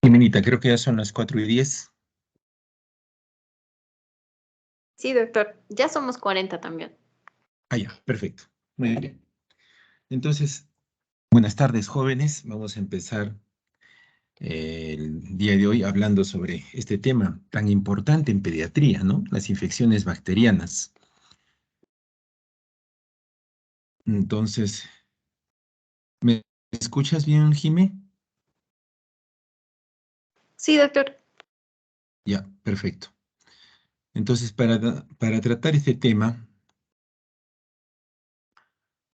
Jimenita, creo que ya son las 4:10. Sí, doctor. Ya somos 40 también. Ah, ya, perfecto. Muy bien. Entonces, buenas tardes, jóvenes. Vamos a empezar el día de hoy hablando sobre este tema tan importante en pediatría, ¿no? Las infecciones bacterianas. Entonces, ¿me escuchas bien, Jimé? Sí, doctor. Ya, perfecto. Entonces, para tratar este tema,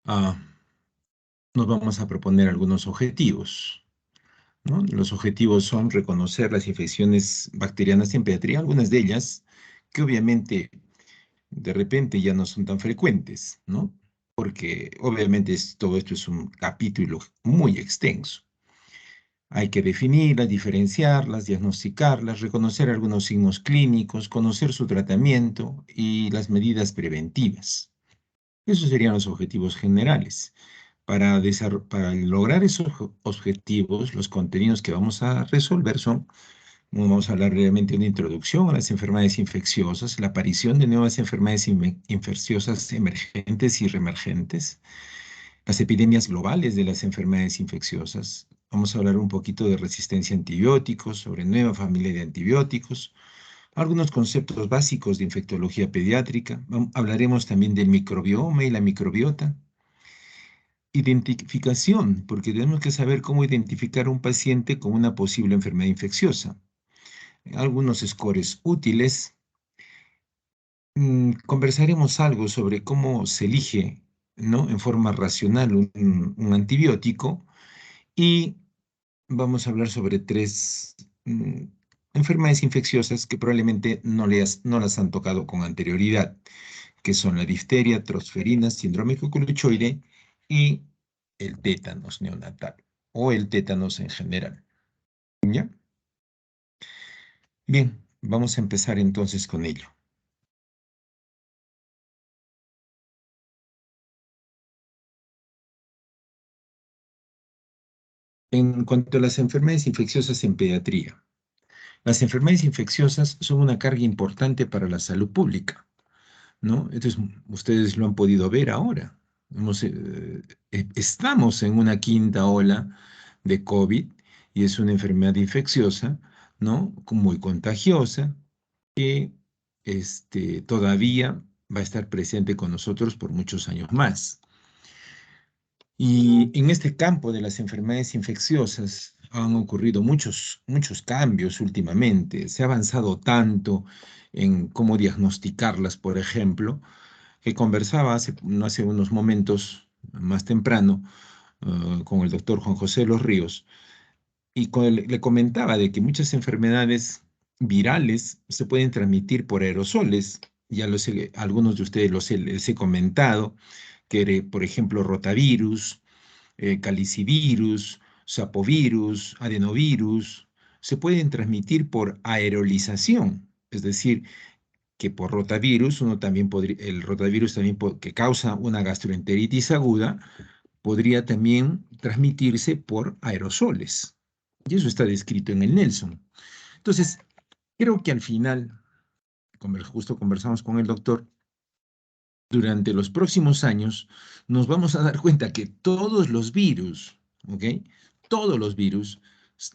ah, nos vamos a proponer algunos objetivos, ¿no? Los objetivos son reconocer las infecciones bacterianas en pediatría, algunas de ellas que obviamente de repente ya no son tan frecuentes, ¿no? Porque obviamente todo esto es un capítulo muy extenso. Hay que definirlas, diferenciarlas, diagnosticarlas, reconocer algunos signos clínicos, conocer su tratamiento y las medidas preventivas. Esos serían los objetivos generales. Para lograr esos objetivos, los contenidos que vamos a resolver son: vamos a hablar brevemente de una introducción a las enfermedades infecciosas, la aparición de nuevas enfermedades infecciosas emergentes y reemergentes, las epidemias globales de las enfermedades infecciosas. Vamos a hablar un poquito de resistencia a antibióticos, sobre nueva familia de antibióticos, algunos conceptos básicos de infectología pediátrica. Hablaremos también del microbioma y la microbiota. Identificación, porque tenemos que saber cómo identificar a un paciente con una posible enfermedad infecciosa. Algunos scores útiles. Conversaremos algo sobre cómo se elige, ¿no?, en forma racional un antibiótico, y vamos a hablar sobre tres enfermedades infecciosas que probablemente no las han tocado con anterioridad, que son la difteria, tosferina, síndrome coculochoide y el tétanos neonatal o el tétanos en general. ¿Ya? Bien, vamos a empezar entonces con ello. En cuanto a las enfermedades infecciosas en pediatría, las enfermedades infecciosas son una carga importante para la salud pública, ¿no? Entonces, ustedes lo han podido ver ahora. Estamos en una quinta ola de COVID y es una enfermedad infecciosa, ¿no?, muy contagiosa, que todavía va a estar presente con nosotros por muchos años más. Y en este campo de las enfermedades infecciosas han ocurrido muchos cambios últimamente. Se ha avanzado tanto en cómo diagnosticarlas, por ejemplo, que conversaba no hace unos momentos más temprano con el doctor Juan José Los Ríos, y le comentaba de que muchas enfermedades virales se pueden transmitir por aerosoles. Ya algunos de ustedes les he comentado que, por ejemplo, rotavirus, calicivirus, sapovirus, adenovirus, se pueden transmitir por aerolización, es decir, que por rotavirus, el rotavirus también que causa una gastroenteritis aguda, podría también transmitirse por aerosoles. Y eso está descrito en el Nelson. Entonces, creo que al final, como justo conversamos con el doctor, durante los próximos años nos vamos a dar cuenta que todos los virus, ¿ok? Todos los virus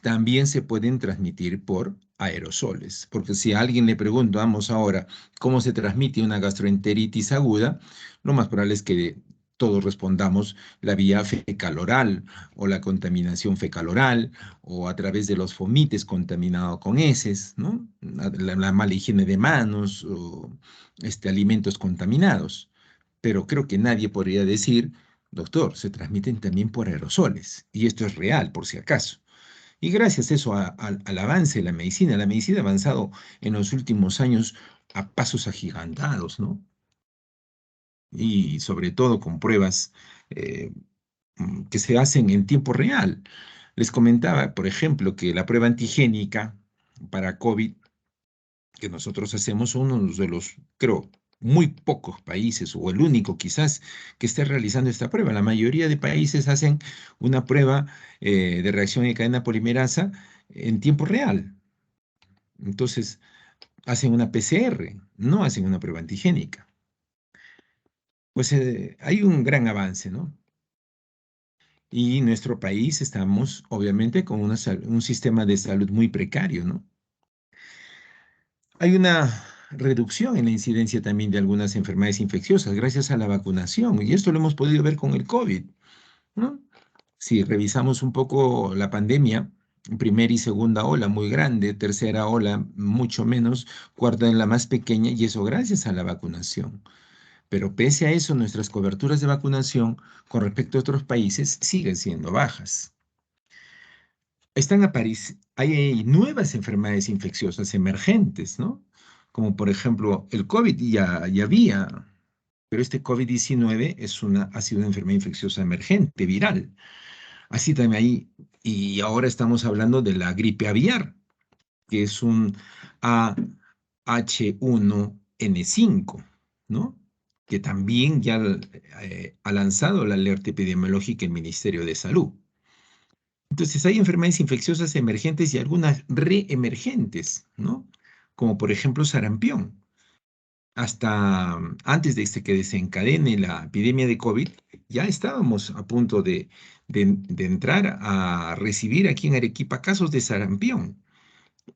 también se pueden transmitir por aerosoles, porque si a alguien le preguntamos ahora cómo se transmite una gastroenteritis aguda, lo más probable es que todos respondamos la vía fecal-oral o la contaminación fecal-oral o a través de los fomites contaminados con heces, ¿no? La mala higiene de manos o alimentos contaminados. Pero creo que nadie podría decir: doctor, se transmiten también por aerosoles. Y esto es real, por si acaso. Y gracias a eso, al avance de la medicina ha avanzado en los últimos años a pasos agigantados, ¿no? Y sobre todo con pruebas eh, que se hacen en tiempo real. Les comentaba, por ejemplo, que la prueba antigénica para COVID que nosotros hacemos son uno de los, creo, muy pocos países, o el único quizás, que esté realizando esta prueba. La mayoría de países hacen una prueba de reacción en cadena polimerasa en tiempo real. Entonces, hacen una PCR, no hacen una prueba antigénica. Pues hay un gran avance, ¿no? Y en nuestro país estamos, obviamente, con un sistema de salud muy precario, ¿no? Hay una reducción en la incidencia también de algunas enfermedades infecciosas gracias a la vacunación, y esto lo hemos podido ver con el COVID, ¿no? Si revisamos un poco la pandemia, primera y segunda ola muy grande, tercera ola mucho menos, cuarta en la más pequeña, y eso gracias a la vacunación. Pero pese a eso, nuestras coberturas de vacunación con respecto a otros países siguen siendo bajas. Hay nuevas enfermedades infecciosas emergentes, ¿no? Como por ejemplo el COVID ya había, pero este COVID-19 ha sido una enfermedad infecciosa emergente, viral. Así también ahí, y ahora estamos hablando de la gripe aviar, que es un AH1N5, ¿no? Que también ya ha lanzado la alerta epidemiológica el Ministerio de Salud. Entonces, hay enfermedades infecciosas emergentes y algunas reemergentes, ¿no? Como por ejemplo sarampión. Hasta antes de que desencadene la epidemia de COVID, ya estábamos a punto de entrar a recibir aquí en Arequipa casos de sarampión,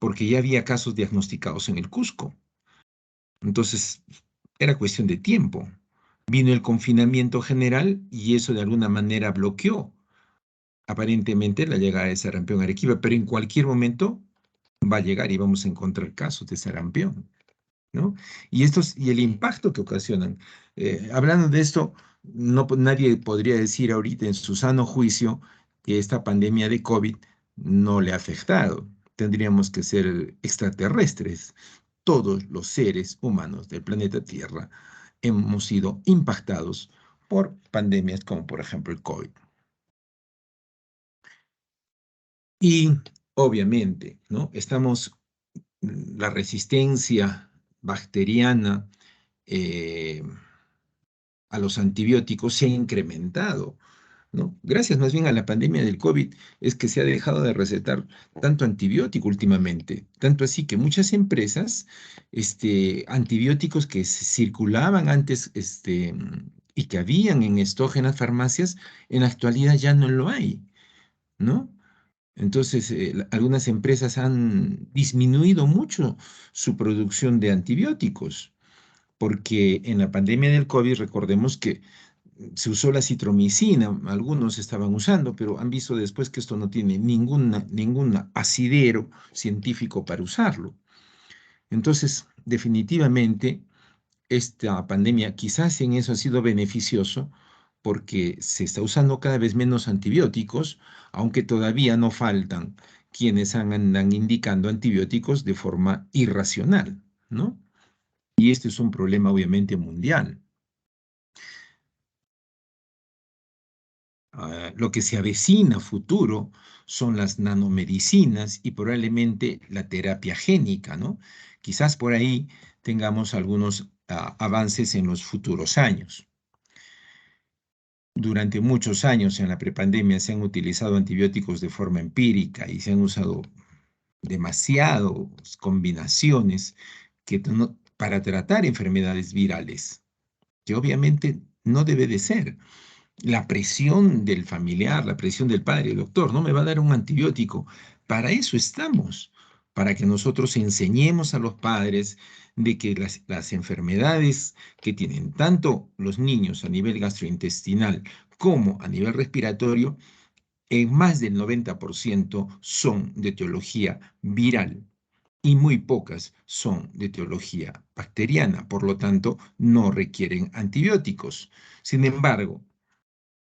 porque ya había casos diagnosticados en el Cusco. Entonces, era cuestión de tiempo. Vino el confinamiento general y eso de alguna manera bloqueó aparentemente la llegada de sarampión a Arequipa, pero en cualquier momento va a llegar y vamos a encontrar casos de sarampión, ¿no? Y el impacto que ocasionan. Hablando de esto, nadie podría decir ahorita en su sano juicio que esta pandemia de COVID no le ha afectado. Tendríamos que ser extraterrestres. Todos los seres humanos del planeta Tierra hemos sido impactados por pandemias como por ejemplo el COVID. Y obviamente, ¿no? La resistencia bacteriana eh, a los antibióticos se ha incrementado, ¿no? Gracias más bien a la pandemia del COVID es que se ha dejado de recetar tanto antibiótico últimamente, tanto así que muchas empresas, antibióticos que circulaban antes, y que habían en stock en las farmacias, en la actualidad ya no lo hay, ¿no? Entonces, algunas empresas han disminuido mucho su producción de antibióticos, porque en la pandemia del COVID, recordemos que se usó la citromicina, algunos estaban usando, pero han visto después que esto no tiene ningún asidero científico para usarlo. Entonces, definitivamente, esta pandemia quizás en eso ha sido beneficioso porque se está usando cada vez menos antibióticos, aunque todavía no faltan quienes andan indicando antibióticos de forma irracional, ¿no? Y este es un problema obviamente mundial. Lo que se avecina a futuro son las nanomedicinas y probablemente la terapia génica, ¿no? Quizás por ahí tengamos algunos avances en los futuros años. Durante muchos años en la prepandemia se han utilizado antibióticos de forma empírica y se han usado demasiadas combinaciones para tratar enfermedades virales, que obviamente no debe de ser. La presión del familiar, la presión del padre, el doctor, no me va a dar un antibiótico. Para eso estamos, para que nosotros enseñemos a los padres de que las enfermedades que tienen tanto los niños a nivel gastrointestinal como a nivel respiratorio, en más del 90% son de etiología viral y muy pocas son de etiología bacteriana, por lo tanto, no requieren antibióticos. Sin embargo,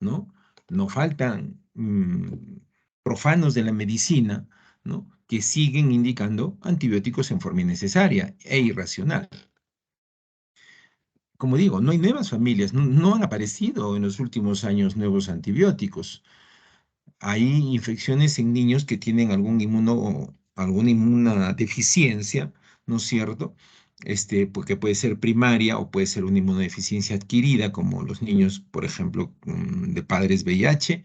¿no? No faltan profanos de la medicina, ¿no? Que siguen indicando antibióticos en forma innecesaria e irracional. Como digo, no hay nuevas familias, no han aparecido en los últimos años nuevos antibióticos. Hay infecciones en niños que tienen alguna inmunodeficiencia, ¿no es cierto? Porque puede ser primaria o puede ser una inmunodeficiencia adquirida, como los niños, por ejemplo, de padres VIH,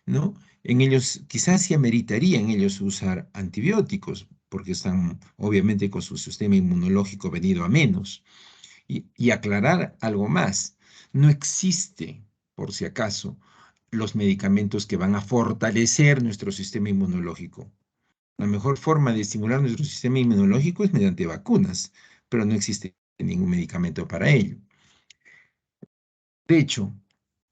¿no? En ellos, quizás sí ameritaría en ellos usar antibióticos, porque están obviamente con su sistema inmunológico venido a menos. Y aclarar algo más, no existe, por si acaso, los medicamentos que van a fortalecer nuestro sistema inmunológico. La mejor forma de estimular nuestro sistema inmunológico es mediante vacunas, pero no existe ningún medicamento para ello. De hecho,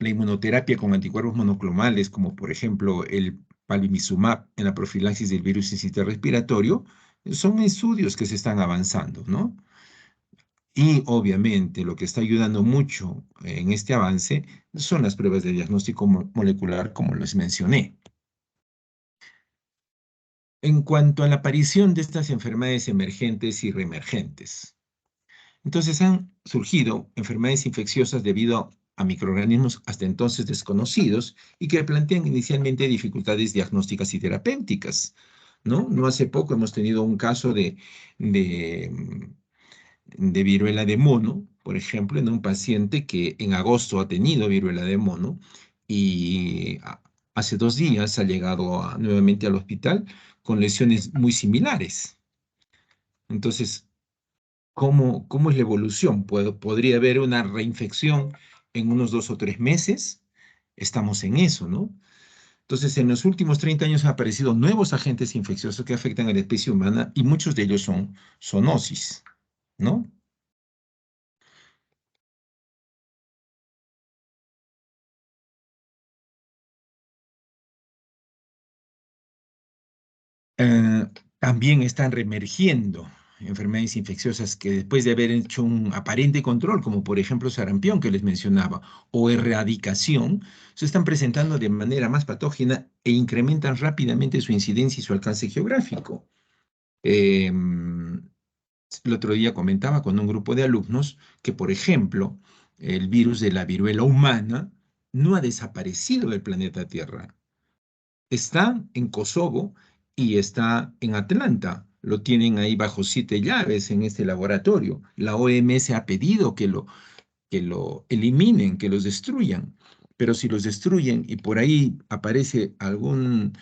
la inmunoterapia con anticuerpos monoclonales, como por ejemplo el palivizumab en la profilaxis del virus sincitial respiratorio, son estudios que se están avanzando, ¿no? Y obviamente lo que está ayudando mucho en este avance son las pruebas de diagnóstico molecular, como les mencioné. En cuanto a la aparición de estas enfermedades emergentes y reemergentes, entonces han surgido enfermedades infecciosas debido a microorganismos hasta entonces desconocidos y que plantean inicialmente dificultades diagnósticas y terapéuticas, ¿no? No hace poco hemos tenido un caso de, de viruela de mono, por ejemplo, en un paciente que en agosto ha tenido viruela de mono y hace 2 días ha llegado nuevamente al hospital con lesiones muy similares. Entonces, ¿cómo es la evolución? ¿Podría haber una reinfección en unos 2 o 3 meses? Estamos en eso, ¿no? Entonces, en los últimos 30 años han aparecido nuevos agentes infecciosos que afectan a la especie humana y muchos de ellos son zoonosis, ¿no? Eh, También están reemergiendo enfermedades infecciosas que después de haber hecho un aparente control, como por ejemplo sarampión que les mencionaba, o erradicación, se están presentando de manera más patógena e incrementan rápidamente su incidencia y su alcance geográfico. El otro día comentaba con un grupo de alumnos que, por ejemplo, el virus de la viruela humana no ha desaparecido del planeta Tierra. Está en Kosovo y está en Atlanta. Lo tienen ahí bajo 7 llaves en este laboratorio. La OMS ha pedido que lo eliminen, que los destruyan. Pero si los destruyen y por ahí aparece algún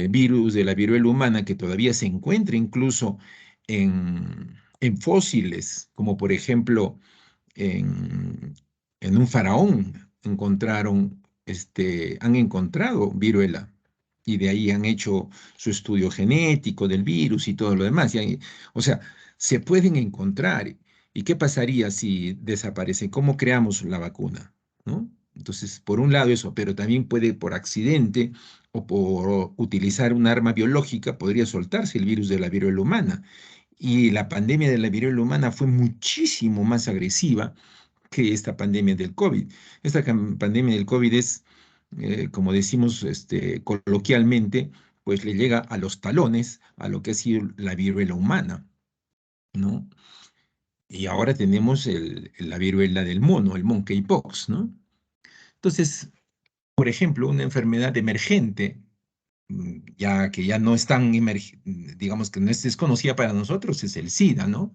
virus de la viruela humana que todavía se encuentra incluso en fósiles, como por ejemplo en, en un faraón han encontrado viruela y de ahí han hecho su estudio genético del virus y todo lo demás. O sea, se pueden encontrar. ¿Y qué pasaría si desaparece? ¿Cómo creamos la vacuna? ¿No? Entonces, por un lado eso, pero también puede por accidente o por utilizar un arma biológica, podría soltarse el virus de la viruela humana. Y la pandemia de la viruela humana fue muchísimo más agresiva que esta pandemia del COVID. Esta pandemia del COVID es, como decimos coloquialmente, pues le llega a los talones a lo que ha sido la viruela humana, ¿no? Y ahora tenemos la viruela del mono, el monkeypox, ¿no? Entonces, por ejemplo, una enfermedad emergente, ya que ya no es tan, digamos que no es desconocida para nosotros, es el SIDA, ¿no?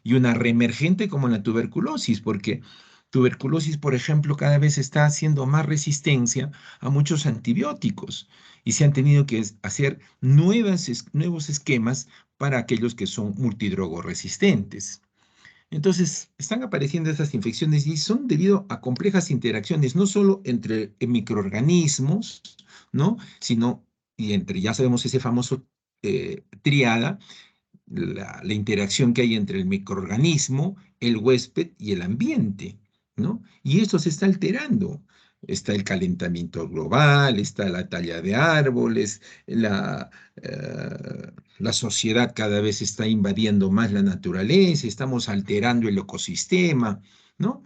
Y una reemergente como la tuberculosis, porque tuberculosis, por ejemplo, cada vez está haciendo más resistencia a muchos antibióticos y se han tenido que hacer nuevos esquemas para aquellos que son multidrogoresistentes. Entonces, están apareciendo estas infecciones y son debido a complejas interacciones, no solo entre microorganismos, ¿no? Sino, y entre, ya sabemos, ese famoso triada, la interacción que hay entre el microorganismo, el huésped y el ambiente, ¿no? Y esto se está alterando. Está el calentamiento global, está la talla de árboles, la sociedad cada vez está invadiendo más la naturaleza, estamos alterando el ecosistema, ¿no?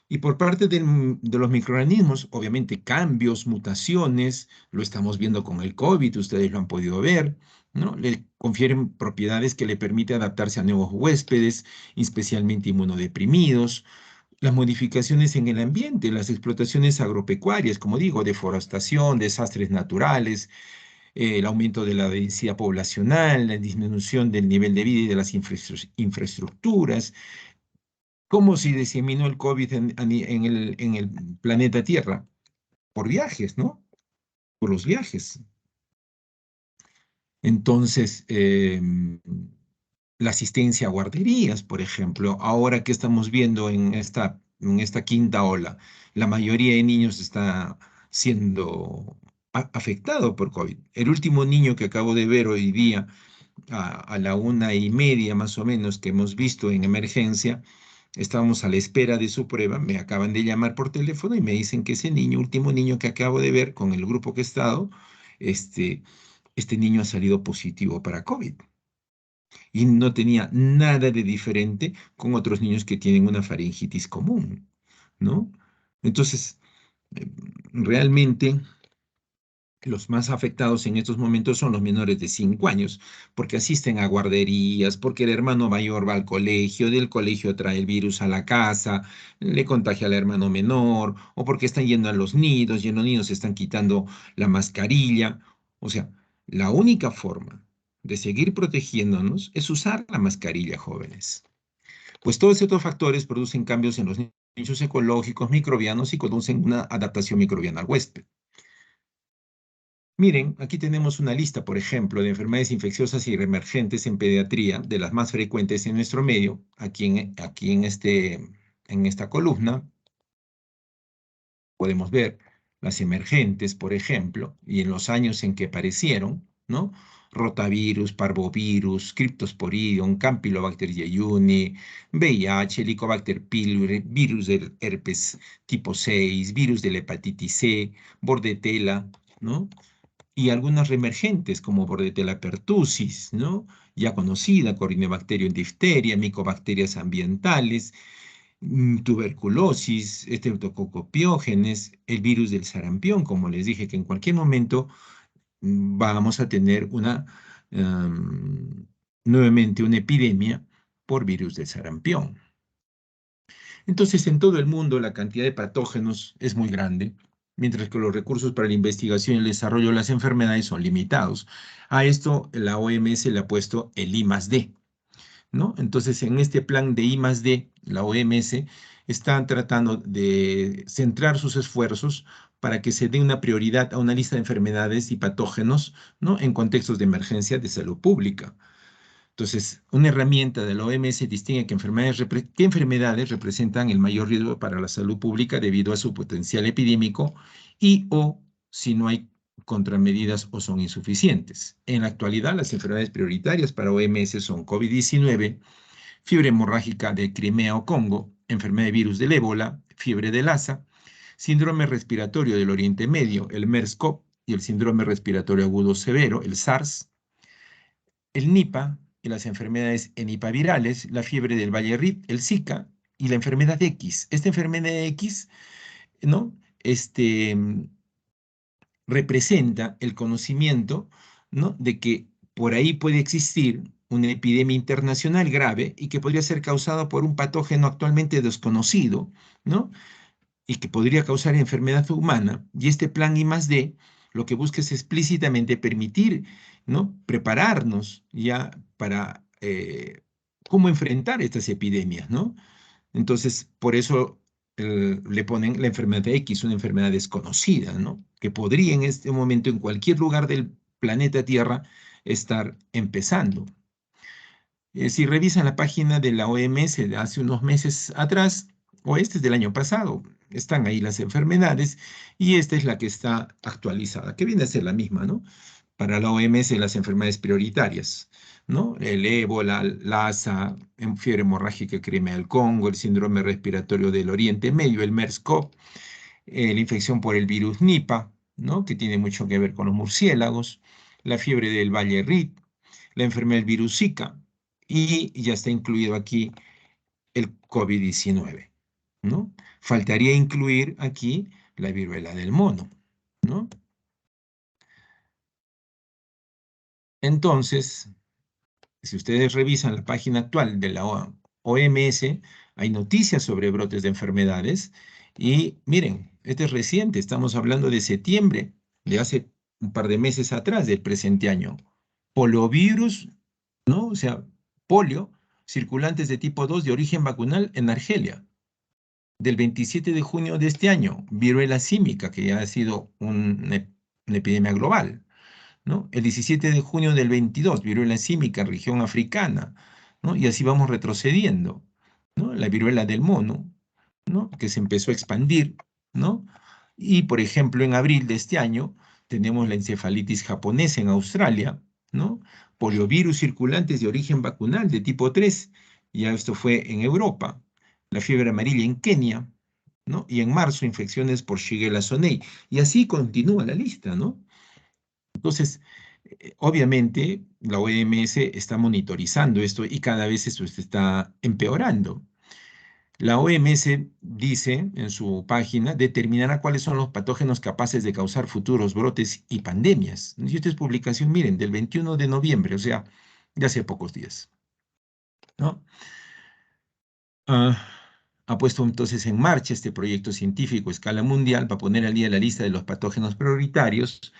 Y por parte de los microorganismos, obviamente cambios, mutaciones, lo estamos viendo con el COVID, ustedes lo han podido ver, ¿no? Le confieren propiedades que le permiten adaptarse a nuevos huéspedes, especialmente inmunodeprimidos, las modificaciones en el ambiente, las explotaciones agropecuarias, como digo, deforestación, desastres naturales, el aumento de la densidad poblacional, la disminución del nivel de vida y de las infraestructuras, ¿cómo se diseminó el COVID en el planeta Tierra? Por viajes, ¿no? por los viajes. Entonces, la asistencia a guarderías, por ejemplo, ahora que estamos viendo en esta quinta ola, la mayoría de niños está siendo afectado por COVID. El último niño que acabo de ver hoy día, a la 1:30 más o menos, que hemos visto en emergencia, estábamos a la espera de su prueba, me acaban de llamar por teléfono y me dicen que ese niño, último niño que acabo de ver con el grupo que he estado, este, este niño ha salido positivo para COVID y no tenía nada de diferente con otros niños que tienen una faringitis común, ¿no? Entonces, eh, realmente los más afectados en estos momentos son los menores de 5 años, porque asisten a guarderías, porque el hermano mayor va al colegio, del colegio trae el virus a la casa, le contagia al hermano menor, o porque están yendo a los nidos y en los nidos se están quitando la mascarilla. O sea, la única forma de seguir protegiéndonos es usar la mascarilla, jóvenes. Pues todos estos factores producen cambios en los nichos ecológicos, microbianos y conducen una adaptación microbiana al huésped. Miren, aquí tenemos una lista, por ejemplo, de enfermedades infecciosas y reemergentes en pediatría, de las más frecuentes en nuestro medio, aquí en esta columna. Podemos ver las emergentes, por ejemplo, y en los años en que aparecieron, ¿no? Rotavirus, parvovirus, Cryptosporidium, Campylobacter jejuni, VIH, Helicobacter pylori, virus del herpes tipo 6, virus de la hepatitis C, Bordetella, ¿no? Y algunas reemergentes como Bordetella pertussis, ¿no? Ya conocida, Corynebacterium difteria, micobacterias ambientales, tuberculosis, estreptococopiógenes, el virus del sarampión, como les dije, que en cualquier momento vamos a tener nuevamente una epidemia por virus del sarampión. Entonces, en todo el mundo la cantidad de patógenos es muy grande, mientras que los recursos para la investigación y el desarrollo de las enfermedades son limitados. A esto la OMS le ha puesto el I+D, ¿no? Entonces, en este plan de I+D, la OMS está tratando de centrar sus esfuerzos para que se dé una prioridad a una lista de enfermedades y patógenos, ¿no? En contextos de emergencia de salud pública. Entonces, una herramienta de la OMS distingue qué enfermedades representan el mayor riesgo para la salud pública debido a su potencial epidémico y o si no hay contramedidas o son insuficientes. En la actualidad, las enfermedades prioritarias para OMS son COVID-19, fiebre hemorrágica de Crimea o Congo, enfermedad de virus del ébola, fiebre de Lassa, síndrome respiratorio del Oriente Medio, el MERS-CoV, y el síndrome respiratorio agudo severo, el SARS, el Nipah y las enfermedades enipavirales, la fiebre del Valle Rift, el Zika y la enfermedad X. Esta enfermedad X, ¿no? Representa el conocimiento, ¿no? De que por ahí puede existir una epidemia internacional grave y que podría ser causada por un patógeno actualmente desconocido, ¿no? Y que podría causar enfermedad humana. Y este plan I+D lo que busca es explícitamente permitir, ¿no? Prepararnos ya para cómo enfrentar estas epidemias, ¿no? Entonces, por eso le ponen la enfermedad X, una enfermedad desconocida, ¿no? Que podría en este momento, en cualquier lugar del planeta Tierra, estar empezando. Si revisan la página de la OMS de hace unos meses atrás, o este es del año pasado, están ahí las enfermedades y esta es la que está actualizada, que viene a ser la misma, ¿no? Para la OMS las enfermedades prioritarias, ¿no? El ébola, Lassa, fiebre hemorrágica Crimea del Congo, el síndrome respiratorio del Oriente Medio, el MERS-CoV, la infección por el virus Nipah, ¿no? Que tiene mucho que ver con los murciélagos, la fiebre del Valle Rift, la enfermedad del virus Zika, y ya está incluido aquí el COVID-19, ¿no? Faltaría incluir aquí la viruela del mono, ¿no? Entonces, si ustedes revisan la página actual de la OMS, hay noticias sobre brotes de enfermedades y miren, este es reciente, estamos hablando de septiembre, de hace un par de meses atrás del presente año. Poliovirus, ¿no? O sea, polio, circulantes de tipo 2 de origen vacunal en Argelia. Del 27 de junio de este año, viruela símica, que ya ha sido una una epidemia global, ¿no? El 17 de junio del 22, viruela símica, región africana, ¿no? Y así vamos retrocediendo, ¿no? La viruela del mono, ¿no? Que se empezó a expandir, ¿no? Y, por ejemplo, en abril de este año tenemos la encefalitis japonesa en Australia, ¿no? Poliovirus circulantes de origen vacunal de tipo 3, ya esto fue en Europa. La fiebre amarilla en Kenia, ¿no? Y en marzo, infecciones por Shigella sonei. Y así continúa la lista, ¿no? Entonces, obviamente, la OMS está monitorizando esto y cada vez esto se está empeorando. La OMS dice en su página, determinará cuáles son los patógenos capaces de causar futuros brotes y pandemias. Y esta es publicación, miren, del 21 de noviembre, o sea, de hace pocos días, ¿no? Ah, ha puesto entonces en marcha este proyecto científico a escala mundial para poner al día la lista de los patógenos prioritarios,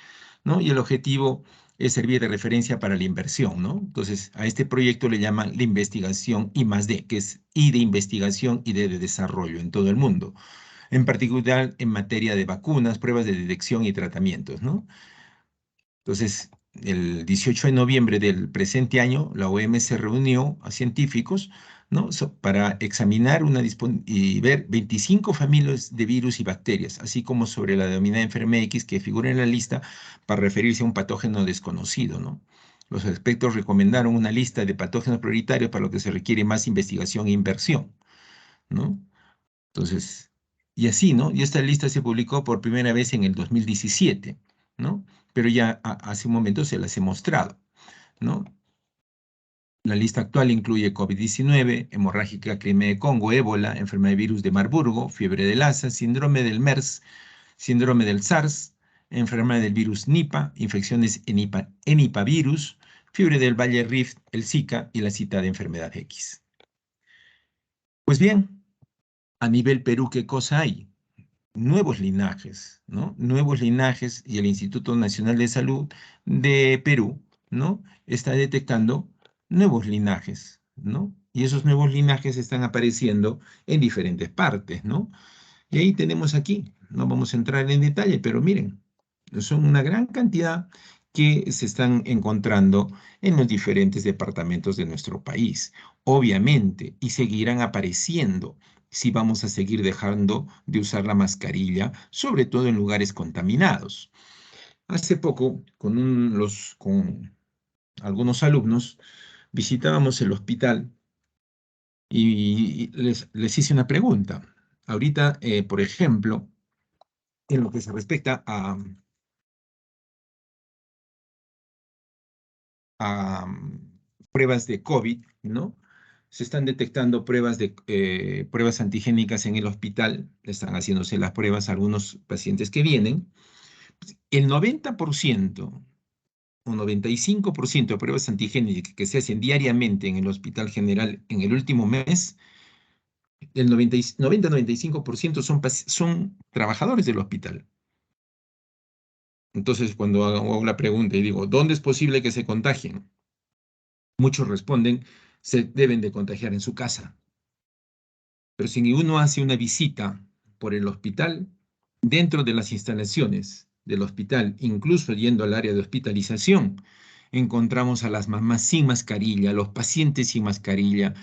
¿no? Y el objetivo es servir de referencia para la inversión, ¿no? Entonces, a este proyecto le llaman la investigación I+D, que es I de investigación y D de desarrollo en todo el mundo, en particular en materia de vacunas, pruebas de detección y tratamientos, ¿no? Entonces, el 18 de noviembre del presente año, la OMS se reunió a científicos, ¿no? Para examinar y ver 25 familias de virus y bacterias, así como sobre la denominada enfermedad X que figura en la lista para referirse a un patógeno desconocido, ¿no? Los expertos recomendaron una lista de patógenos prioritarios para lo que se requiere más investigación e inversión, ¿no? Entonces, y así, ¿no? Y esta lista se publicó por primera vez en el 2017, ¿no? Pero ya hace un momento se las he mostrado, ¿no? La lista actual incluye COVID-19, hemorrágica Crimea de Congo, ébola, enfermedad de virus de Marburgo, fiebre de Lassa, síndrome del MERS, síndrome del SARS, enfermedad del virus Nipah, infecciones en virus, fiebre del Valle Rift, el Zika y la citada enfermedad X. Pues bien, a nivel Perú, ¿qué cosa hay? Nuevos linajes, ¿no? Nuevos linajes y el Instituto Nacional de Salud de Perú, ¿no? Está detectando nuevos linajes, ¿no? Y esos nuevos linajes están apareciendo en diferentes partes, ¿no? Y ahí tenemos aquí, no vamos a entrar en detalle, pero miren, son una gran cantidad que se están encontrando en los diferentes departamentos de nuestro país, obviamente, y seguirán apareciendo si vamos a seguir dejando de usar la mascarilla, sobre todo en lugares contaminados. Hace poco, con algunos alumnos, visitábamos el hospital y les hice una pregunta. Ahorita, por ejemplo, en lo que se respecta a pruebas de COVID, ¿no? Se están detectando pruebas antigénicas en el hospital, están haciéndose las pruebas a algunos pacientes que vienen. El 90% o 95% de pruebas antigénicas que se hacen diariamente en el Hospital General en el último mes, el 90-95% son trabajadores del hospital. Entonces, cuando hago la pregunta y digo, ¿dónde es posible que se contagien? Muchos responden, se deben de contagiar en su casa. Pero si uno hace una visita por el hospital, dentro de las instalaciones del hospital, incluso yendo al área de hospitalización, encontramos a las mamás sin mascarilla, a los pacientes sin mascarilla,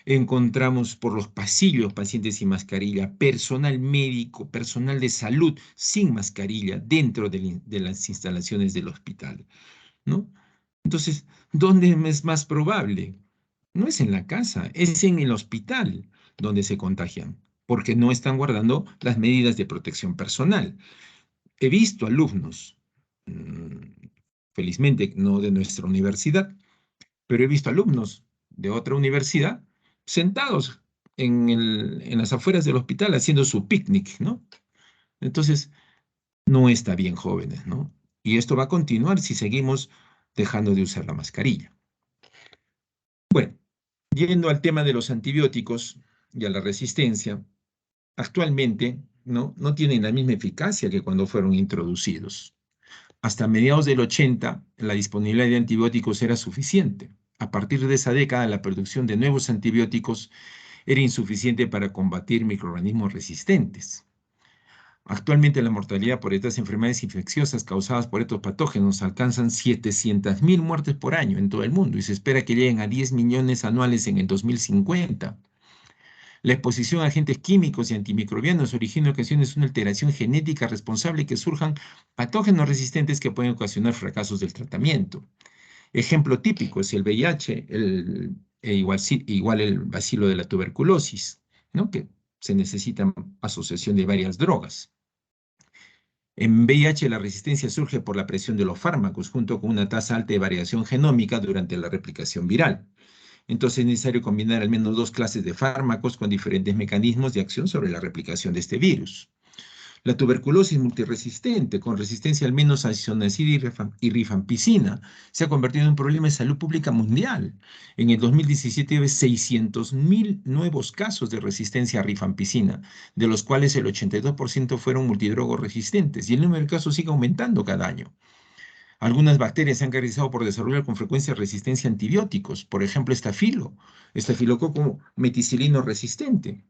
encontramos por los pasillos pacientes sin mascarilla, personal médico, personal de salud sin mascarilla dentro de las instalaciones del hospital, ¿no? Entonces, ¿dónde es más probable? No es en la casa, es en el hospital donde se contagian, porque no están guardando las medidas de protección personal. He visto alumnos, felizmente no de nuestra universidad, pero he visto alumnos de otra universidad sentados en las afueras del hospital haciendo su picnic, ¿no? Entonces, no está bien, jóvenes, ¿no? Y esto va a continuar si seguimos dejando de usar la mascarilla. Bueno, yendo al tema de los antibióticos y a la resistencia, actualmente no tienen la misma eficacia que cuando fueron introducidos. Hasta mediados del 80, la disponibilidad de antibióticos era suficiente. A partir de esa década, la producción de nuevos antibióticos era insuficiente para combatir microorganismos resistentes. Actualmente la mortalidad por estas enfermedades infecciosas causadas por estos patógenos alcanzan 700.000 muertes por año en todo el mundo y se espera que lleguen a 10 millones anuales en el 2050. La exposición a agentes químicos y antimicrobianos origina en ocasiones una alteración genética responsable que surjan patógenos resistentes que pueden ocasionar fracasos del tratamiento. Ejemplo típico es el VIH, igual el bacilo de la tuberculosis, ¿no? Que se necesita asociación de varias drogas. En VIH la resistencia surge por la presión de los fármacos, junto con una tasa alta de variación genómica durante la replicación viral. Entonces es necesario combinar al menos dos clases de fármacos con diferentes mecanismos de acción sobre la replicación de este virus. La tuberculosis multiresistente, con resistencia al menos a isoniazida y rifampicina, se ha convertido en un problema de salud pública mundial. En el 2017 hubo 600.000 nuevos casos de resistencia a rifampicina, de los cuales el 82% fueron multidrogos resistentes, y el número de casos sigue aumentando cada año. Algunas bacterias se han caracterizado por desarrollar con frecuencia resistencia a antibióticos, por ejemplo, estafilococo meticilino resistente,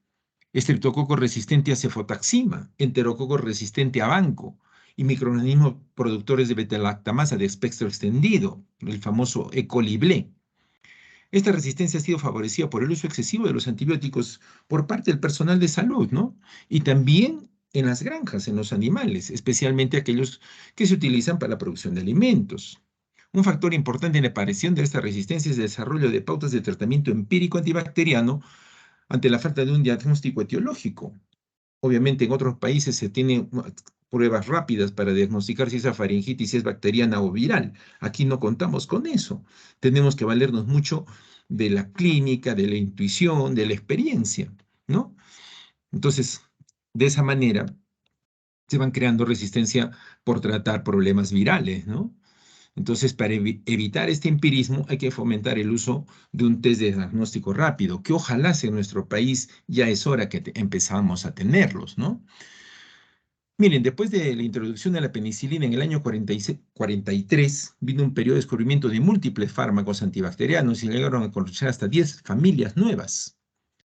estreptococo resistente a cefotaxima, enterococo resistente a banco y microorganismos productores de beta-lactamasa de espectro extendido, el famoso E. coli BLE. Esta resistencia ha sido favorecida por el uso excesivo de los antibióticos por parte del personal de salud, ¿no? Y también en las granjas, en los animales, especialmente aquellos que se utilizan para la producción de alimentos. Un factor importante en la aparición de esta resistencia es el desarrollo de pautas de tratamiento empírico antibacteriano ante la falta de un diagnóstico etiológico. Obviamente en otros países se tienen pruebas rápidas para diagnosticar si esa faringitis es bacteriana o viral. Aquí no contamos con eso. Tenemos que valernos mucho de la clínica, de la intuición, de la experiencia, ¿no? Entonces, de esa manera se van creando resistencia por tratar problemas virales, ¿no? Entonces, para evitar este empirismo, hay que fomentar el uso de un test de diagnóstico rápido, que ojalá sea en nuestro país ya es hora que empezamos a tenerlos, ¿no? Miren, después de la introducción de la penicilina en el año 43, vino un periodo de descubrimiento de múltiples fármacos antibacterianos y llegaron a conocer hasta 10 familias nuevas.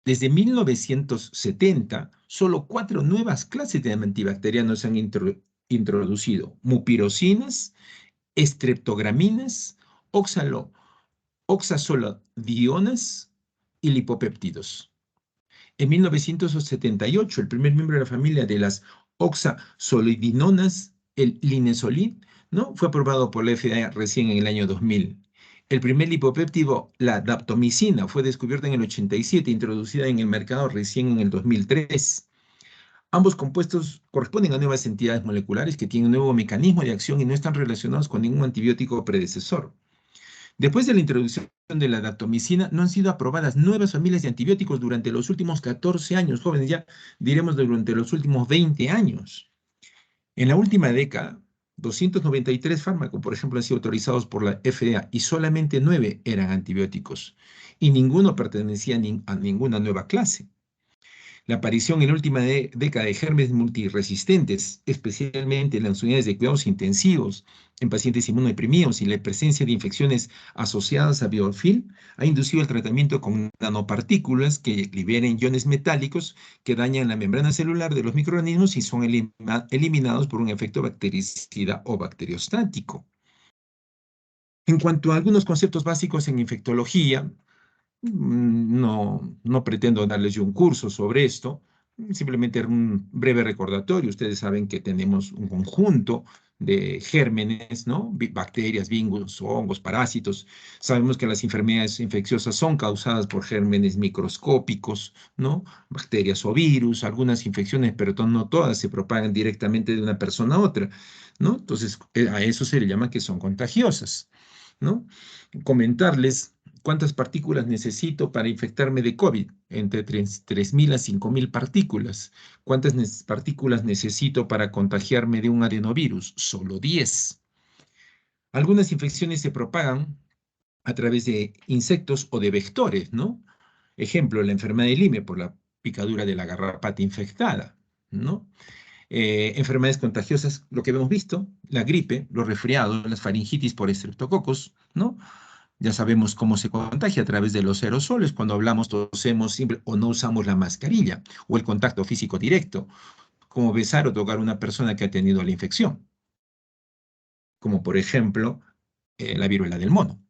Desde 1970, solo 4 nuevas clases de antibacterianos se han introducido: mupirocinas, estreptograminas, oxazolidionas y lipopéptidos. En 1978, el primer miembro de la familia de las oxazolidinonas, el linezolid, ¿no? Fue aprobado por la FDA recién en el año 2000. El primer lipopéptido, la daptomicina, fue descubierta en el 87, introducida en el mercado recién en el 2003. Ambos compuestos corresponden a nuevas entidades moleculares que tienen un nuevo mecanismo de acción y no están relacionados con ningún antibiótico predecesor. Después de la introducción de la daptomicina, no han sido aprobadas nuevas familias de antibióticos durante los últimos 14 años, jóvenes, ya diremos durante los últimos 20 años. En la última década, 293 fármacos, por ejemplo, han sido autorizados por la FDA y solamente 9 eran antibióticos y ninguno pertenecía a ninguna nueva clase. La aparición en la última década de gérmenes multiresistentes, especialmente en las unidades de cuidados intensivos, en pacientes inmunodeprimidos y la presencia de infecciones asociadas a biofilm, ha inducido el tratamiento con nanopartículas que liberan iones metálicos que dañan la membrana celular de los microorganismos y son eliminados por un efecto bactericida o bacteriostático. En cuanto a algunos conceptos básicos en infectología, no pretendo darles yo un curso sobre esto, simplemente un breve recordatorio. Ustedes saben que tenemos un conjunto de gérmenes, ¿no? Bacterias, virus, hongos, parásitos. Sabemos que las enfermedades infecciosas son causadas por gérmenes microscópicos, ¿no? Bacterias o virus, algunas infecciones, pero no todas se propagan directamente de una persona a otra, ¿no? Entonces, a eso se le llama que son contagiosas, ¿no? Comentarles cuántas partículas necesito para infectarme de COVID, entre 3.000 a 5.000 partículas. ¿Cuántas partículas necesito para contagiarme de un adenovirus? Solo 10. Algunas infecciones se propagan a través de insectos o de vectores, ¿no? Ejemplo, la enfermedad de Lyme por la picadura de la garrapata infectada, ¿no? Enfermedades contagiosas, lo que hemos visto, la gripe, los resfriados, las faringitis por estreptococos, ¿no? Ya sabemos cómo se contagia a través de los aerosoles, cuando hablamos, tosemos simple, o no usamos la mascarilla, o el contacto físico directo, como besar o tocar a una persona que ha tenido la infección, como por ejemplo la viruela del mono.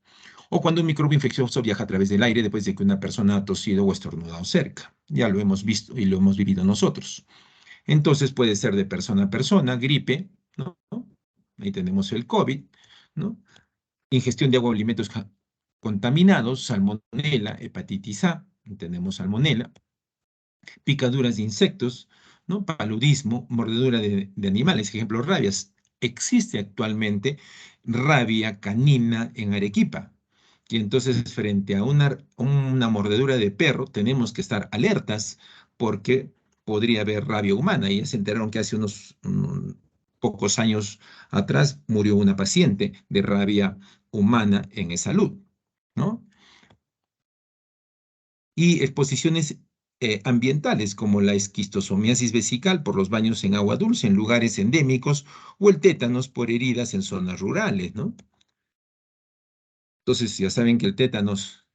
O cuando un microbio infeccioso viaja a través del aire después de que una persona ha tosido o estornudado cerca. Ya lo hemos visto y lo hemos vivido nosotros. Entonces puede ser de persona a persona, gripe, ¿no? Ahí tenemos el COVID, ¿no? Ingestión de agua o alimentos contaminados, salmonela, hepatitis A, tenemos salmonela, picaduras de insectos, ¿no? Paludismo, mordedura de animales, ejemplo, rabias. Existe actualmente rabia canina en Arequipa. Y entonces, frente a una mordedura de perro, tenemos que estar alertas porque podría haber rabia humana. Y ya se enteraron que hace unos pocos años atrás murió una paciente de rabia humana en salud, ¿no? Y exposiciones ambientales como la esquistosomiasis vesical por los baños en agua dulce en lugares endémicos o el tétanos por heridas en zonas rurales, ¿no? Entonces ya saben que el tétanos,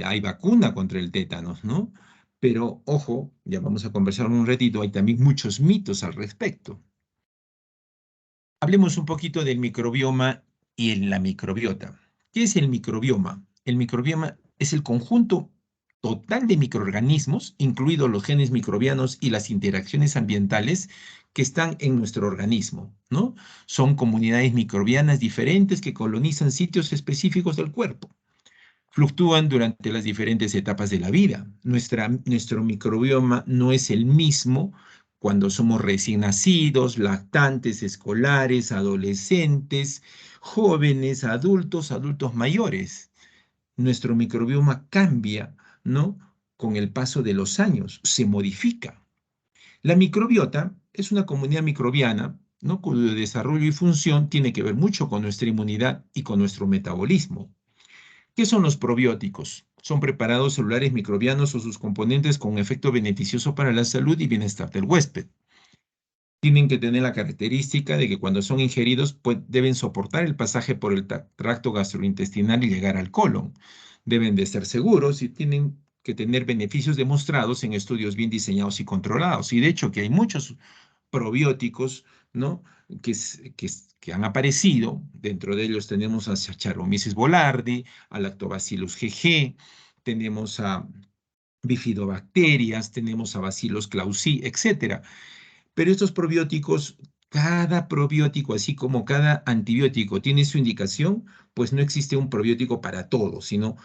hay vacuna contra el tétanos, ¿no? Pero ojo, ya vamos a conversar un ratito, hay también muchos mitos al respecto. Hablemos un poquito del microbioma y la microbiota. ¿Qué es el microbioma? El microbioma es el conjunto total de microorganismos, incluidos los genes microbianos y las interacciones ambientales que están en nuestro organismo, ¿no? Son comunidades microbianas diferentes que colonizan sitios específicos del cuerpo. Fluctúan durante las diferentes etapas de la vida. Nuestro microbioma no es el mismo cuando somos recién nacidos, lactantes, escolares, adolescentes, jóvenes, adultos mayores. Nuestro microbioma cambia, ¿no? Con el paso de los años, se modifica. La microbiota es una comunidad microbiana, ¿no? Cuyo desarrollo y función tiene que ver mucho con nuestra inmunidad y con nuestro metabolismo. ¿Qué son los probióticos? Son preparados celulares microbianos o sus componentes con efecto beneficioso para la salud y bienestar del huésped. Tienen que tener la característica de que cuando son ingeridos deben soportar el pasaje por el tracto gastrointestinal y llegar al colon. Deben de ser seguros y tienen que tener beneficios demostrados en estudios bien diseñados y controlados. Y de hecho que hay muchos probióticos, ¿no? Que han aparecido. Dentro de ellos tenemos a Saccharomyces boulardii, a Lactobacillus GG, tenemos a bifidobacterias, tenemos a Bacillus clausii, etcétera. Pero estos probióticos, cada probiótico, así como cada antibiótico tiene su indicación, pues no existe un probiótico para todos, sino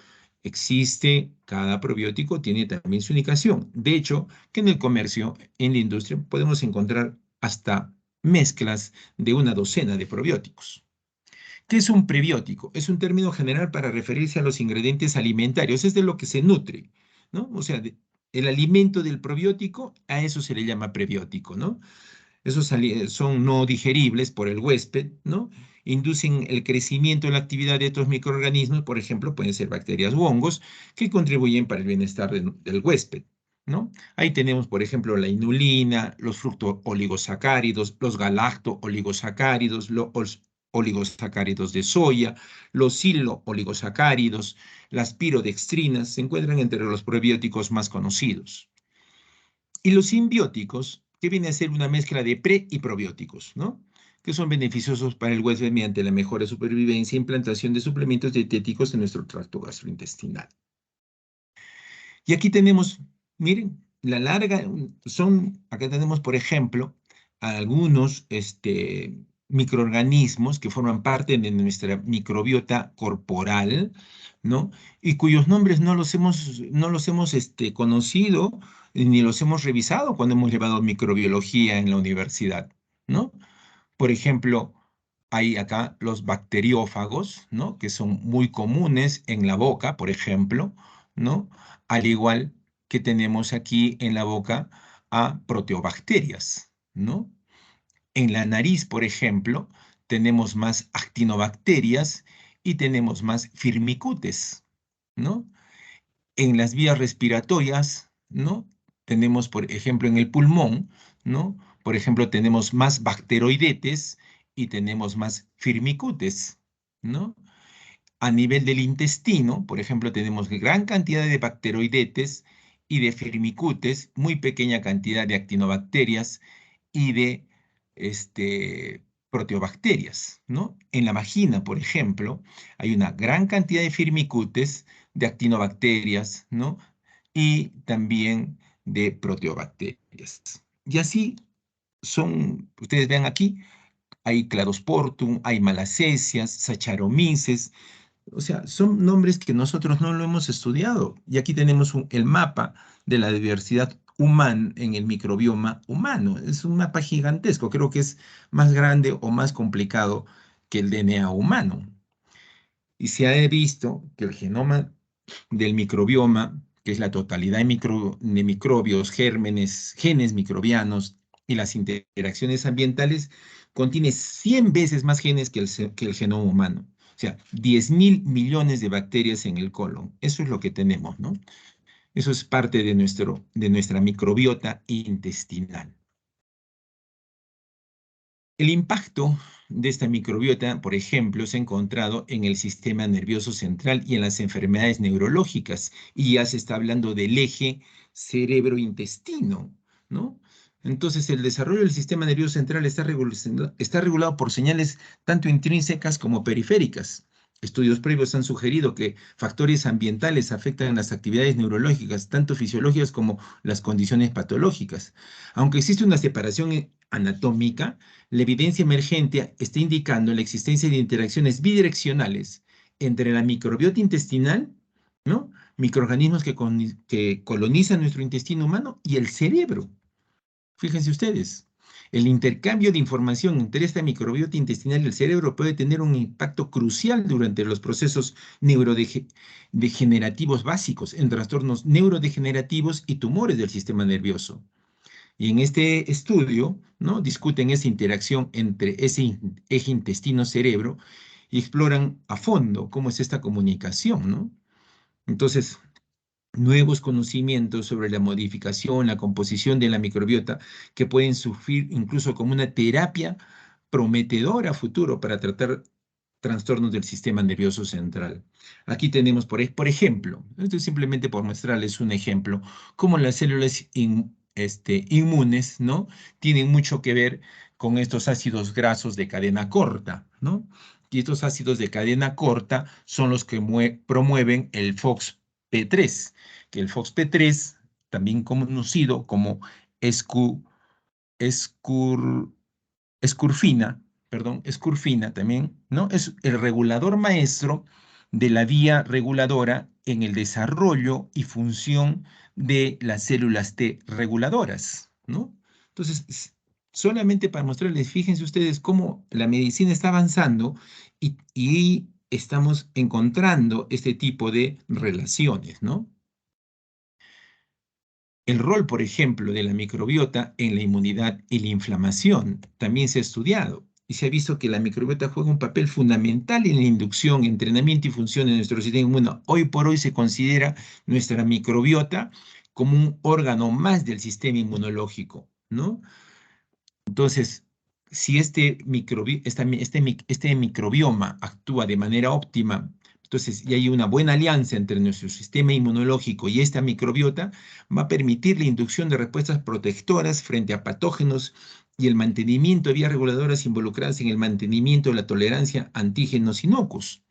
cada probiótico tiene también su indicación. De hecho, que en el comercio, en la industria, podemos encontrar hasta mezclas de una docena de probióticos. ¿Qué es un prebiótico? Es un término general para referirse a los ingredientes alimentarios, es de lo que se nutre, ¿no? O sea, el alimento del probiótico, a eso se le llama prebiótico, ¿no? Esos son no digeribles por el huésped, ¿no? Inducen el crecimiento y la actividad de otros microorganismos, por ejemplo, pueden ser bacterias u hongos, que contribuyen para el bienestar del huésped, ¿no? Ahí tenemos, por ejemplo, la inulina, los fructooligosacáridos, los galacto-oligosacáridos, los oligosacáridos de soya, los silo-oligosacáridos, las pirodextrinas, se encuentran entre los probióticos más conocidos. Y los simbióticos, que viene a ser una mezcla de pre y probióticos, ¿no? Que son beneficiosos para el huésped mediante la mejora de supervivencia e implantación de suplementos dietéticos en nuestro tracto gastrointestinal. Y aquí tenemos, miren, acá tenemos, por ejemplo, algunos microorganismos que forman parte de nuestra microbiota corporal, ¿no? Y cuyos nombres no los hemos conocido ni los hemos revisado cuando hemos llevado microbiología en la universidad, ¿no? Por ejemplo, hay acá los bacteriófagos, ¿no? Que son muy comunes en la boca, por ejemplo, ¿no? Al igual que tenemos aquí en la boca a proteobacterias, ¿no? En la nariz, por ejemplo, tenemos más actinobacterias y tenemos más firmicutes, ¿no? En las vías respiratorias, ¿no? Tenemos, por ejemplo, en el pulmón, ¿no? Por ejemplo, tenemos más bacteroidetes y tenemos más firmicutes, ¿no? A nivel del intestino, por ejemplo, tenemos gran cantidad de bacteroidetes y de firmicutes, muy pequeña cantidad de actinobacterias y de proteobacterias, ¿no? En la vagina, por ejemplo, hay una gran cantidad de firmicutes, de actinobacterias, ¿no? Y también de proteobacterias. Y así son, ustedes vean aquí, hay Cladosportum, hay Malacesias, Saccharomyces, o sea, son nombres que nosotros no lo hemos estudiado. Y aquí tenemos el mapa de la diversidad humana en el microbioma humano. Es un mapa gigantesco, creo que es más grande o más complicado que el DNA humano. Y se ha visto que el genoma del microbioma, que es la totalidad de microbios, gérmenes, genes microbianos y las interacciones ambientales, contiene 100 veces más genes que el genoma humano. O sea, 10.000 millones de bacterias en el colon. Eso es lo que tenemos, ¿no? Eso es parte de nuestra microbiota intestinal. El impacto de esta microbiota, por ejemplo, se ha encontrado en el sistema nervioso central y en las enfermedades neurológicas, y ya se está hablando del eje cerebro-intestino, ¿no? Entonces, el desarrollo del sistema nervioso central está regulado por señales tanto intrínsecas como periféricas. Estudios previos han sugerido que factores ambientales afectan las actividades neurológicas, tanto fisiológicas como las condiciones patológicas. Aunque existe una separación anatómica, la evidencia emergente está indicando la existencia de interacciones bidireccionales entre la microbiota intestinal, ¿no? Microorganismos que colonizan nuestro intestino humano y el cerebro. Fíjense ustedes, el intercambio de información entre esta microbiota intestinal y el cerebro puede tener un impacto crucial durante los procesos neurodegenerativos básicos, en trastornos neurodegenerativos y tumores del sistema nervioso. Y en este estudio, ¿no? Discuten esa interacción entre ese eje intestino-cerebro y exploran a fondo cómo es esta comunicación, ¿no? Entonces, nuevos conocimientos sobre la modificación, la composición de la microbiota, que pueden surgir incluso como una terapia prometedora a futuro para tratar trastornos del sistema nervioso central. Aquí tenemos, por ejemplo, esto es simplemente por mostrarles un ejemplo, cómo las células inmunes, ¿no? Tienen mucho que ver con estos ácidos grasos de cadena corta, ¿no? Y estos ácidos de cadena corta son los que promueven el FOXP3, que el FOXP3, también conocido como escu, escur, escurfina, perdón, escurfina también, ¿no? Es el regulador maestro de la vía reguladora en el desarrollo y función de las células T reguladoras, ¿no? Entonces, solamente para mostrarles, fíjense ustedes cómo la medicina está avanzando y estamos encontrando este tipo de relaciones, ¿no? El rol, por ejemplo, de la microbiota en la inmunidad y la inflamación también se ha estudiado y se ha visto que la microbiota juega un papel fundamental en la inducción, entrenamiento y función de nuestro sistema inmune. Hoy por hoy se considera nuestra microbiota como un órgano más del sistema inmunológico, ¿no? Entonces, si este microbioma actúa de manera óptima, entonces, y hay una buena alianza entre nuestro sistema inmunológico y esta microbiota, va a permitir la inducción de respuestas protectoras frente a patógenos y el mantenimiento de vías reguladoras involucradas en el mantenimiento de la tolerancia a antígenos inocuos.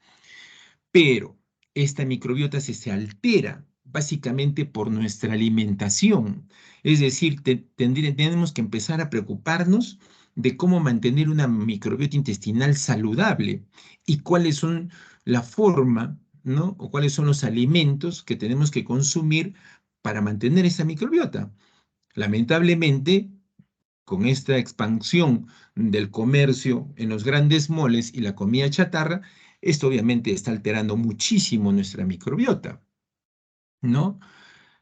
Pero esta microbiota se altera básicamente por nuestra alimentación. Es decir, tenemos que empezar a preocuparnos de cómo mantener una microbiota intestinal saludable y cuáles son la forma, ¿no? O cuáles son los alimentos que tenemos que consumir para mantener esa microbiota. Lamentablemente, con esta expansión del comercio en los grandes moles y la comida chatarra, esto obviamente está alterando muchísimo nuestra microbiota, ¿no?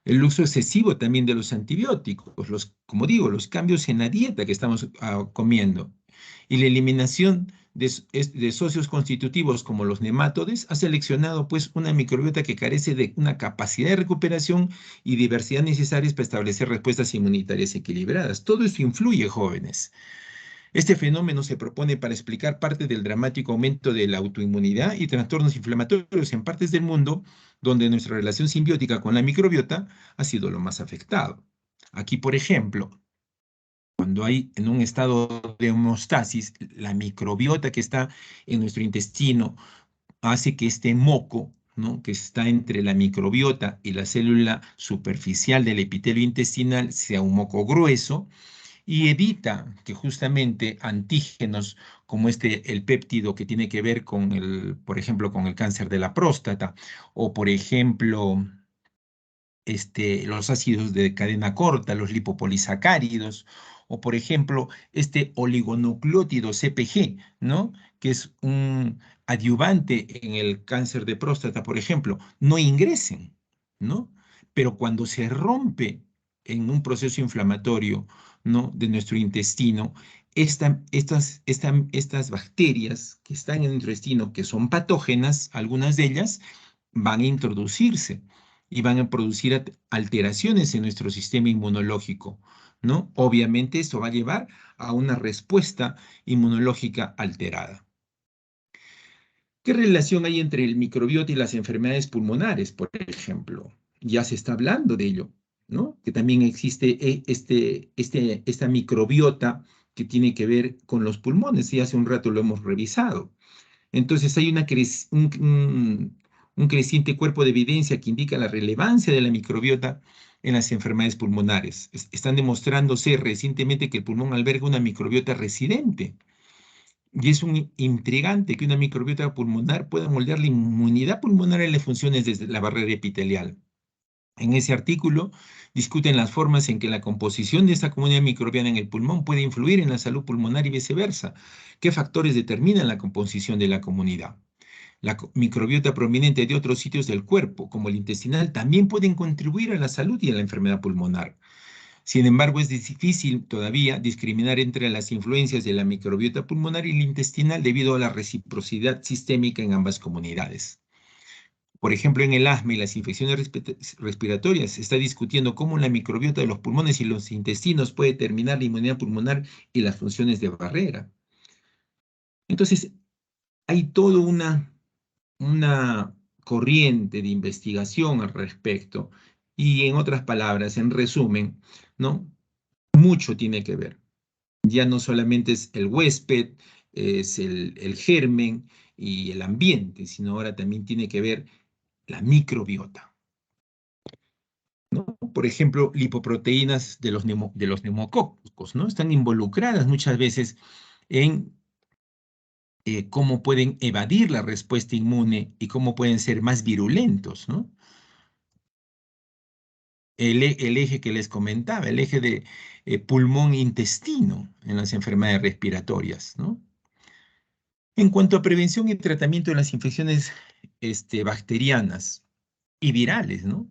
El uso excesivo también de los antibióticos, como digo, los cambios en la dieta que estamos comiendo y la eliminación de socios constitutivos como los nematodes ha seleccionado pues una microbiota que carece de una capacidad de recuperación y diversidad necesarias para establecer respuestas inmunitarias equilibradas. Todo esto influye, jóvenes. Este fenómeno se propone para explicar parte del dramático aumento de la autoinmunidad y trastornos inflamatorios en partes del mundo donde nuestra relación simbiótica con la microbiota ha sido lo más afectado. Aquí, por ejemplo, cuando hay en un estado de homeostasis, la microbiota que está en nuestro intestino hace que este moco, ¿no?, que está entre la microbiota y la célula superficial del epitelio intestinal sea un moco grueso y evita que justamente antígenos como el péptido que tiene que ver con por ejemplo, con el cáncer de la próstata, o por ejemplo, los ácidos de cadena corta, los lipopolisacáridos, o por ejemplo, este oligonucleótido CpG, ¿no?, que es un adyuvante en el cáncer de próstata, por ejemplo, no ingresen, ¿no? Pero cuando se rompe en un proceso inflamatorio, ¿no?, de nuestro intestino, estas bacterias que están en nuestro intestino, que son patógenas, algunas de ellas, van a introducirse y van a producir alteraciones en nuestro sistema inmunológico, ¿no? Obviamente esto va a llevar a una respuesta inmunológica alterada. ¿Qué relación hay entre el microbiota y las enfermedades pulmonares, por ejemplo? Ya se está hablando de ello, ¿no? Que también existe esta microbiota que tiene que ver con los pulmones, y hace un rato lo hemos revisado. Entonces hay un creciente cuerpo de evidencia que indica la relevancia de la microbiota en las enfermedades pulmonares. Están demostrándose recientemente que el pulmón alberga una microbiota residente. Y es intrigante que una microbiota pulmonar pueda moldear la inmunidad pulmonar en las funciones desde la barrera epitelial. En ese artículo discuten las formas en que la composición de esta comunidad microbiana en el pulmón puede influir en la salud pulmonar y viceversa. ¿Qué factores determinan la composición de la comunidad? La microbiota proveniente de otros sitios del cuerpo, como el intestinal, también pueden contribuir a la salud y a la enfermedad pulmonar. Sin embargo, es difícil todavía discriminar entre las influencias de la microbiota pulmonar y la intestinal debido a la reciprocidad sistémica en ambas comunidades. Por ejemplo, en el asma y las infecciones respiratorias se está discutiendo cómo la microbiota de los pulmones y los intestinos puede determinar la inmunidad pulmonar y las funciones de barrera. Entonces, hay toda una corriente de investigación al respecto y, en otras palabras, en resumen, ¿no?, mucho tiene que ver. Ya no solamente es el huésped, es el germen y el ambiente, sino ahora también tiene que ver la microbiota, ¿no? Por ejemplo, lipoproteínas de los neumococos, ¿no?, están involucradas muchas veces en cómo pueden evadir la respuesta inmune y cómo pueden ser más virulentos, ¿no? El eje que les comentaba, el eje de pulmón-intestino en las enfermedades respiratorias, ¿no? En cuanto a prevención y tratamiento de las infecciones bacterianas y virales, ¿no?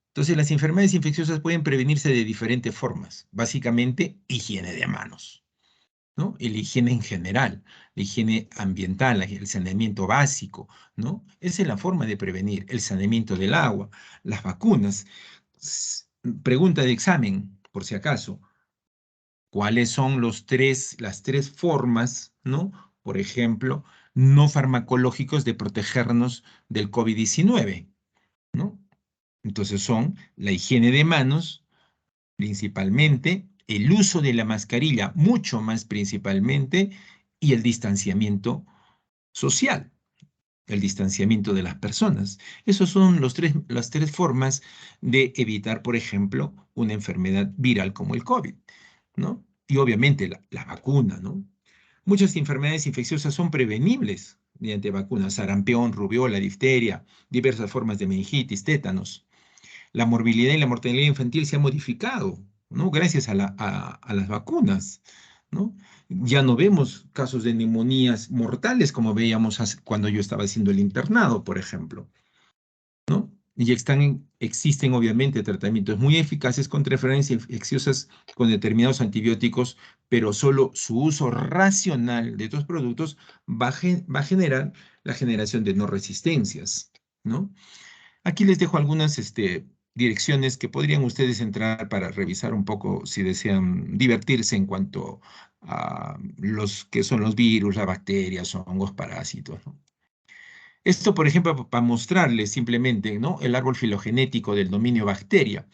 Entonces, las enfermedades infecciosas pueden prevenirse de diferentes formas. Básicamente, higiene de manos, ¿no? La higiene en general, la higiene ambiental, el saneamiento básico, ¿no? Esa es la forma de prevenir. El saneamiento del agua, las vacunas. Pregunta de examen, por si acaso. ¿Cuáles son las tres formas, ¿no?, por ejemplo, no farmacológicos de protegernos del COVID-19, ¿no? Entonces son la higiene de manos, principalmente, el uso de la mascarilla, mucho más principalmente, y el distanciamiento social, el distanciamiento de las personas. Esas son las tres formas de evitar, por ejemplo, una enfermedad viral como el COVID, ¿no? Y obviamente la vacuna, ¿no? Muchas enfermedades infecciosas son prevenibles mediante vacunas: sarampión, rubiola, difteria, diversas formas de meningitis, tétanos. La morbilidad y la mortalidad infantil se ha modificado, ¿no?, gracias a las vacunas, ¿no? Ya no vemos casos de neumonías mortales como veíamos cuando yo estaba haciendo el internado, por ejemplo, ¿no? Y existen obviamente tratamientos muy eficaces contra enfermedades infecciosas con determinados antibióticos, pero solo su uso racional de estos productos va a generar la generación de no resistencias, ¿no? Aquí les dejo algunas direcciones que podrían ustedes entrar para revisar un poco si desean divertirse en cuanto a los que son los virus, las bacterias, hongos, parásitos, ¿no? Esto, por ejemplo, para mostrarles simplemente, ¿no?, el árbol filogenético del dominio bacteria,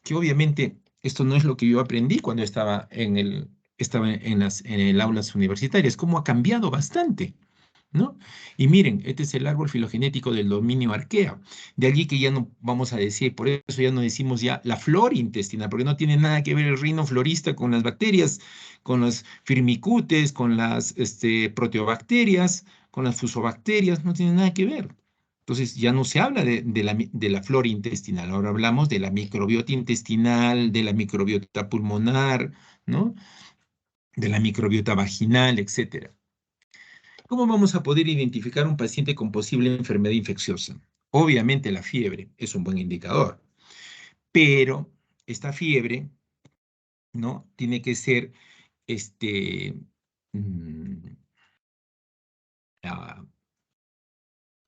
que obviamente Esto no es lo que yo aprendí cuando estaba en el aulas universitarias. ¿Cómo ha cambiado bastante? ¿No? Y miren, este es el árbol filogenético del dominio arquea. De allí que ya no vamos a decir, por eso ya no decimos ya la flora intestinal, porque no tiene nada que ver el reino florista con las bacterias, con los firmicutes, con las proteobacterias, con las fusobacterias, no tiene nada que ver. Entonces ya no se habla de la flora intestinal, ahora hablamos de la microbiota intestinal, de la microbiota pulmonar, ¿no? De la microbiota vaginal, etcétera. ¿Cómo vamos a poder identificar un paciente con posible enfermedad infecciosa? Obviamente la fiebre es un buen indicador, pero esta fiebre, ¿no? Tiene que ser, este, mm, ah,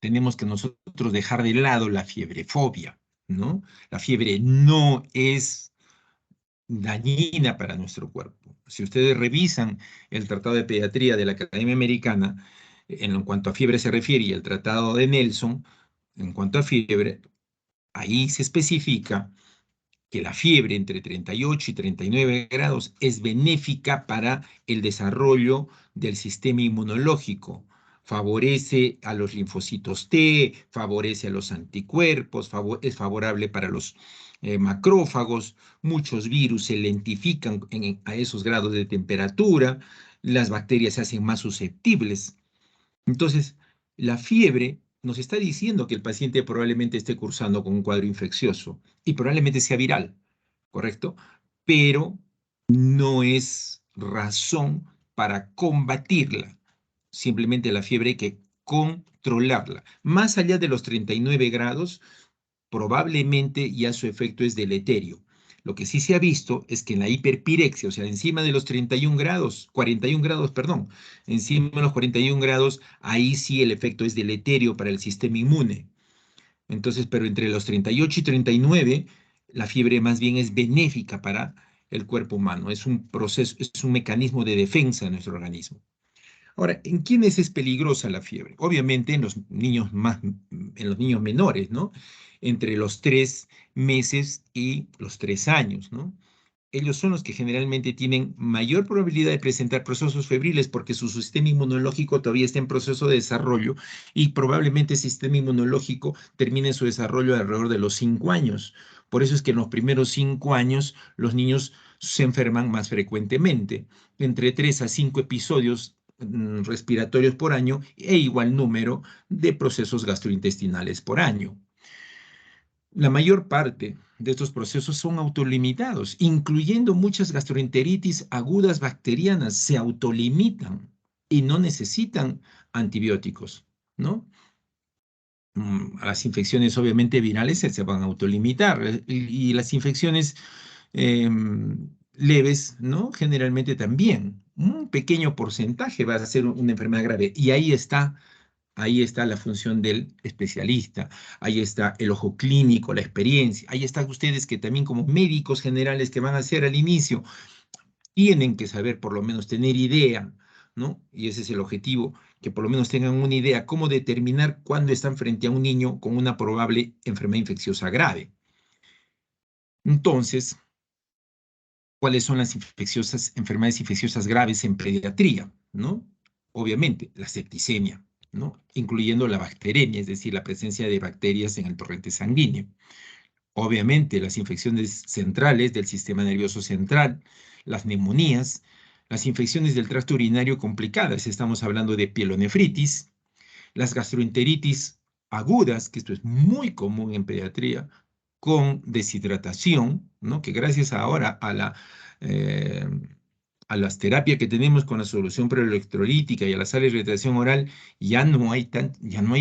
tenemos que nosotros dejar de lado la fiebrefobia, ¿no? La fiebre no es dañina para nuestro cuerpo. Si ustedes revisan el Tratado de Pediatría de la Academia Americana, en cuanto a fiebre se refiere, y el Tratado de Nelson, en cuanto a fiebre, ahí se especifica que la fiebre entre 38 y 39 grados es benéfica para el desarrollo del sistema inmunológico. Favorece a los linfocitos T, favorece a los anticuerpos, es favorable para los macrófagos. Muchos virus se lentifican a esos grados de temperatura, las bacterias se hacen más susceptibles. Entonces, la fiebre nos está diciendo que el paciente probablemente esté cursando con un cuadro infeccioso y probablemente sea viral, ¿correcto? Pero no es razón para combatirla. Simplemente la fiebre hay que controlarla. Más allá de los 39 grados, probablemente ya su efecto es deleterio. Lo que sí se ha visto es que en la hiperpirexia, o sea, encima de los 31 grados, 41 grados, perdón, encima de los 41 grados, ahí sí el efecto es deleterio para el sistema inmune. Entonces, pero entre los 38 y 39, la fiebre más bien es benéfica para el cuerpo humano. Es un proceso, es un mecanismo de defensa de nuestro organismo. Ahora, ¿en quiénes es peligrosa la fiebre? Obviamente en los niños en los niños menores, ¿no? Entre los 3 meses y los 3 años, ¿no? Ellos son los que generalmente tienen mayor probabilidad de presentar procesos febriles porque su sistema inmunológico todavía está en proceso de desarrollo y probablemente el sistema inmunológico termine su desarrollo alrededor de los 5 años. Por eso es que en los primeros 5 años los niños se enferman más frecuentemente, entre 3 a 5 episodios respiratorios por año e igual número de procesos gastrointestinales por año. La mayor parte de estos procesos son autolimitados, incluyendo muchas gastroenteritis agudas bacterianas, se autolimitan y no necesitan antibióticos, ¿no? Las infecciones obviamente virales se van a autolimitar y las infecciones leves, ¿no? Generalmente también. Un pequeño porcentaje va a ser una enfermedad grave y ahí está la función del especialista, ahí está el ojo clínico, la experiencia, ahí están ustedes que también como médicos generales que van a hacer al inicio, tienen que saber, por lo menos tener idea, ¿no? Y ese es el objetivo, que por lo menos tengan una idea cómo determinar cuándo están frente a un niño con una probable enfermedad infecciosa grave. Entonces, ¿cuáles son las enfermedades infecciosas graves en pediatría, ¿no? Obviamente, la septicemia, ¿no? Incluyendo la bacteremia, es decir, la presencia de bacterias en el torrente sanguíneo. Obviamente, las infecciones centrales del sistema nervioso central, las neumonías, las infecciones del tracto urinario complicadas, estamos hablando de pielonefritis, las gastroenteritis agudas, que esto es muy común en pediatría, con deshidratación, ¿no? Que gracias ahora eh, a las terapias que tenemos con la solución preelectrolítica y a la sal de hidratación oral, ya no hay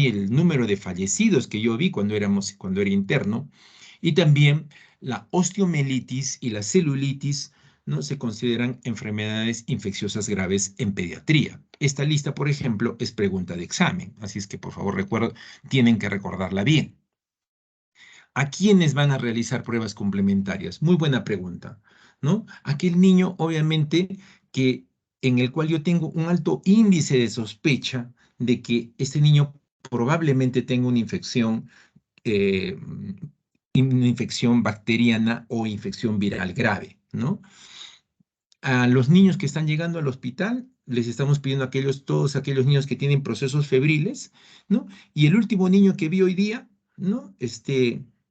el número de fallecidos que yo vi cuando era interno. Y también la osteomelitis y la celulitis no se consideran enfermedades infecciosas graves en pediatría. Esta lista, por ejemplo, es pregunta de examen, así es que por favor tienen que recordarla bien. ¿A quiénes van a realizar pruebas complementarias? Muy buena pregunta, ¿no? Aquel niño, obviamente, en el cual yo tengo un alto índice de sospecha de que este niño probablemente tenga una infección una infección bacteriana o infección viral grave, ¿no? A los niños que están llegando al hospital, les estamos pidiendo a todos aquellos niños que tienen procesos febriles, ¿no? Y el último niño que vi hoy día, ¿no?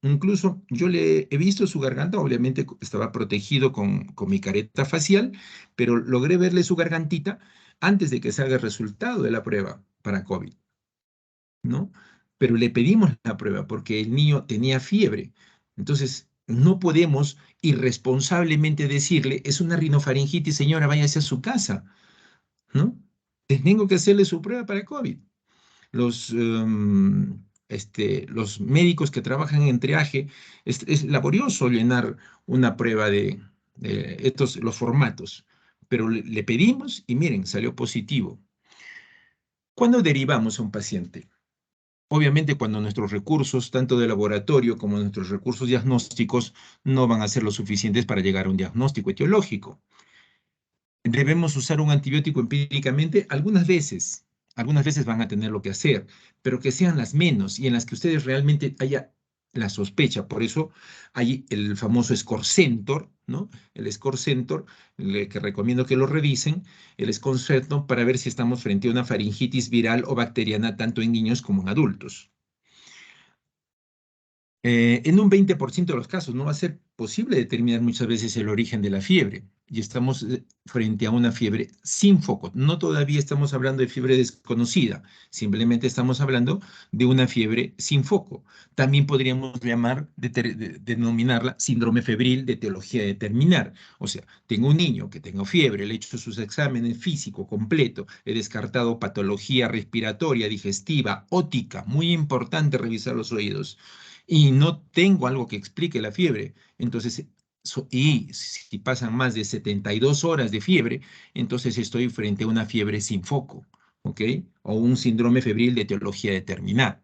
Incluso yo le he visto su garganta, obviamente estaba protegido con mi careta facial, pero logré verle su gargantita antes de que salga el resultado de la prueba para COVID, ¿no? Pero le pedimos la prueba porque el niño tenía fiebre. Entonces, no podemos irresponsablemente decirle, es una rinofaringitis, señora, váyase a su casa, ¿no? Tengo que hacerle su prueba para COVID. Los médicos que trabajan en triaje, es laborioso llenar una prueba de los formatos, pero le pedimos y miren, salió positivo. ¿Cuándo derivamos a un paciente? Obviamente cuando nuestros recursos, tanto de laboratorio como nuestros recursos diagnósticos, no van a ser lo suficientes para llegar a un diagnóstico etiológico. ¿Debemos usar un antibiótico empíricamente? Algunas veces van a tener lo que hacer, pero que sean las menos y en las que ustedes realmente haya la sospecha. Por eso hay el famoso Score Center, ¿no? El Score Center, que recomiendo que lo revisen, el Score Center para ver si estamos frente a una faringitis viral o bacteriana tanto en niños como en adultos. En un 20% de los casos no va a ser posible determinar muchas veces el origen de la fiebre y estamos frente a una fiebre sin foco. No todavía estamos hablando de fiebre desconocida, simplemente estamos hablando de una fiebre sin foco. También podríamos denominarla síndrome febril de etiología determinar. O sea, tengo un niño que tengo fiebre, le he hecho sus exámenes físico completo, he descartado patología respiratoria, digestiva, ótica, muy importante revisar los oídos y no tengo algo que explique la fiebre. Entonces, y si pasan más de 72 horas de fiebre, entonces estoy frente a una fiebre sin foco, ¿ok? O un síndrome febril de etiología determinada.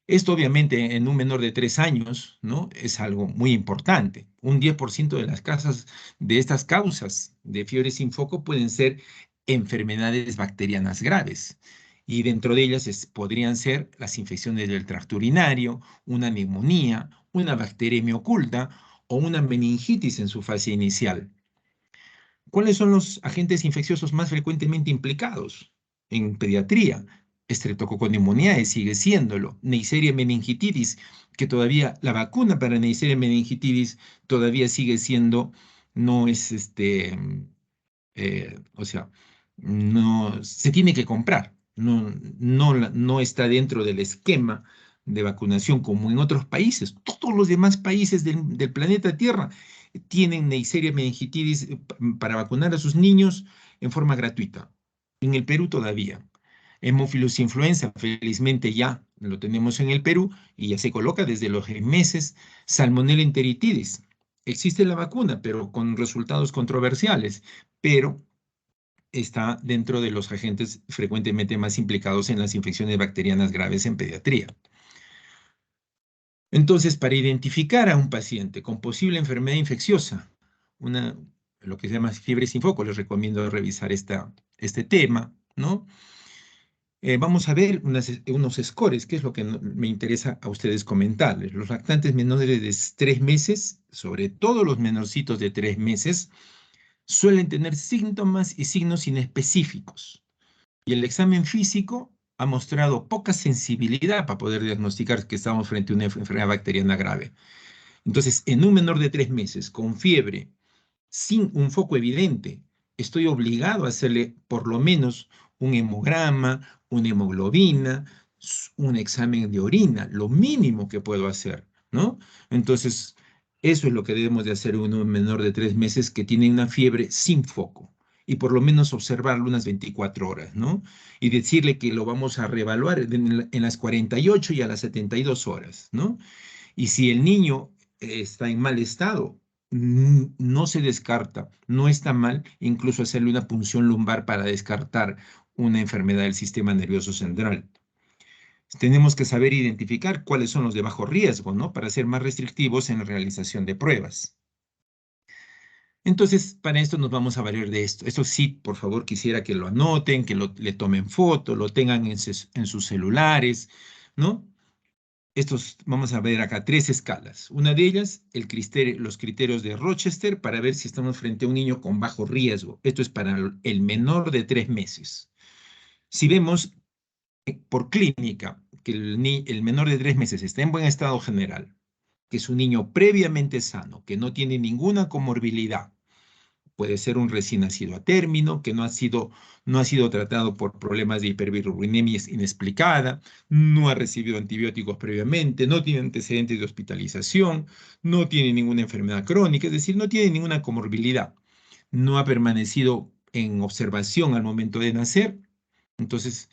Esto obviamente en un menor de 3 años, ¿no? Es algo muy importante. Un 10% de las causas de estas causas de fiebre sin foco pueden ser enfermedades bacterianas graves. Y dentro de ellas podrían ser las infecciones del tracto urinario, una neumonía, una bacteremia oculta o una meningitis en su fase inicial. ¿Cuáles son los agentes infecciosos más frecuentemente implicados en pediatría? Estreptococcus pneumoniae sigue siéndolo. Neisseria meningitis, que todavía la vacuna para Neisseria meningitis todavía sigue siendo, no es o sea, no se tiene que comprar, no está dentro del esquema de vacunación como en otros países. Todos los demás países del planeta Tierra tienen Neisseria meningitis para vacunar a sus niños en forma gratuita. En el Perú todavía. Hemófilos influenza, felizmente ya lo tenemos en el Perú y ya se coloca desde los meses. Salmonella enteritidis. Existe la vacuna, pero con resultados controversiales, pero está dentro de los agentes frecuentemente más implicados en las infecciones bacterianas graves en pediatría. Entonces, para identificar a un paciente con posible enfermedad infecciosa, lo que se llama fiebre sin foco, les recomiendo revisar este tema, ¿no? Vamos a ver unos scores, que es lo que me interesa a ustedes comentarles. Los lactantes menores de 3 meses, sobre todo los menorcitos de 3 meses, suelen tener síntomas y signos inespecíficos. Y el examen físico ha mostrado poca sensibilidad para poder diagnosticar que estamos frente a una enfermedad bacteriana grave. Entonces, en un menor de 3 meses con fiebre, sin un foco evidente, estoy obligado a hacerle por lo menos un hemograma, una hemoglobina, un examen de orina, lo mínimo que puedo hacer, ¿no? Entonces, eso es lo que debemos de hacer en un menor de 3 meses que tiene una fiebre sin foco y por lo menos observarlo unas 24 horas, ¿no? Y decirle que lo vamos a reevaluar en las 48 y a las 72 horas, ¿no? Y si el niño está en mal estado, no se descarta, no está mal incluso hacerle una punción lumbar para descartar una enfermedad del sistema nervioso central. Tenemos que saber identificar cuáles son los de bajo riesgo, ¿no? Para ser más restrictivos en la realización de pruebas. Entonces, para esto nos vamos a valer de esto. Esto sí, por favor, quisiera que lo anoten, que le tomen foto, lo tengan en sus celulares, ¿no? estos, vamos a ver acá 3 escalas. Una de ellas, los criterios de Rochester para ver si estamos frente a un niño con bajo riesgo. Esto es para el menor de 3 meses. Si vemos por clínica que el menor de 3 meses está en buen estado general, que es un niño previamente sano, que no tiene ninguna comorbilidad, puede ser un recién nacido a término, que no ha sido tratado por problemas de hiperbilirubinemia inexplicada, no ha recibido antibióticos previamente, no tiene antecedentes de hospitalización, no tiene ninguna enfermedad crónica, es decir, no tiene ninguna comorbilidad, no ha permanecido en observación al momento de nacer. Entonces,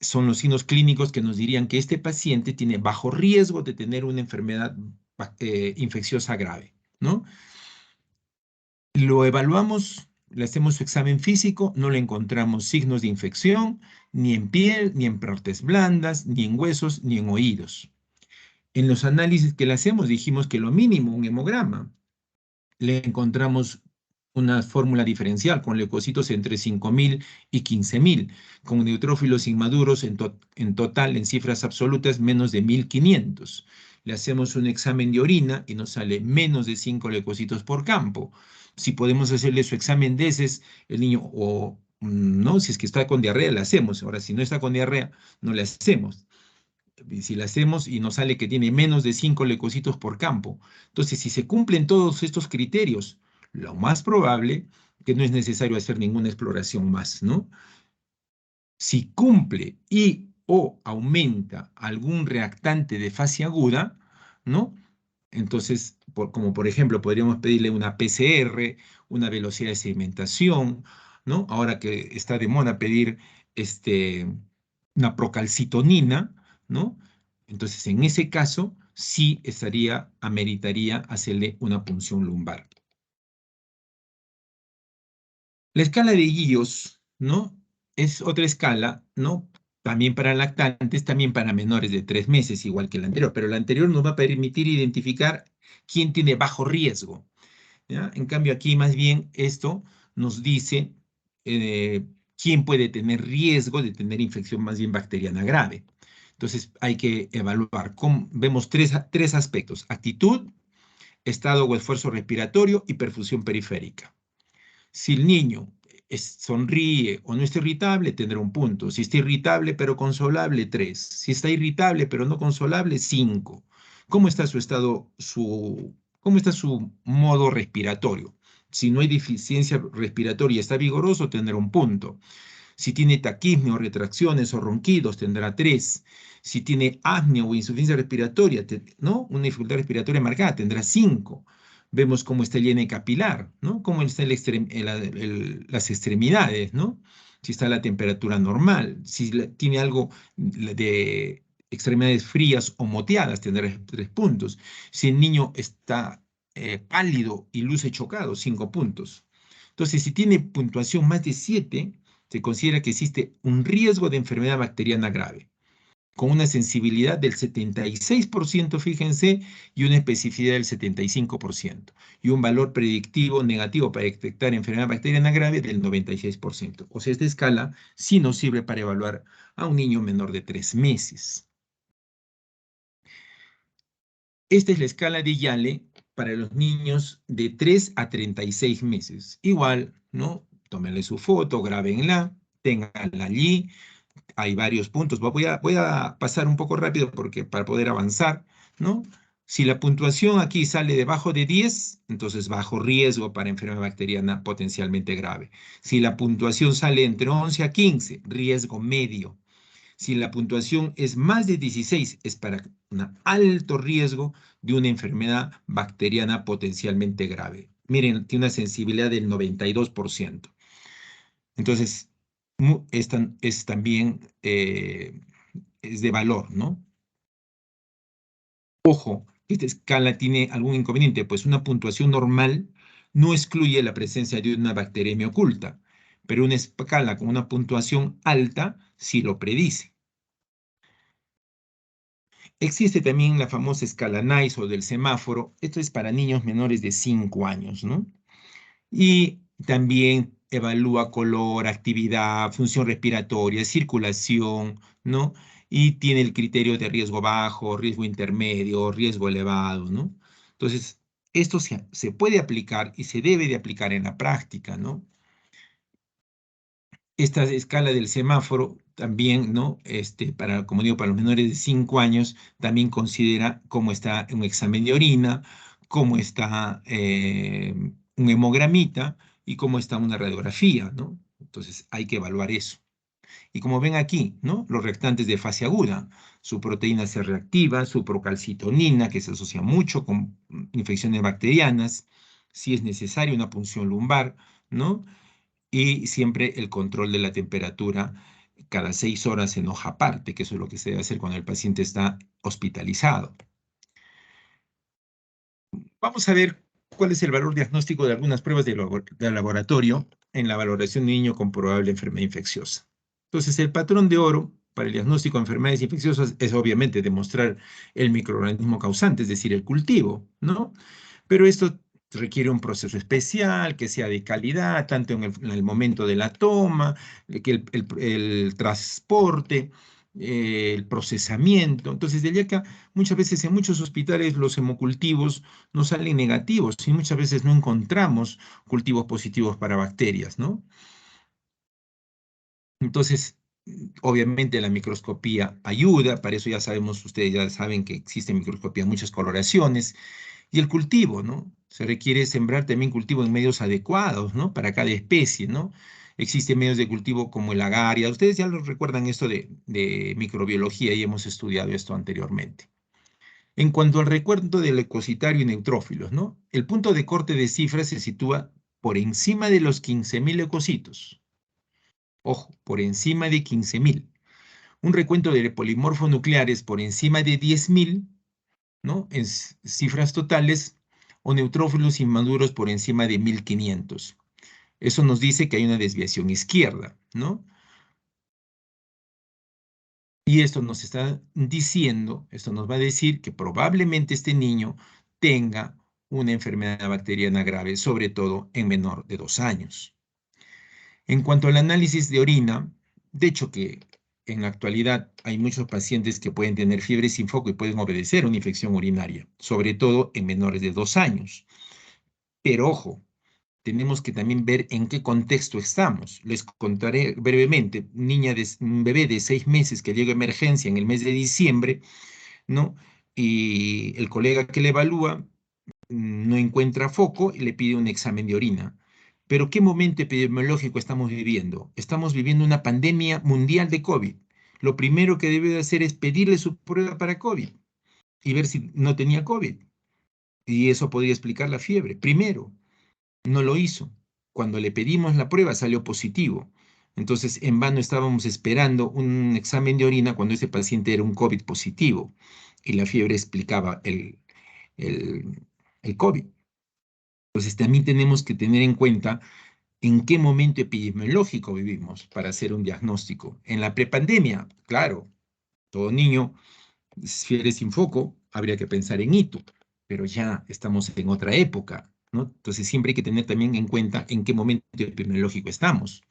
son los signos clínicos que nos dirían que este paciente tiene bajo riesgo de tener una enfermedad infecciosa grave, ¿no? Lo evaluamos, le hacemos su examen físico, no le encontramos signos de infección, ni en piel, ni en partes blandas, ni en huesos, ni en oídos. En los análisis que le hacemos dijimos que lo mínimo, un hemograma, le encontramos una fórmula diferencial con leucocitos entre 5.000 y 15.000, con neutrófilos inmaduros en total, en cifras absolutas, menos de 1.500. Le hacemos un examen de orina y nos sale menos de 5 leucocitos por campo. Si podemos hacerle su examen de heces, el niño, o no, si es que está con diarrea, le hacemos. Ahora, si no está con diarrea, no le hacemos. Si le hacemos y nos sale que tiene menos de 5 leucocitos por campo. Entonces, si se cumplen todos estos criterios, lo más probable que no es necesario hacer ninguna exploración más, ¿no? Si cumple y o aumenta algún reactante de fase aguda, ¿no? Entonces, como por ejemplo, podríamos pedirle una PCR, una velocidad de sedimentación, ¿no? Ahora que está de moda pedir una procalcitonina, ¿no? Entonces, en ese caso, sí ameritaría hacerle una punción lumbar. La escala de Guillos, ¿no? Es otra escala, ¿no? También para lactantes, también para menores de 3 meses, igual que la anterior, pero la anterior nos va a permitir identificar quién tiene bajo riesgo, ¿ya? En cambio, aquí más bien esto nos dice quién puede tener riesgo de tener infección más bien bacteriana grave. Entonces, hay que evaluar. Vemos tres aspectos: actitud, estado o esfuerzo respiratorio y perfusión periférica. Si el niño sonríe o no está irritable, tendrá un punto. Si está irritable pero consolable, 3. Si está irritable pero no consolable, 5. ¿Cómo está su estado, cómo está su modo respiratorio? Si no hay deficiencia respiratoria y está vigoroso, tendrá un punto. Si tiene taquismia o retracciones o ronquidos, tendrá 3. Si tiene apnea o insuficiencia respiratoria, ¿no? Una dificultad respiratoria marcada, tendrá 5. Vemos cómo está el IN capilar, ¿no? Cómo están las extremidades, ¿no? Si está la temperatura normal, si tiene algo de extremidades frías o moteadas, tendrá 3 puntos. Si el niño está pálido y luce chocado, 5 puntos. Entonces, si tiene puntuación más de 7, se considera que existe un riesgo de enfermedad bacteriana grave, con una sensibilidad del 76%, fíjense, y una especificidad del 75%, y un valor predictivo negativo para detectar enfermedad bacteriana grave del 96%. O sea, esta escala sí nos sirve para evaluar a un niño menor de 3 meses. Esta es la escala de Yale para los niños de 3 a 36 meses. Igual, ¿no? Tómenle su foto, grábenla, ténganla allí. Hay varios puntos. Voy a pasar un poco rápido para poder avanzar, ¿no? Si la puntuación aquí sale debajo de 10, entonces bajo riesgo para enfermedad bacteriana potencialmente grave. Si la puntuación sale entre 11 a 15, riesgo medio. Si la puntuación es más de 16, es para un alto riesgo de una enfermedad bacteriana potencialmente grave. Miren, tiene una sensibilidad del 92%. Entonces, es también es de valor, ¿no? Ojo, esta escala tiene algún inconveniente, pues una puntuación normal no excluye la presencia de una bacteriemia oculta, pero una escala con una puntuación alta sí lo predice. Existe también la famosa escala NICE o del semáforo. Esto es para niños menores de 5 años, ¿no? Y también evalúa color, actividad, función respiratoria, circulación, ¿no? y tiene el criterio de riesgo bajo, riesgo intermedio, riesgo elevado, ¿no? Entonces, esto se puede aplicar y se debe de aplicar en la práctica, ¿no? Esta escala del semáforo también, ¿no? Como digo, para los menores de 5 años, también considera cómo está un examen de orina, cómo está un hemogramita y cómo está una radiografía, ¿no? Entonces hay que evaluar eso. Y como ven aquí, ¿no? Los reactantes de fase aguda, su proteína C reactiva, su procalcitonina, que se asocia mucho con infecciones bacterianas, si es necesario una punción lumbar, ¿no? Y siempre el control de la temperatura cada 6 horas en hoja aparte, que eso es lo que se debe hacer cuando el paciente está hospitalizado. Vamos a ver cuál es el valor diagnóstico de algunas pruebas de laboratorio en la valoración de un niño con probable enfermedad infecciosa. Entonces, el patrón de oro para el diagnóstico de enfermedades infecciosas es obviamente demostrar el microorganismo causante, es decir, el cultivo, ¿no? Pero esto requiere un proceso especial, que sea de calidad, tanto en el momento de la toma, que el transporte, el procesamiento. Entonces, de allí acá, muchas veces en muchos hospitales los hemocultivos no salen negativos y muchas veces no encontramos cultivos positivos para bacterias, ¿no? Entonces, obviamente la microscopía ayuda, para eso ya sabemos, ustedes ya saben que existe microscopía en muchas coloraciones, y el cultivo, ¿no? Se requiere sembrar también cultivo en medios adecuados, ¿no? Para cada especie, ¿no? Existen medios de cultivo como el agaria. Ustedes ya lo recuerdan esto de microbiología y hemos estudiado esto anteriormente. En cuanto al recuento del ecocitario y neutrófilos, ¿no? El punto de corte de cifras se sitúa por encima de los 15.000 leucocitos. Ojo, por encima de 15.000. Un recuento de polimorfos nucleares por encima de 10.000, ¿no? En cifras totales, o neutrófilos inmaduros por encima de 1.500. Eso nos dice que hay una desviación izquierda, ¿no? Y esto nos está diciendo, esto nos va a decir que probablemente este niño tenga una enfermedad bacteriana grave, sobre todo en menor de 2 años. En cuanto al análisis de orina, de hecho que en la actualidad hay muchos pacientes que pueden tener fiebre sin foco y pueden obedecer a una infección urinaria, sobre todo en menores de 2 años. Pero ojo, tenemos que también ver en qué contexto estamos. Les contaré brevemente, un bebé de 6 meses que llega a emergencia en el mes de diciembre, ¿no? Y el colega que le evalúa no encuentra foco y le pide un examen de orina. Pero ¿qué momento epidemiológico estamos viviendo? Estamos viviendo una pandemia mundial de COVID. Lo primero que debe de hacer es pedirle su prueba para COVID y ver si no tenía COVID. Y eso podría explicar la fiebre. Primero, no lo hizo. Cuando le pedimos la prueba salió positivo. Entonces, en vano estábamos esperando un examen de orina cuando ese paciente era un COVID positivo y la fiebre explicaba el, el COVID. Entonces, también tenemos que tener en cuenta en qué momento epidemiológico vivimos para hacer un diagnóstico. En la prepandemia, claro, todo niño, fiebre sin foco, habría que pensar en hito, pero ya estamos en otra época, ¿no? Entonces, siempre hay que tener también en cuenta en qué momento epidemiológico estamos.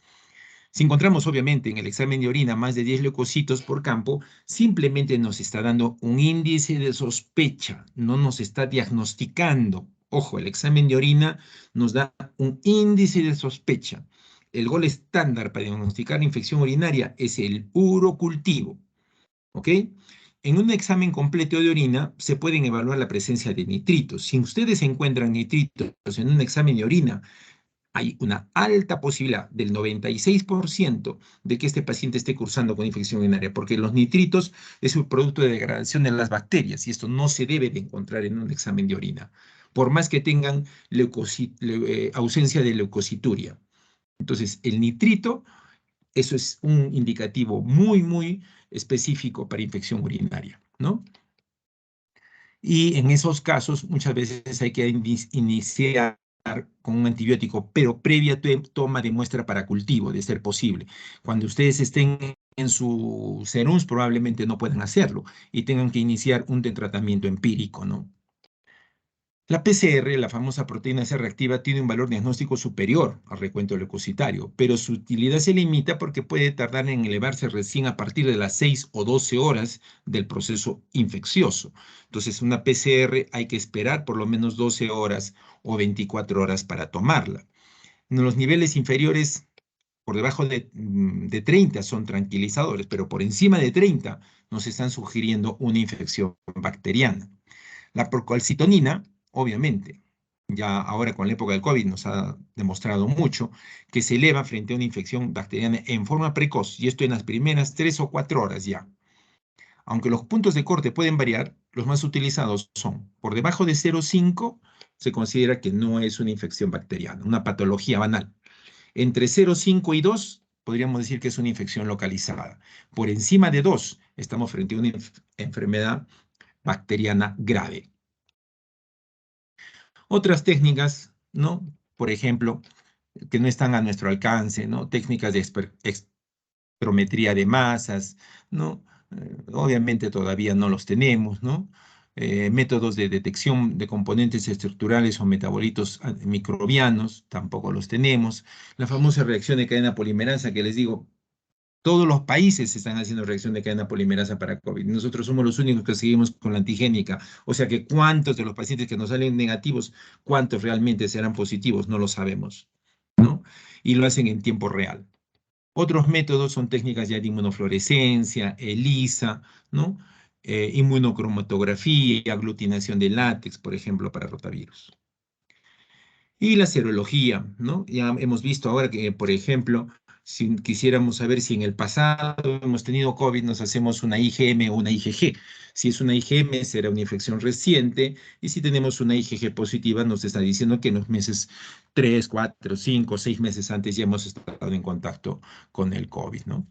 Si encontramos, obviamente, en el examen de orina más de 10 leucocitos por campo, simplemente nos está dando un índice de sospecha, no nos está diagnosticando. Ojo, el examen de orina nos da un índice de sospecha. El gol estándar para diagnosticar infección urinaria es el urocultivo, ¿ok? En un examen completo de orina se pueden evaluar la presencia de nitritos. Si ustedes encuentran nitritos en un examen de orina, hay una alta posibilidad del 96% de que este paciente esté cursando con infección urinaria, porque los nitritos es un producto de degradación de las bacterias y esto no se debe de encontrar en un examen de orina, por más que tengan ausencia de leucocituria. Entonces, el nitrito, eso es un indicativo muy, muy específico para infección urinaria, ¿no? Y en esos casos muchas veces hay que iniciar con un antibiótico, pero previa toma de muestra para cultivo, de ser posible. Cuando ustedes estén en su serums, probablemente no puedan hacerlo y tengan que iniciar un tratamiento empírico, ¿no? La PCR, la famosa proteína C reactiva, tiene un valor diagnóstico superior al recuento leucocitario, pero su utilidad se limita porque puede tardar en elevarse recién a partir de las 6 o 12 horas del proceso infeccioso. Entonces, una PCR hay que esperar por lo menos 12 horas o 24 horas para tomarla. En los niveles inferiores, por debajo de 30 son tranquilizadores, pero por encima de 30 nos están sugiriendo una infección bacteriana. La procalcitonina, obviamente, ya ahora con la época del COVID nos ha demostrado mucho que se eleva frente a una infección bacteriana en forma precoz, y esto en las primeras 3 o 4 horas ya. Aunque los puntos de corte pueden variar, los más utilizados son por debajo de 0,5 se considera que no es una infección bacteriana, una patología banal. Entre 0,5 y 2 podríamos decir que es una infección localizada. Por encima de 2 estamos frente a una enfermedad bacteriana grave. Otras técnicas, ¿no? Por ejemplo, que no están a nuestro alcance, ¿no? Técnicas de espectrometría de masas, ¿no? Obviamente todavía no los tenemos, ¿no? Métodos de detección de componentes estructurales o metabolitos microbianos, tampoco los tenemos. La famosa reacción de cadena polimerasa que les digo, todos los países están haciendo reacción de cadena polimerasa para COVID. Nosotros somos los únicos que seguimos con la antigénica. O sea que cuántos de los pacientes que nos salen negativos, cuántos realmente serán positivos, no lo sabemos, ¿no? Y lo hacen en tiempo real. Otros métodos son técnicas ya de inmunofluorescencia, ELISA, ¿no? Inmunocromatografía, aglutinación de látex, por ejemplo, para rotavirus. Y la serología, ¿no? Ya hemos visto ahora que, por ejemplo, si quisiéramos saber si en el pasado hemos tenido COVID, nos hacemos una IgM o una IgG. Si es una IgM, será una infección reciente, y si tenemos una IgG positiva, nos está diciendo que en los meses 3, 4, 5, 6 meses antes ya hemos estado en contacto con el COVID, ¿no?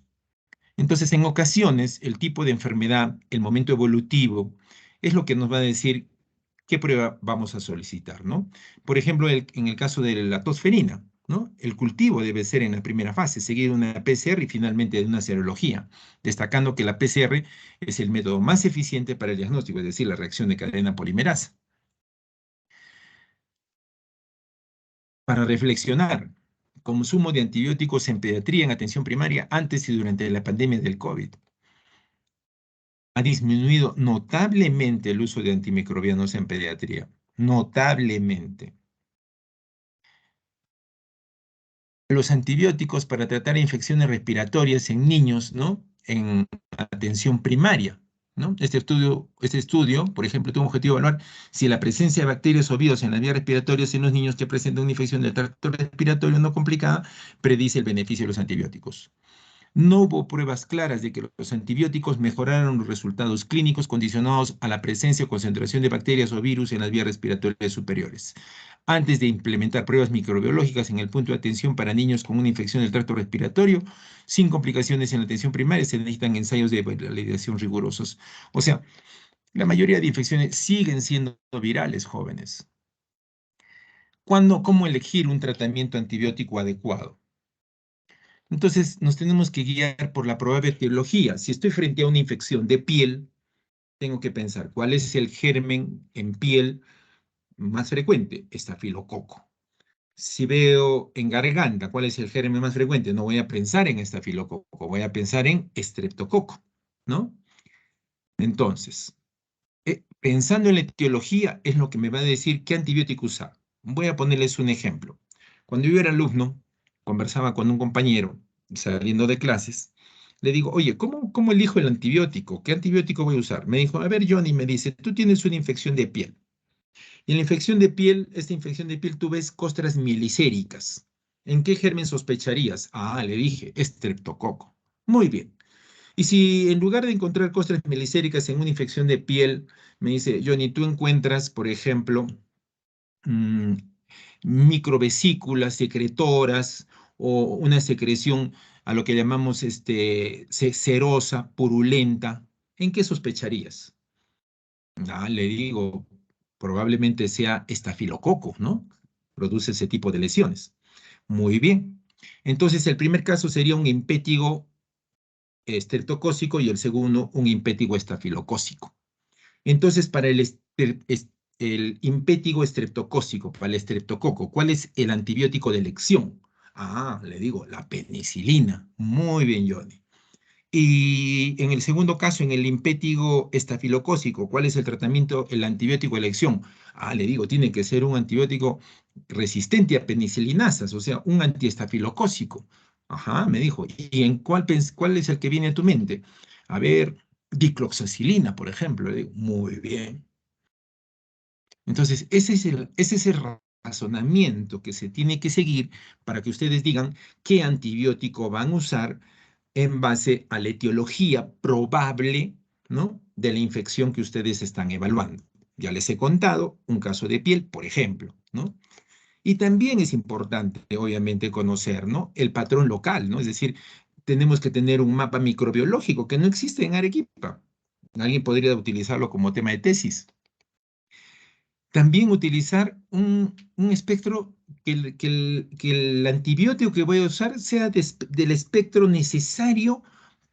Entonces, en ocasiones, el tipo de enfermedad, el momento evolutivo, es lo que nos va a decir qué prueba vamos a solicitar, ¿no? Por ejemplo, en el caso de la tosferina, ¿no? El cultivo debe ser en la primera fase, seguido de una PCR y finalmente de una serología, destacando que la PCR es el método más eficiente para el diagnóstico, es decir, la reacción de cadena polimerasa. Para reflexionar, consumo de antibióticos en pediatría en atención primaria antes y durante la pandemia del COVID. Ha disminuido notablemente el uso de antimicrobianos en pediatría, notablemente. Los antibióticos para tratar infecciones respiratorias en niños, ¿no? En atención primaria, ¿no? Este estudio, por ejemplo, tuvo un objetivo de evaluar si la presencia de bacterias o virus en las vías respiratorias en los niños que presentan una infección del tracto respiratorio no complicada predice el beneficio de los antibióticos. No hubo pruebas claras de que los antibióticos mejoraron los resultados clínicos condicionados a la presencia o concentración de bacterias o virus en las vías respiratorias superiores. Antes de implementar pruebas microbiológicas en el punto de atención para niños con una infección del tracto respiratorio, sin complicaciones en la atención primaria, se necesitan ensayos de validación rigurosos. O sea, la mayoría de infecciones siguen siendo virales, jóvenes. ¿Cómo elegir un tratamiento antibiótico adecuado? Entonces, nos tenemos que guiar por la probable etiología. Si estoy frente a una infección de piel, tengo que pensar cuál es el germen en piel más frecuente, estafilococo. Si veo en garganta cuál es el germen más frecuente, no voy a pensar en estafilococo, voy a pensar en estreptococo, ¿no? Entonces, pensando en la etiología es lo que me va a decir qué antibiótico usar. Voy a ponerles un ejemplo. Cuando yo era alumno, conversaba con un compañero saliendo de clases, le digo, oye, ¿cómo elijo el antibiótico? ¿Qué antibiótico voy a usar? Me dijo, a ver, Johnny, me dice, tú tienes una infección de piel. Y en la infección de piel, esta infección de piel, tú ves costras mielicéricas. ¿En qué germen sospecharías? Ah, le dije, estreptococo. Muy bien. Y si en lugar de encontrar costras mielicéricas en una infección de piel, me dice, Johnny, tú encuentras, por ejemplo, mm, microvesículas secretoras o una secreción a lo que llamamos cerosa, purulenta, ¿en qué sospecharías? Ah, le digo, probablemente sea estafilococo, ¿no? Produce ese tipo de lesiones. Muy bien. Entonces, el primer caso sería un impétigo estreptocócico y el segundo un impétigo estafilocócico. Entonces, para el el impétigo estreptocócico para el estreptococo. ¿Cuál es el antibiótico de elección? Ah, le digo, la penicilina. Muy bien, Johnny. Y en el segundo caso, en el impétigo estafilocócico, ¿cuál es el tratamiento, el antibiótico de elección? Ah, le digo, tiene que ser un antibiótico resistente a penicilinasas, o sea, un antiestafilocócico. Ajá, me dijo. ¿Y en cuál es el que viene a tu mente? A ver, dicloxacilina, por ejemplo. Le digo, muy bien. Entonces, ese es el razonamiento que se tiene que seguir para que ustedes digan qué antibiótico van a usar en base a la etiología probable, ¿no?, de la infección que ustedes están evaluando. Ya les he contado un caso de piel, por ejemplo, ¿no? Y también es importante, obviamente, conocer, ¿no?, el patrón local, ¿no? Es decir, tenemos que tener un mapa microbiológico que no existe en Arequipa. Alguien podría utilizarlo como tema de tesis. También utilizar un espectro que el antibiótico que voy a usar sea del espectro necesario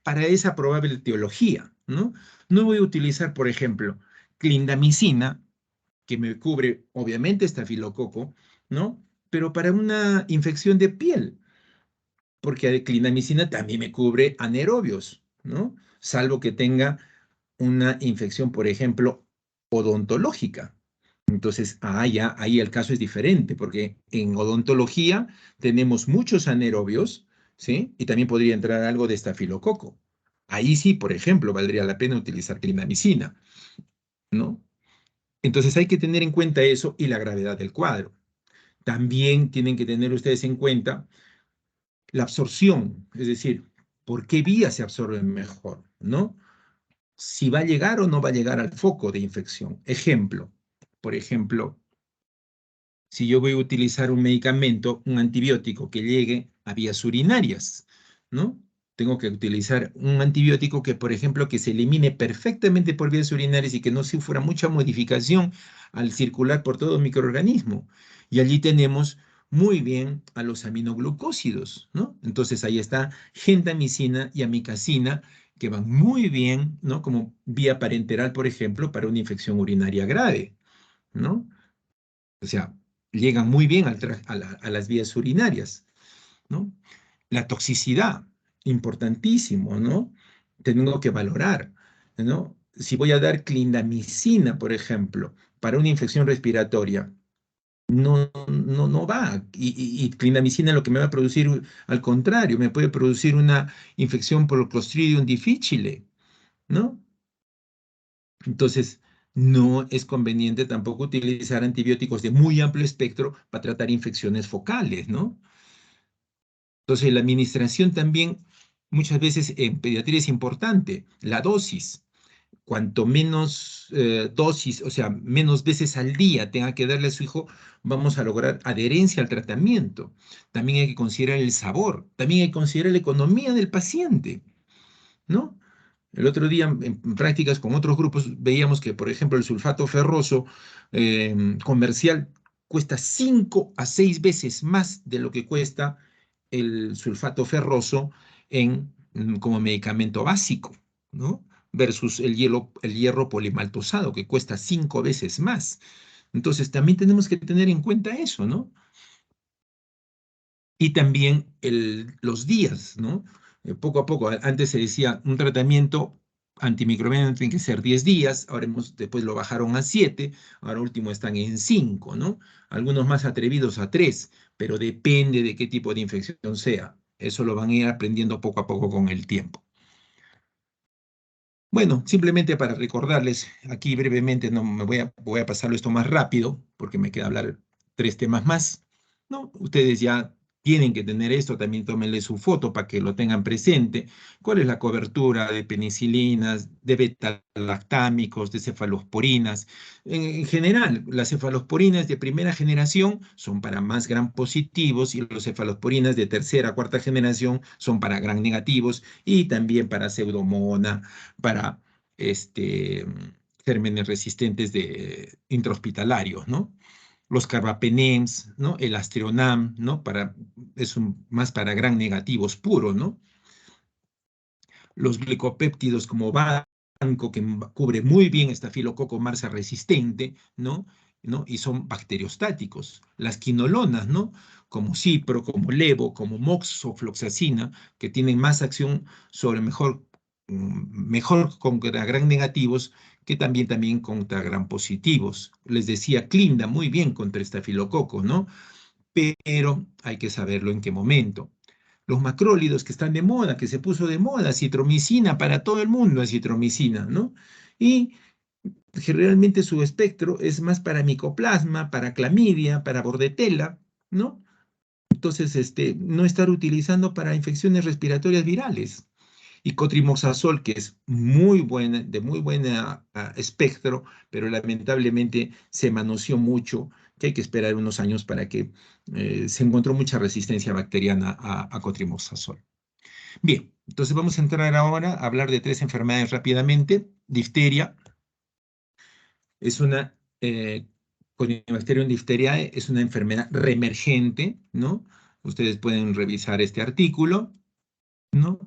para esa probable etiología, ¿no? No voy a utilizar, por ejemplo, clindamicina, que me cubre, obviamente, estafilococo, ¿no? Pero para una infección de piel, porque la clindamicina también me cubre anaerobios, ¿no? Salvo que tenga una infección, por ejemplo, odontológica. Entonces, ahí el caso es diferente, porque en odontología tenemos muchos anaerobios, ¿sí? Y también podría entrar algo de estafilococo. Ahí sí, por ejemplo, valdría la pena utilizar clindamicina, ¿no? Entonces hay que tener en cuenta eso y la gravedad del cuadro. También tienen que tener ustedes en cuenta la absorción, es decir, por qué vía se absorbe mejor, ¿no? Si va a llegar o no va a llegar al foco de infección. Ejemplo, por ejemplo, si yo voy a utilizar un medicamento, un antibiótico que llegue a vías urinarias, ¿no? Tengo que utilizar un antibiótico que, por ejemplo, que se elimine perfectamente por vías urinarias y que no sufra mucha modificación al circular por todo el microorganismo. Y allí tenemos muy bien a los aminoglucósidos, ¿no? Entonces ahí está gentamicina y amicacina, que van muy bien, ¿no? Como vía parenteral, por ejemplo, para una infección urinaria grave, ¿no? O sea, llegan muy bien a las vías urinarias, ¿no? La toxicidad, importantísimo, ¿no? Tengo que valorar, ¿no? Si voy a dar clindamicina, por ejemplo, para una infección respiratoria, no va. Y clindamicina lo que me va a producir, al contrario, me puede producir una infección por el Clostridium difficile, ¿no? Entonces, no es conveniente tampoco utilizar antibióticos de muy amplio espectro para tratar infecciones focales, ¿no? Entonces, la administración también muchas veces en pediatría es importante, la dosis. Cuanto menos dosis, o sea, menos veces al día tenga que darle a su hijo, vamos a lograr adherencia al tratamiento. También hay que considerar el sabor, también hay que considerar la economía del paciente, ¿no? El otro día en prácticas con otros grupos veíamos que, por ejemplo, el sulfato ferroso comercial cuesta 5 a 6 veces más de lo que cuesta el sulfato ferroso como medicamento básico, ¿no? Versus el hierro polimaltosado, que cuesta 5 veces más. Entonces, también tenemos que tener en cuenta eso, ¿no? Y también los días, ¿no? Poco a poco, antes se decía un tratamiento antimicrobiano tiene que ser 10 días, ahora después lo bajaron a 7, ahora último están en 5, ¿no? Algunos más atrevidos a 3, pero depende de qué tipo de infección sea. Eso lo van a ir aprendiendo poco a poco con el tiempo. Bueno, simplemente para recordarles, aquí brevemente, no me voy a pasarlo esto más rápido, porque me queda hablar 3 temas más, ¿no? Ustedes ya tienen que tener esto, también tómenle su foto para que lo tengan presente. ¿Cuál es la cobertura de penicilinas, de beta-lactámicos, de cefalosporinas? En general, las cefalosporinas de primera generación son para más gram positivos y los cefalosporinas de tercera, cuarta generación son para gram negativos y también para pseudomonas para gérmenes resistentes intrahospitalarios, ¿no? Los carbapenems, ¿no? El astrionam, ¿no? Más para gran negativos puros, ¿no? Los glicopéptidos como blanco que cubre muy bien Staphylococcus marsa resistente, ¿no? Y son bacteriostáticos. Las quinolonas, ¿no? Como cipro, como levo, como moxofloxacina, que tienen más acción sobre mejor contra gram negativos que también contra gram positivos. Les decía Clinda muy bien contra estafilococo, ¿no? Pero hay que saberlo en qué momento. Los macrólidos que están de moda, que se puso de moda, citromicina para todo el mundo, citromicina, ¿no? Y generalmente su espectro es más para micoplasma, para clamidia, para bordetela, ¿no? Entonces, no estar utilizando para infecciones respiratorias virales. Y cotrimoxazol, que es de muy buena espectro, pero lamentablemente se manoseó mucho, que hay que esperar unos años para que se encontró mucha resistencia bacteriana a cotrimoxazol. Bien, entonces vamos a entrar ahora a hablar de 3 enfermedades rápidamente. Difteria es una, Corynebacterium diphtheriae es una enfermedad reemergente, ¿no? Ustedes pueden revisar este artículo, ¿no?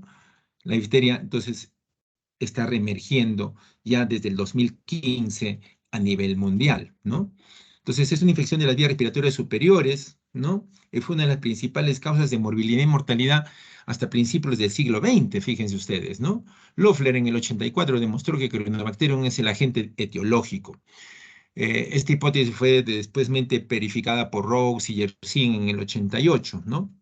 La difteria, entonces, está reemergiendo ya desde el 2015 a nivel mundial, ¿no? Entonces, es una infección de las vías respiratorias superiores, ¿no? Fue una de las principales causas de morbilidad y mortalidad hasta principios del siglo XX, fíjense ustedes, ¿no? Loeffler en el 84 demostró que Corynebacterium es el agente etiológico. Esta hipótesis fue despuésmente verificada por Rose y Yersin en el 88, ¿no?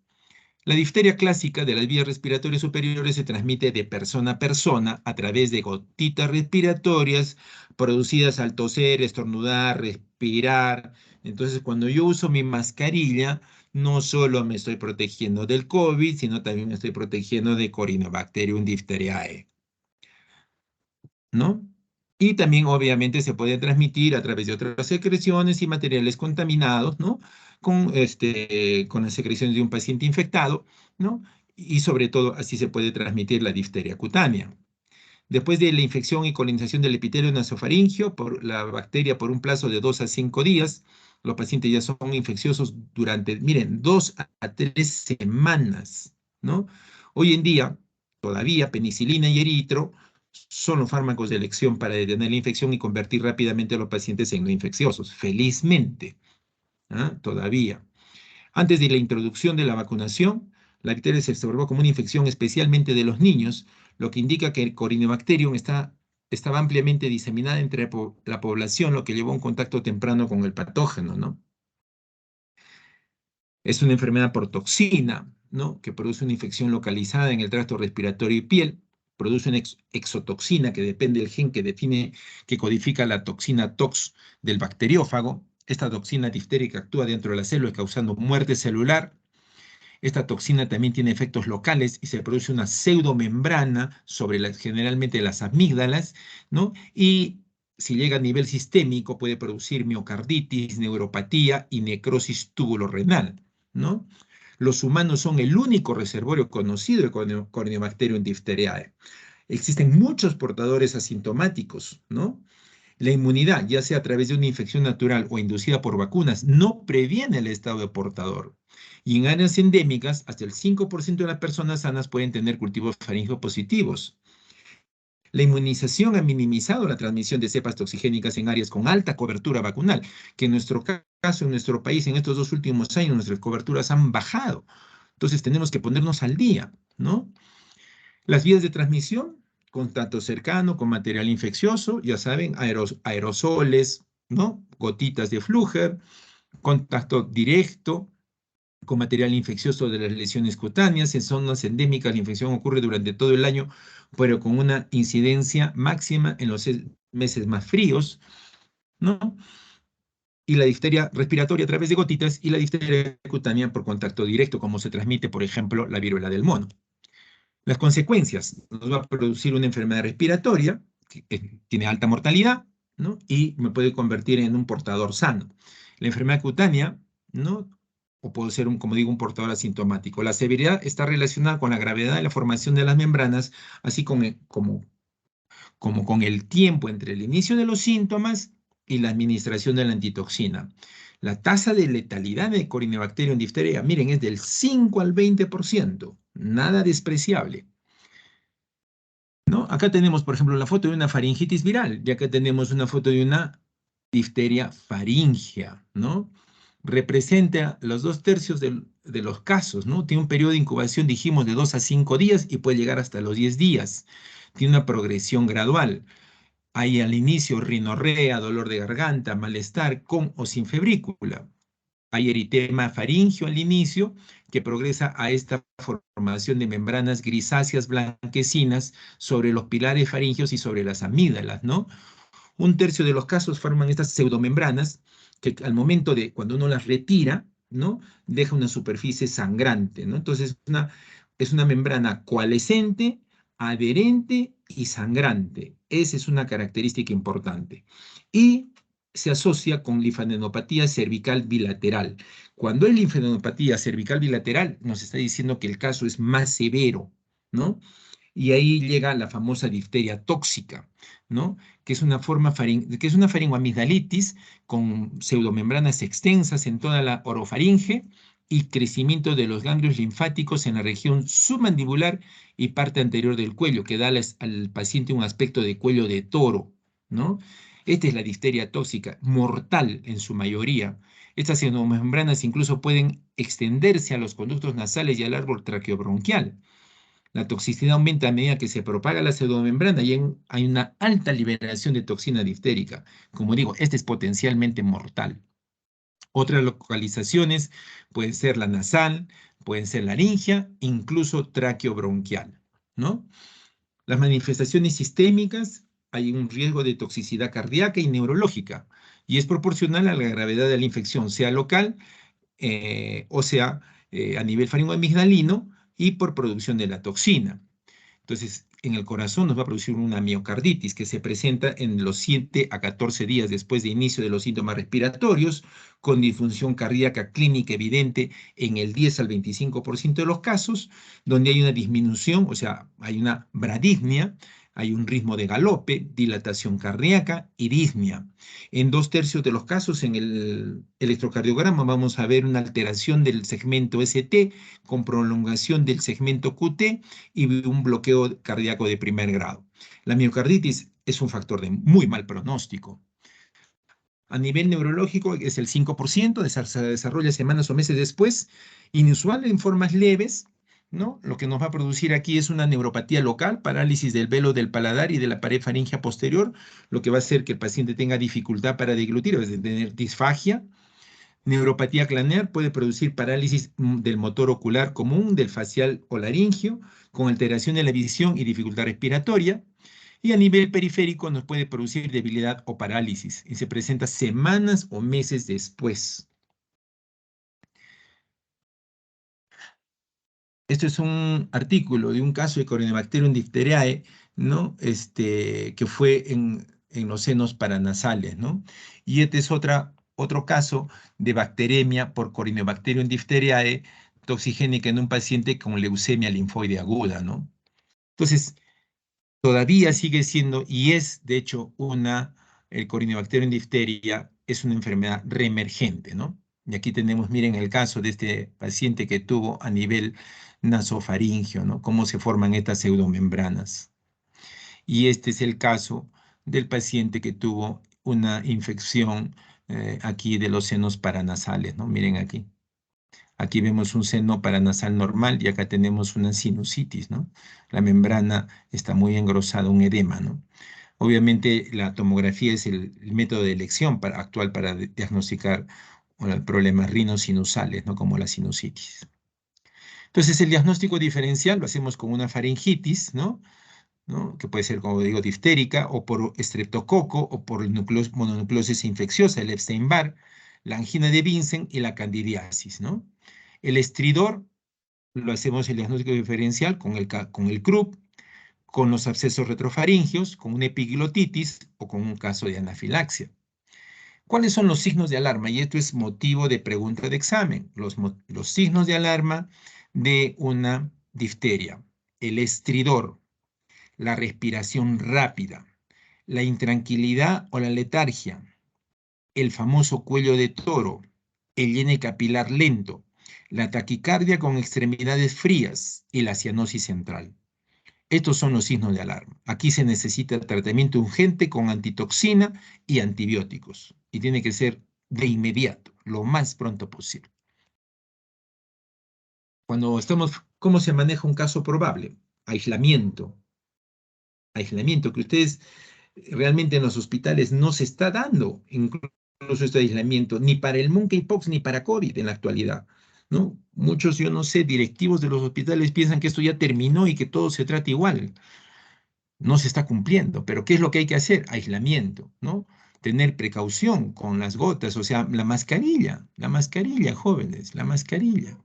La difteria clásica de las vías respiratorias superiores se transmite de persona a persona a través de gotitas respiratorias producidas al toser, estornudar, respirar. Entonces, cuando yo uso mi mascarilla, no solo me estoy protegiendo del COVID, sino también me estoy protegiendo de Corynebacterium diphtheriae, ¿no? Y también, obviamente, se puede transmitir a través de otras secreciones y materiales contaminados, ¿no? Con las secreciones de un paciente infectado, ¿no? Y sobre todo, así se puede transmitir la difteria cutánea. Después de la infección y colonización del epitelio nasofaringio por la bacteria por un plazo de 2 a 5 días, los pacientes ya son infecciosos durante, miren, 2 a 3 semanas, ¿no? Hoy en día, todavía penicilina y eritro son los fármacos de elección para detener la infección y convertir rápidamente a los pacientes en no infecciosos, felizmente, ¿ah? Todavía. Antes de la introducción de la vacunación, la difteria se observó como una infección especialmente de los niños, lo que indica que el Corynebacterium estaba ampliamente diseminada entre la población, lo que llevó a un contacto temprano con el patógeno, ¿no? Es una enfermedad por toxina, ¿no? Que produce una infección localizada en el tracto respiratorio y piel. Produce una exotoxina que depende del gen que codifica la toxina TOX del bacteriófago. Esta toxina diftérica actúa dentro de la célula causando muerte celular. Esta toxina también tiene efectos locales y se produce una pseudomembrana sobre generalmente las amígdalas, ¿no? Y si llega a nivel sistémico puede producir miocarditis, neuropatía y necrosis tubulorenal, ¿no? Los humanos son el único reservorio conocido de Corynebacterium diphtheriae. Existen muchos portadores asintomáticos, ¿no? La inmunidad, ya sea a través de una infección natural o inducida por vacunas, no previene el estado de portador. Y en áreas endémicas, hasta el 5% de las personas sanas pueden tener cultivos faríngeo positivos. La inmunización ha minimizado la transmisión de cepas toxigénicas en áreas con alta cobertura vacunal, que en nuestro caso, en nuestro país, en estos 2 últimos años, nuestras coberturas han bajado. Entonces tenemos que ponernos al día, ¿no? Las vías de transmisión, contacto cercano con material infeccioso, ya saben, aerosoles, ¿no? Gotitas de Fluger, contacto directo con material infeccioso de las lesiones cutáneas. En zonas endémicas la infección ocurre durante todo el año, pero con una incidencia máxima en los meses más fríos, ¿no? Y la difteria respiratoria a través de gotitas y la difteria cutánea por contacto directo, como se transmite, por ejemplo, la viruela del mono. Las consecuencias, nos va a producir una enfermedad respiratoria que tiene alta mortalidad, ¿no? Y me puede convertir en un portador sano. La enfermedad cutánea, ¿no? O puede ser, como digo, un portador asintomático. La severidad está relacionada con la gravedad de la formación de las membranas, así como con el tiempo entre el inicio de los síntomas y la administración de la antitoxina. La tasa de letalidad de Corynebacterium diphtheriae, miren, es del 5 al 20%, nada despreciable. ¿no? Acá tenemos, por ejemplo, la foto de una faringitis viral, y acá tenemos una foto de una difteria faríngea, ¿no? Representa los 2/3 de los casos, ¿no? Tiene un periodo de incubación, dijimos, de 2 a 5 días y puede llegar hasta los 10 días. Tiene una progresión gradual. Hay al inicio rinorrea, dolor de garganta, malestar con o sin febrícula. Hay eritema faríngeo al inicio que progresa a esta formación de membranas grisáceas blanquecinas sobre los pilares faringios y sobre las amígdalas, ¿no? 1/3 de los casos forman estas pseudomembranas que al momento de cuando uno las retira, ¿no? Deja una superficie sangrante, ¿no? Entonces es una membrana coalescente, adherente y sangrante. Esa es una característica importante. Y se asocia con linfadenopatía cervical bilateral. Cuando hay linfadenopatía cervical bilateral, nos está diciendo que el caso es más severo, ¿no? Y ahí llega la famosa difteria tóxica, ¿no? Que es una faringoamigdalitis con pseudomembranas extensas en toda la orofaringe y crecimiento de los ganglios linfáticos en la región submandibular y parte anterior del cuello, que da al paciente un aspecto de cuello de toro, ¿no? Esta es la difteria tóxica, mortal en su mayoría. Estas pseudomembranas incluso pueden extenderse a los conductos nasales y al árbol traqueobronquial. La toxicidad aumenta a medida que se propaga la pseudomembrana y hay una alta liberación de toxina diftérica. Como digo, este es potencialmente mortal. Otras localizaciones pueden ser la nasal, pueden ser laringia, incluso traqueobronquial, ¿no? Las manifestaciones sistémicas, hay un riesgo de toxicidad cardíaca y neurológica, y es proporcional a la gravedad de la infección, sea local o sea a nivel faringoamigdalino y por producción de la toxina. Entonces, en el corazón nos va a producir una miocarditis que se presenta en los 7 a 14 días después de inicio de los síntomas respiratorios, con disfunción cardíaca clínica evidente en el 10 al 25% de los casos, donde hay una disminución, o sea, hay una bradismia, hay un ritmo de galope, dilatación cardíaca y disnea. En 2/3 de los casos, en el electrocardiograma, vamos a ver una alteración del segmento ST con prolongación del segmento QT y un bloqueo cardíaco de primer grado. La miocarditis es un factor de muy mal pronóstico. A nivel neurológico es el 5%, se desarrolla semanas o meses después, inusual en formas leves, ¿no? Lo que nos va a producir aquí es una neuropatía local, parálisis del velo del paladar y de la pared faríngea posterior, lo que va a hacer que el paciente tenga dificultad para deglutir, es decir, tener disfagia. Neuropatía craneal puede producir parálisis del motor ocular común, del facial o laringio, con alteración de la visión y dificultad respiratoria. Y a nivel periférico nos puede producir debilidad o parálisis y se presenta semanas o meses después. Esto es un artículo de un caso de Corynebacterium diphtheriae, ¿no? Que fue en los senos paranasales, ¿no? Y este es otro caso de bacteremia por Corynebacterium diphtheriae toxigénica en un paciente con leucemia linfoide aguda, ¿no? Entonces, todavía sigue siendo, y es de hecho el Corynebacterium diphtheria es una enfermedad reemergente, ¿no? Y aquí tenemos, miren el caso de este paciente que tuvo a nivel nasofaringio, ¿no? Cómo se forman estas pseudomembranas. Y este es el caso del paciente que tuvo una infección aquí de los senos paranasales, ¿no? Miren aquí. Aquí vemos un seno paranasal normal y acá tenemos una sinusitis, ¿no? La membrana está muy engrosada, un edema, ¿no? Obviamente la tomografía es el método de elección actual para diagnosticar problemas rinosinusales, ¿no? Como la sinusitis. Entonces el diagnóstico diferencial lo hacemos con una faringitis, ¿no? Que puede ser, como digo, diftérica o por estreptococo o por mononucleosis infecciosa, el Epstein-Barr, la angina de Vincent y la candidiasis, ¿no? El estridor lo hacemos el diagnóstico diferencial con el CRUB, con los abscesos retrofaringios, con una epiglotitis o con un caso de anafilaxia. ¿Cuáles son los signos de alarma? Y esto es motivo de pregunta de examen. Los signos de alarma de una difteria. El estridor, la respiración rápida, la intranquilidad o la letargia, el famoso cuello de toro, el llene capilar lento, la taquicardia con extremidades frías y la cianosis central. Estos son los signos de alarma. Aquí se necesita tratamiento urgente con antitoxina y antibióticos. Y tiene que ser de inmediato, lo más pronto posible. ¿Cómo se maneja un caso probable? Aislamiento. Aislamiento que ustedes realmente en los hospitales no se está dando, incluso este aislamiento, ni para el monkeypox ni para COVID en la actualidad, ¿no? Muchos, yo no sé, directivos de los hospitales piensan que esto ya terminó y que todo se trata igual. No se está cumpliendo, pero ¿qué es lo que hay que hacer? Aislamiento, ¿no? Tener precaución con las gotas, o sea, la mascarilla, jóvenes, la mascarilla.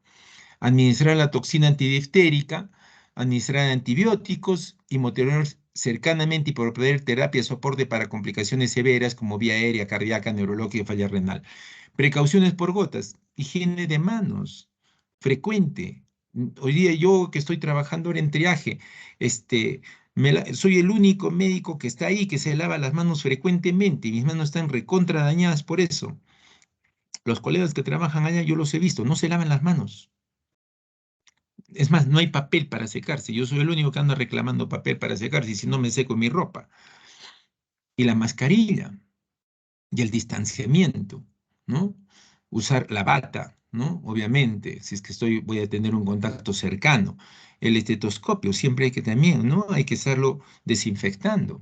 Administrar la toxina antidiftérica, administrar antibióticos y monitorear cercanamente y proponer terapia de soporte para complicaciones severas como vía aérea, cardíaca, neurológica y falla renal. Precauciones por gotas, higiene de manos, frecuente. Hoy día yo que estoy trabajando ahora en triaje, soy el único médico que está ahí, que se lava las manos frecuentemente y mis manos están recontra dañadas por eso. Los colegas que trabajan allá, yo los he visto, no se lavan las manos. Es más, no hay papel para secarse. Yo soy el único que anda reclamando papel para secarse, y si no me seco mi ropa. Y la mascarilla y el distanciamiento, ¿no? Usar la bata, ¿no? Obviamente, si es que voy a tener un contacto cercano. El estetoscopio, siempre hay que también, ¿no? Hay que estarlo desinfectando.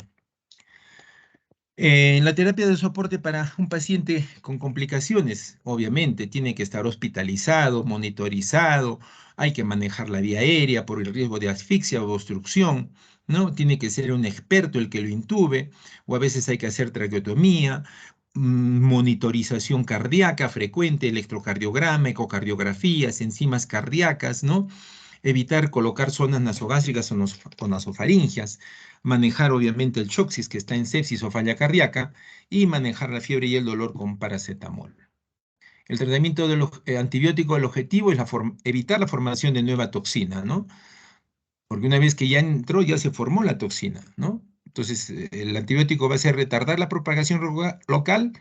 En la terapia de soporte para un paciente con complicaciones, obviamente, tiene que estar hospitalizado, monitorizado, hay que manejar la vía aérea por el riesgo de asfixia o obstrucción, ¿no? Tiene que ser un experto el que lo intube, o a veces hay que hacer traqueotomía, monitorización cardíaca frecuente, electrocardiograma, ecocardiografías, enzimas cardíacas, ¿no? Evitar colocar zonas nasogástricas o nasofaringias, manejar obviamente el shock si es que está en sepsis o falla cardíaca y manejar la fiebre y el dolor con paracetamol. El tratamiento de los antibióticos, el objetivo es evitar la formación de nueva toxina, ¿no? Porque una vez que ya entró, ya se formó la toxina, ¿no? Entonces, el antibiótico va a ser retardar la propagación local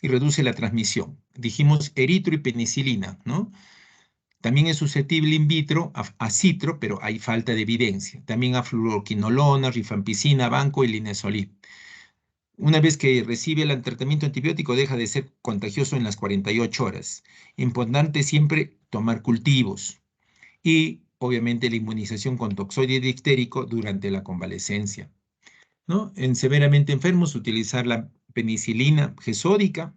y reduce la transmisión. Dijimos eritro y penicilina, ¿no? También es susceptible in vitro a citro, pero hay falta de evidencia. También a fluoroquinolona, rifampicina, banco y linezolid. Una vez que recibe el tratamiento antibiótico, deja de ser contagioso en las 48 horas. Importante siempre tomar cultivos y, obviamente, la inmunización con toxoide difterico durante la convalecencia, ¿no? En severamente enfermos, utilizar la penicilina gesódica,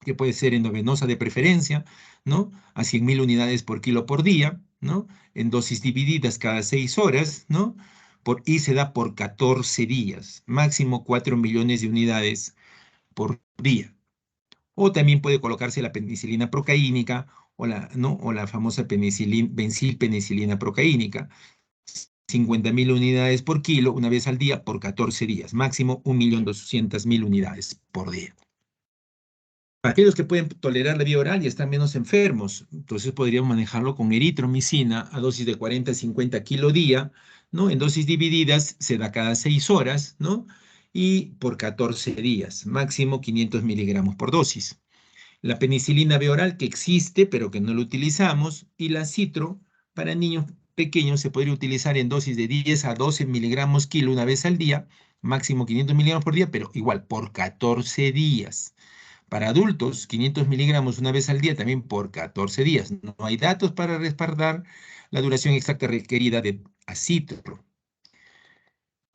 que puede ser endovenosa de preferencia, ¿no? A 100.000 unidades por kilo por día, ¿no? En dosis divididas cada 6 horas, ¿no? Y se da por 14 días, máximo 4 millones de unidades por día. O también puede colocarse la penicilina procaínica ¿no? O la famosa penicilina procaínica, 50.000 unidades por kilo una vez al día por 14 días, máximo 1.200.000 unidades por día. Para aquellos que pueden tolerar la vía oral y están menos enfermos, entonces podríamos manejarlo con eritromicina a dosis de 40 a 50 kilo día, ¿no? En dosis divididas se da cada 6 horas, ¿no? Y por 14 días, máximo 500 miligramos por dosis. La penicilina vía oral que existe, pero que no lo utilizamos, y la citro para niños pequeños se podría utilizar en dosis de 10 a 12 miligramos kilo una vez al día, máximo 500 miligramos por día, pero igual por 14 días. Para adultos, 500 miligramos una vez al día, también por 14 días. No hay datos para respaldar la duración exacta requerida de acitro.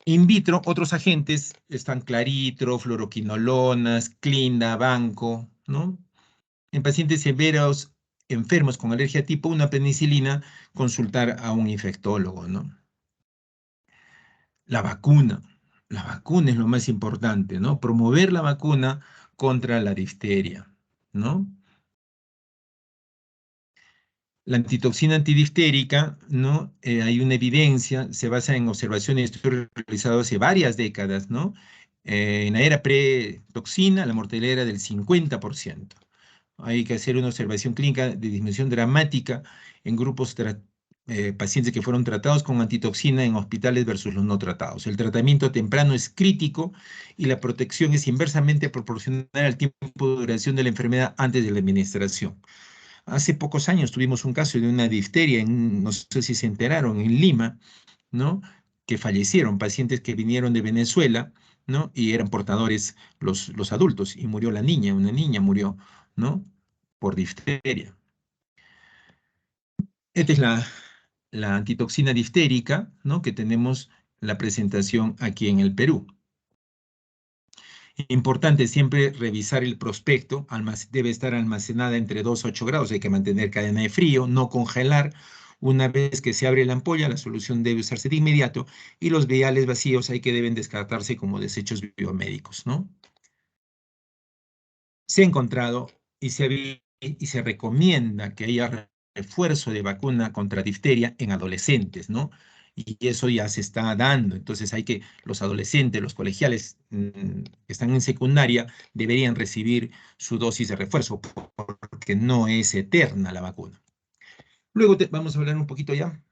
In vitro, otros agentes están claritro, fluoroquinolonas, clinda, banco, ¿no? En pacientes severos enfermos con alergia tipo 1 a penicilina, consultar a un infectólogo, ¿no? La vacuna. La vacuna es lo más importante, ¿no? Promover la vacuna contra la difteria, ¿no? La antitoxina antidiftérica, ¿no? Hay una evidencia, se basa en observaciones y estudios realizados hace varias décadas, ¿no? En la era pre-toxina, la mortalidad era del 50%. Hay que hacer una observación clínica de disminución dramática en grupos pacientes que fueron tratados con antitoxina en hospitales versus los no tratados. El tratamiento temprano es crítico y la protección es inversamente proporcional al tiempo de duración de la enfermedad antes de la administración. Hace pocos años tuvimos un caso de una difteria, no sé si se enteraron, en Lima, ¿no? Que fallecieron, pacientes que vinieron de Venezuela, ¿no? Y eran portadores los adultos, y murió la niña, una niña murió, ¿no? Por difteria. Esta es la antitoxina diftérica, ¿no? Que tenemos la presentación aquí en el Perú. Importante siempre revisar el prospecto, debe estar almacenada entre 2 a 8 grados, hay que mantener cadena de frío, no congelar. Una vez que se abre la ampolla, la solución debe usarse de inmediato y los viales vacíos hay que deben descartarse como desechos biomédicos, ¿no? Se ha encontrado y se recomienda que haya refuerzo de vacuna contra difteria en adolescentes, ¿no? Y eso ya se está dando. Entonces los adolescentes, los colegiales que están en secundaria, deberían recibir su dosis de refuerzo, porque no es eterna la vacuna. Luego vamos a hablar un poquito ya,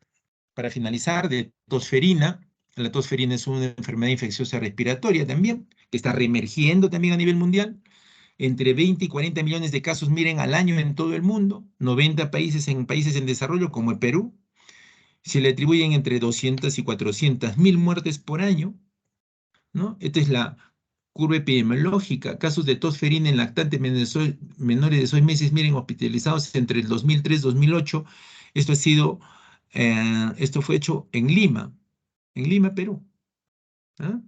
para finalizar, de tosferina. La tosferina es una enfermedad infecciosa respiratoria también, que está reemergiendo también a nivel mundial. Entre 20 y 40 millones de casos, miren, al año en todo el mundo, 90 países en desarrollo, como el Perú. Se le atribuyen entre 200 y 400 mil muertes por año, ¿no? Esta es la curva epidemiológica. Casos de tosferina en lactantes menores de 6 meses, miren, hospitalizados entre el 2003 y 2008. Esto fue hecho en Lima, Perú. ¿Ah?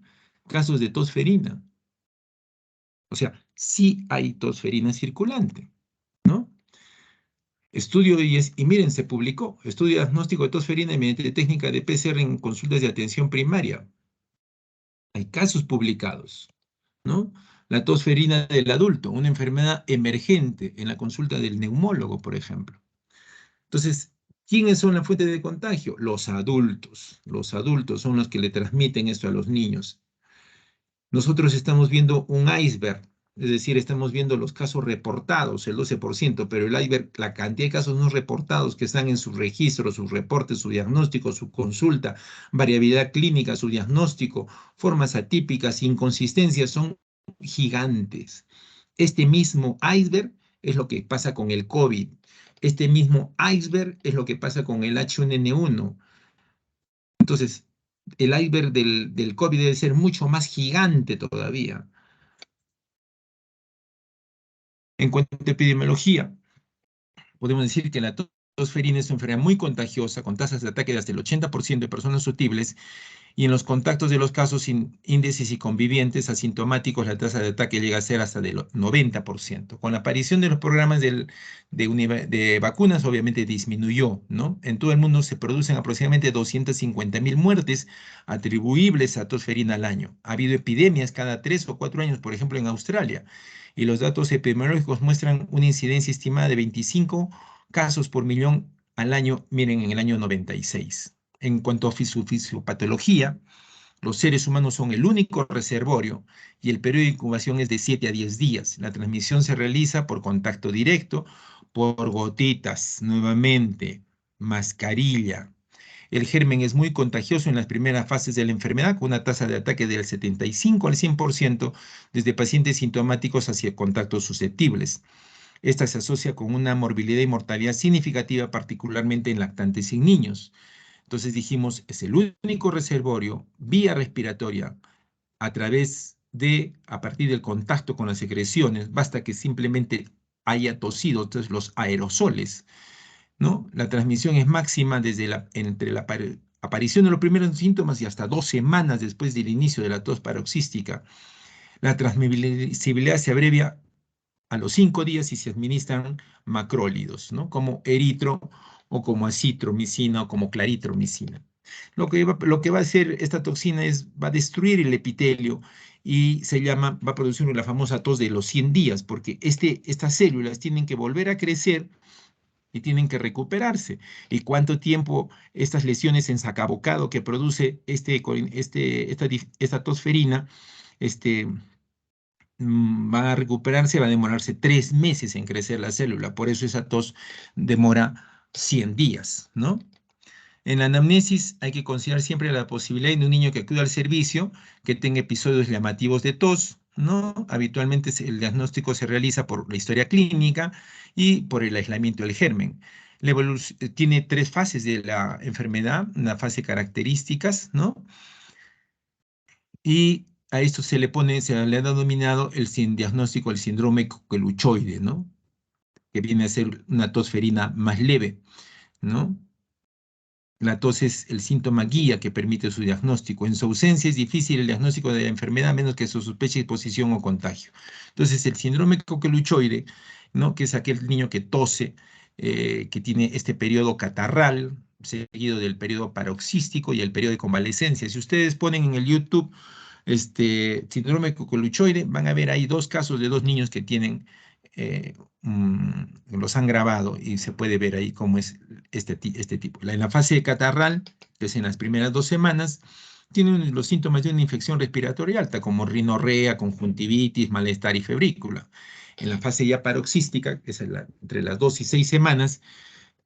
Casos de tosferina. O sea, sí hay tosferina circulante, ¿no? Y miren, se publicó, estudio diagnóstico de tosferina mediante técnica de PCR en consultas de atención primaria. Hay casos publicados, ¿no? La tosferina del adulto, una enfermedad emergente en la consulta del neumólogo, por ejemplo. Entonces, ¿quiénes son la fuente de contagio? Los adultos. Los adultos son los que le transmiten esto a los niños. Nosotros estamos viendo un iceberg, es decir, estamos viendo los casos reportados, el 12%, pero el iceberg, la cantidad de casos no reportados que están en su registro, sus reportes, su diagnóstico, su consulta, variabilidad clínica, su diagnóstico, formas atípicas, inconsistencias, son gigantes. Este mismo iceberg es lo que pasa con el COVID. Este mismo iceberg es lo que pasa con el H1N1. Entonces, el iceberg del COVID debe ser mucho más gigante todavía. En cuanto a epidemiología, podemos decir que la tosferina es una enfermedad muy contagiosa, con tasas de ataque de hasta el 80% de personas susceptibles, y en los contactos de los casos índices y convivientes asintomáticos, la tasa de ataque llega a ser hasta del 90%. Con la aparición de los programas de vacunas, obviamente disminuyó, ¿no? En todo el mundo se producen aproximadamente 250.000 muertes atribuibles a tosferina al año. Ha habido epidemias cada 3 o 4 años, por ejemplo, en Australia, y los datos epidemiológicos muestran una incidencia estimada de 25 casos por millón al año, miren, en el año 96. En cuanto a su fisiopatología, los seres humanos son el único reservorio y el periodo de incubación es de 7 a 10 días. La transmisión se realiza por contacto directo, por gotitas, nuevamente, mascarilla. El germen es muy contagioso en las primeras fases de la enfermedad, con una tasa de ataque del 75 al 100%, desde pacientes sintomáticos hacia contactos susceptibles. Esta se asocia con una morbilidad y mortalidad significativa, particularmente en lactantes y niños. Entonces dijimos, es el único reservorio vía respiratoria a partir del contacto con las secreciones, basta que simplemente haya tosido, entonces los aerosoles, ¿no? La transmisión es máxima entre la aparición de los primeros síntomas y hasta 2 semanas después del inicio de la tos paroxística. La transmisibilidad se abrevia a los 5 días si se administran macrólidos, ¿no? Como eritro o como acitromicina o como claritromicina. Lo que va a hacer esta toxina va a destruir el epitelio y va a producir la famosa tos de los 100 días, porque estas células tienen que volver a crecer y tienen que recuperarse. ¿Y cuánto tiempo estas lesiones en sacabocado que produce esta tosferina, va a recuperarse, va a demorarse 3 meses en crecer la célula? Por eso esa tos demora 100 días, ¿no? En la anamnesis hay que considerar siempre la posibilidad de un niño que acude al servicio que tenga episodios llamativos de tos, ¿no? Habitualmente el diagnóstico se realiza por la historia clínica y por el aislamiento del germen. Tiene 3 fases de la enfermedad, una fase características, ¿no? Y a esto se le ha denominado diagnóstico del síndrome coqueluchoide, ¿no? Que viene a ser una tos ferina más leve, ¿no? La tos es el síntoma guía que permite su diagnóstico. En su ausencia es difícil el diagnóstico de la enfermedad a menos que se sospeche exposición o contagio. Entonces, el síndrome coqueluchoide, ¿no? Que es aquel niño que tose, que tiene este periodo catarral, seguido del periodo paroxístico y el periodo de convalecencia. Si ustedes ponen en el YouTube síndrome coqueluchoide, van a ver ahí 2 casos de 2 niños que tienen, los han grabado y se puede ver ahí cómo es este tipo. En la fase catarral, que es en las primeras 2 semanas, tienen los síntomas de una infección respiratoria alta, como rinorrea, conjuntivitis, malestar y febrícula. En la fase ya paroxística, que es entre las 2 y 6 semanas,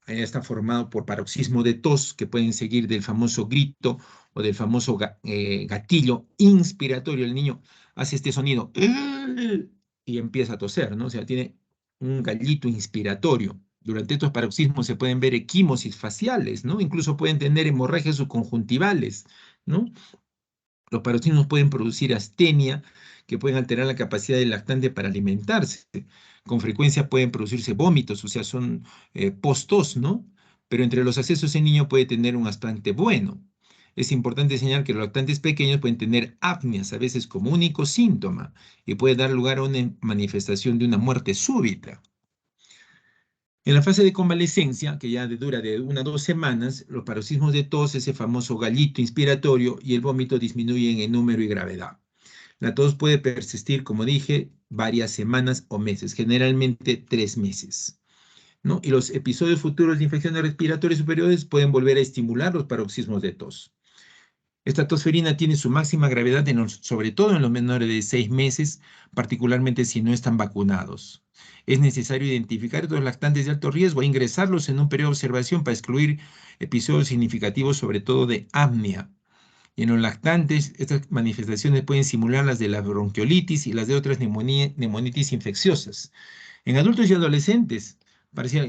está formado por paroxismo de tos, que pueden seguir del famoso grito o del famoso gatillo inspiratorio. El niño hace este sonido y empieza a toser, ¿no? O sea, tiene un gallito inspiratorio. Durante estos paroxismos se pueden ver equimosis faciales, ¿no? Incluso pueden tener hemorragias subconjuntivales, ¿no? Los paroxismos pueden producir astenia, que pueden alterar la capacidad del lactante para alimentarse. Con frecuencia pueden producirse vómitos, o sea, son post-tos, ¿no? Pero entre los accesos el niño puede tener un lactante bueno. Es importante señalar que los lactantes pequeños pueden tener apneas, a veces como único síntoma, y puede dar lugar a una manifestación de una muerte súbita. En la fase de convalecencia, que ya dura de 1 a 2 semanas, los paroxismos de tos, ese famoso gallito inspiratorio y el vómito disminuyen en número y gravedad. La tos puede persistir, como dije, varias semanas o meses, generalmente 3 meses, ¿no? Y los episodios futuros de infecciones respiratorias superiores pueden volver a estimular los paroxismos de tos. Esta tosferina tiene su máxima gravedad sobre todo en los menores de 6 meses, particularmente si no están vacunados. Es necesario identificar estos lactantes de alto riesgo e ingresarlos en un periodo de observación para excluir episodios significativos, sobre todo de apnea. Y en los lactantes, estas manifestaciones pueden simular las de la bronquiolitis y las de otras neumonitis infecciosas. En adultos y adolescentes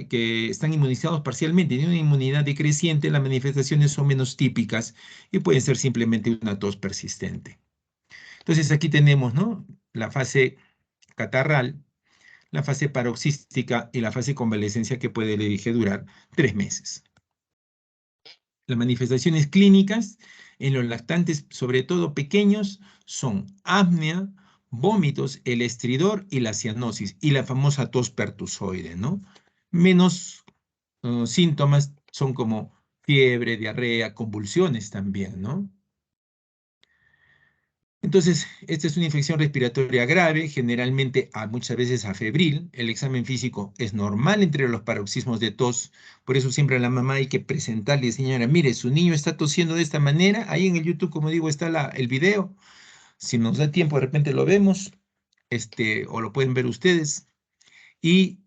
que están inmunizados parcialmente y tienen una inmunidad decreciente, las manifestaciones son menos típicas y pueden ser simplemente una tos persistente. Entonces aquí tenemos, ¿no?, la fase catarral, la fase paroxística y la fase convalecencia, que puede, le dije, durar 3 meses. Las manifestaciones clínicas en los lactantes, sobre todo pequeños, son apnea, vómitos, el estridor y la cianosis, y la famosa tos pertusoide, ¿no? Menos síntomas son como fiebre, diarrea, convulsiones también, ¿no? Entonces, esta es una infección respiratoria grave, generalmente muchas veces afebril. El examen físico es normal entre los paroxismos de tos. Por eso siempre a la mamá hay que presentarle: señora, mire, su niño está tosiendo de esta manera. Ahí en el YouTube, como digo, está el video. Si nos da tiempo, de repente lo vemos, o lo pueden ver ustedes. Y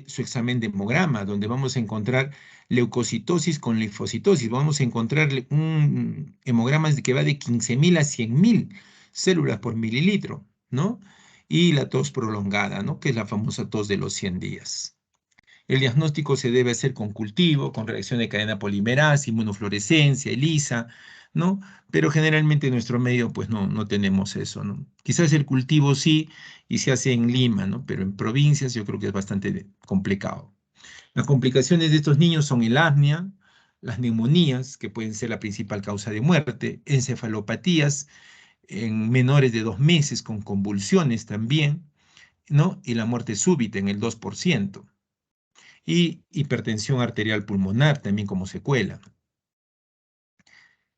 su examen de hemograma, donde vamos a encontrar leucocitosis con linfocitosis. Vamos a encontrar un hemograma que va de 15.000 a 100.000 células por mililitro, ¿no? Y la tos prolongada, ¿no?, que es la famosa tos de los 100 días. El diagnóstico se debe hacer con cultivo, con reacción de cadena polimerasa, inmunofluorescencia, ELISA, ¿no? Pero generalmente en nuestro medio pues no tenemos eso, ¿no? Quizás el cultivo sí, y se hace en Lima, ¿no? Pero en provincias yo creo que es bastante complicado. Las complicaciones de estos niños son el apnea, las neumonías, que pueden ser la principal causa de muerte, encefalopatías en menores de 2 meses con convulsiones también, ¿no? Y la muerte súbita en el 2%. Y hipertensión arterial pulmonar también como secuela.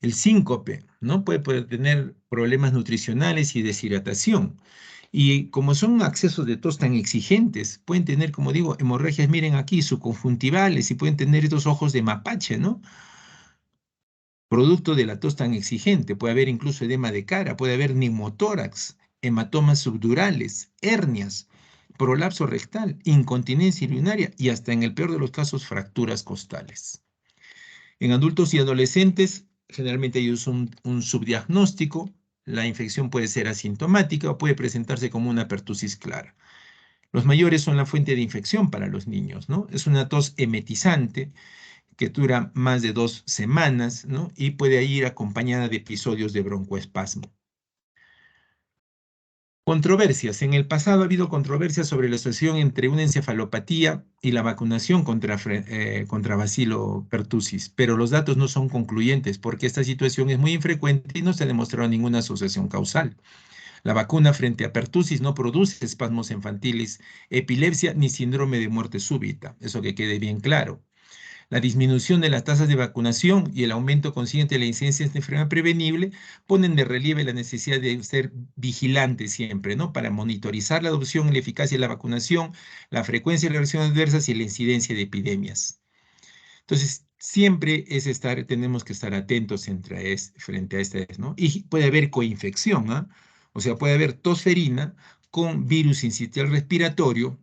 El síncope, ¿no?, puede tener problemas nutricionales y deshidratación. Y como son accesos de tos tan exigentes, pueden tener, como digo, hemorragias, miren aquí, subconjuntivales, y pueden tener estos ojos de mapache, ¿no? Producto de la tos tan exigente. Puede haber incluso edema de cara, puede haber neumotórax, hematomas subdurales, hernias, prolapso rectal, incontinencia urinaria y hasta en el peor de los casos fracturas costales. En adultos y adolescentes generalmente hay un subdiagnóstico. La infección puede ser asintomática o puede presentarse como una pertusis clara. Los mayores son la fuente de infección para los niños, ¿no? Es una tos emetizante que dura más de 2 semanas, ¿no? Y puede ir acompañada de episodios de broncoespasmo. Controversias. En el pasado ha habido controversias sobre la asociación entre una encefalopatía y la vacunación contra Bacilo pertussis, pero los datos no son concluyentes porque esta situación es muy infrecuente y no se ha demostrado ninguna asociación causal. La vacuna frente a pertussis no produce espasmos infantiles, epilepsia ni síndrome de muerte súbita, eso que quede bien claro. La disminución de las tasas de vacunación y el aumento consciente de la incidencia de esta enfermedad prevenible ponen de relieve la necesidad de ser vigilantes siempre, ¿no? Para monitorizar la adopción y la eficacia de la vacunación, la frecuencia de reacciones adversas y la incidencia de epidemias. Entonces, siempre tenemos que estar atentos frente a este, ¿no? Y puede haber coinfección, ¿ah? O sea, puede haber tosferina con virus sincitial respiratorio,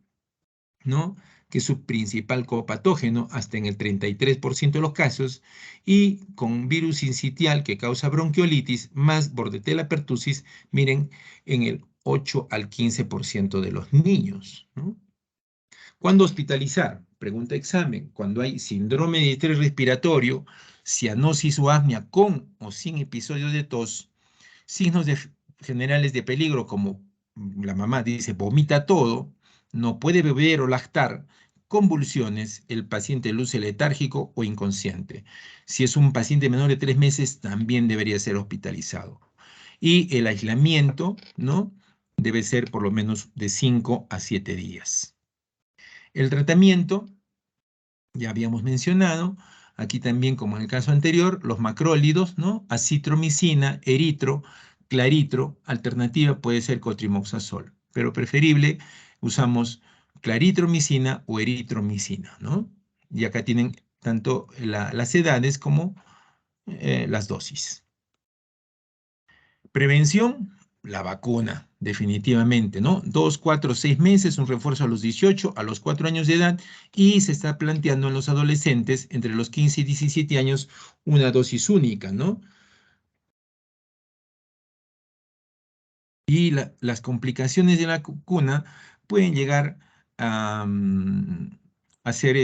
¿no? Que es su principal copatógeno hasta en el 33% de los casos, y con virus sincitial que causa bronquiolitis más Bordetella pertussis, miren, en el 8 al 15% de los niños, ¿no? ¿Cuándo hospitalizar? Pregunta examen. Cuando hay síndrome de distrés respiratorio, cianosis o apnea con o sin episodios de tos, signos generales de peligro como la mamá dice, vomita todo, no puede beber o lactar, convulsiones, el paciente luce letárgico o inconsciente. Si es un paciente menor de 3 meses, también debería ser hospitalizado. Y el aislamiento, ¿no? Debe ser por lo menos de 5 a 7 días. El tratamiento, ya habíamos mencionado, aquí también como en el caso anterior, los macrólidos, ¿no? Acitromicina, eritro, claritro, alternativa puede ser cotrimoxazol, pero preferible usamos claritromicina o eritromicina, ¿no? Y acá tienen tanto las edades como las dosis. Prevención, la vacuna, definitivamente, ¿no? 2, 4, 6 meses, un refuerzo a los 18, a los 4 años de edad, y se está planteando en los adolescentes entre los 15 y 17 años una dosis única, ¿no? Y las complicaciones de la vacuna pueden llegar a ser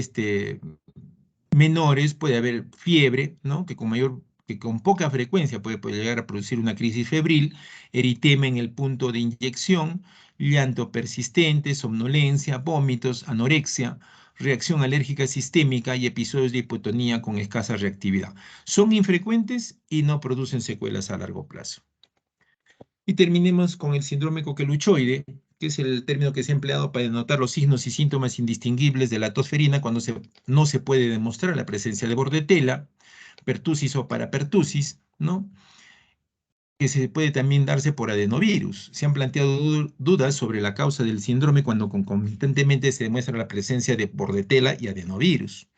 menores, puede haber fiebre, ¿no? Que con poca frecuencia puede llegar a producir una crisis febril, eritema en el punto de inyección, llanto persistente, somnolencia, vómitos, anorexia, reacción alérgica sistémica y episodios de hipotonía con escasa reactividad. Son infrecuentes y no producen secuelas a largo plazo. Y terminemos con el síndrome coqueluchoide, que es el término que se ha empleado para denotar los signos y síntomas indistinguibles de la tosferina cuando no se puede demostrar la presencia de bordetela, pertussis o parapertussis, ¿no? Que se puede también darse por adenovirus. Se han planteado dudas sobre la causa del síndrome cuando concomitantemente se demuestra la presencia de bordetela y adenovirus.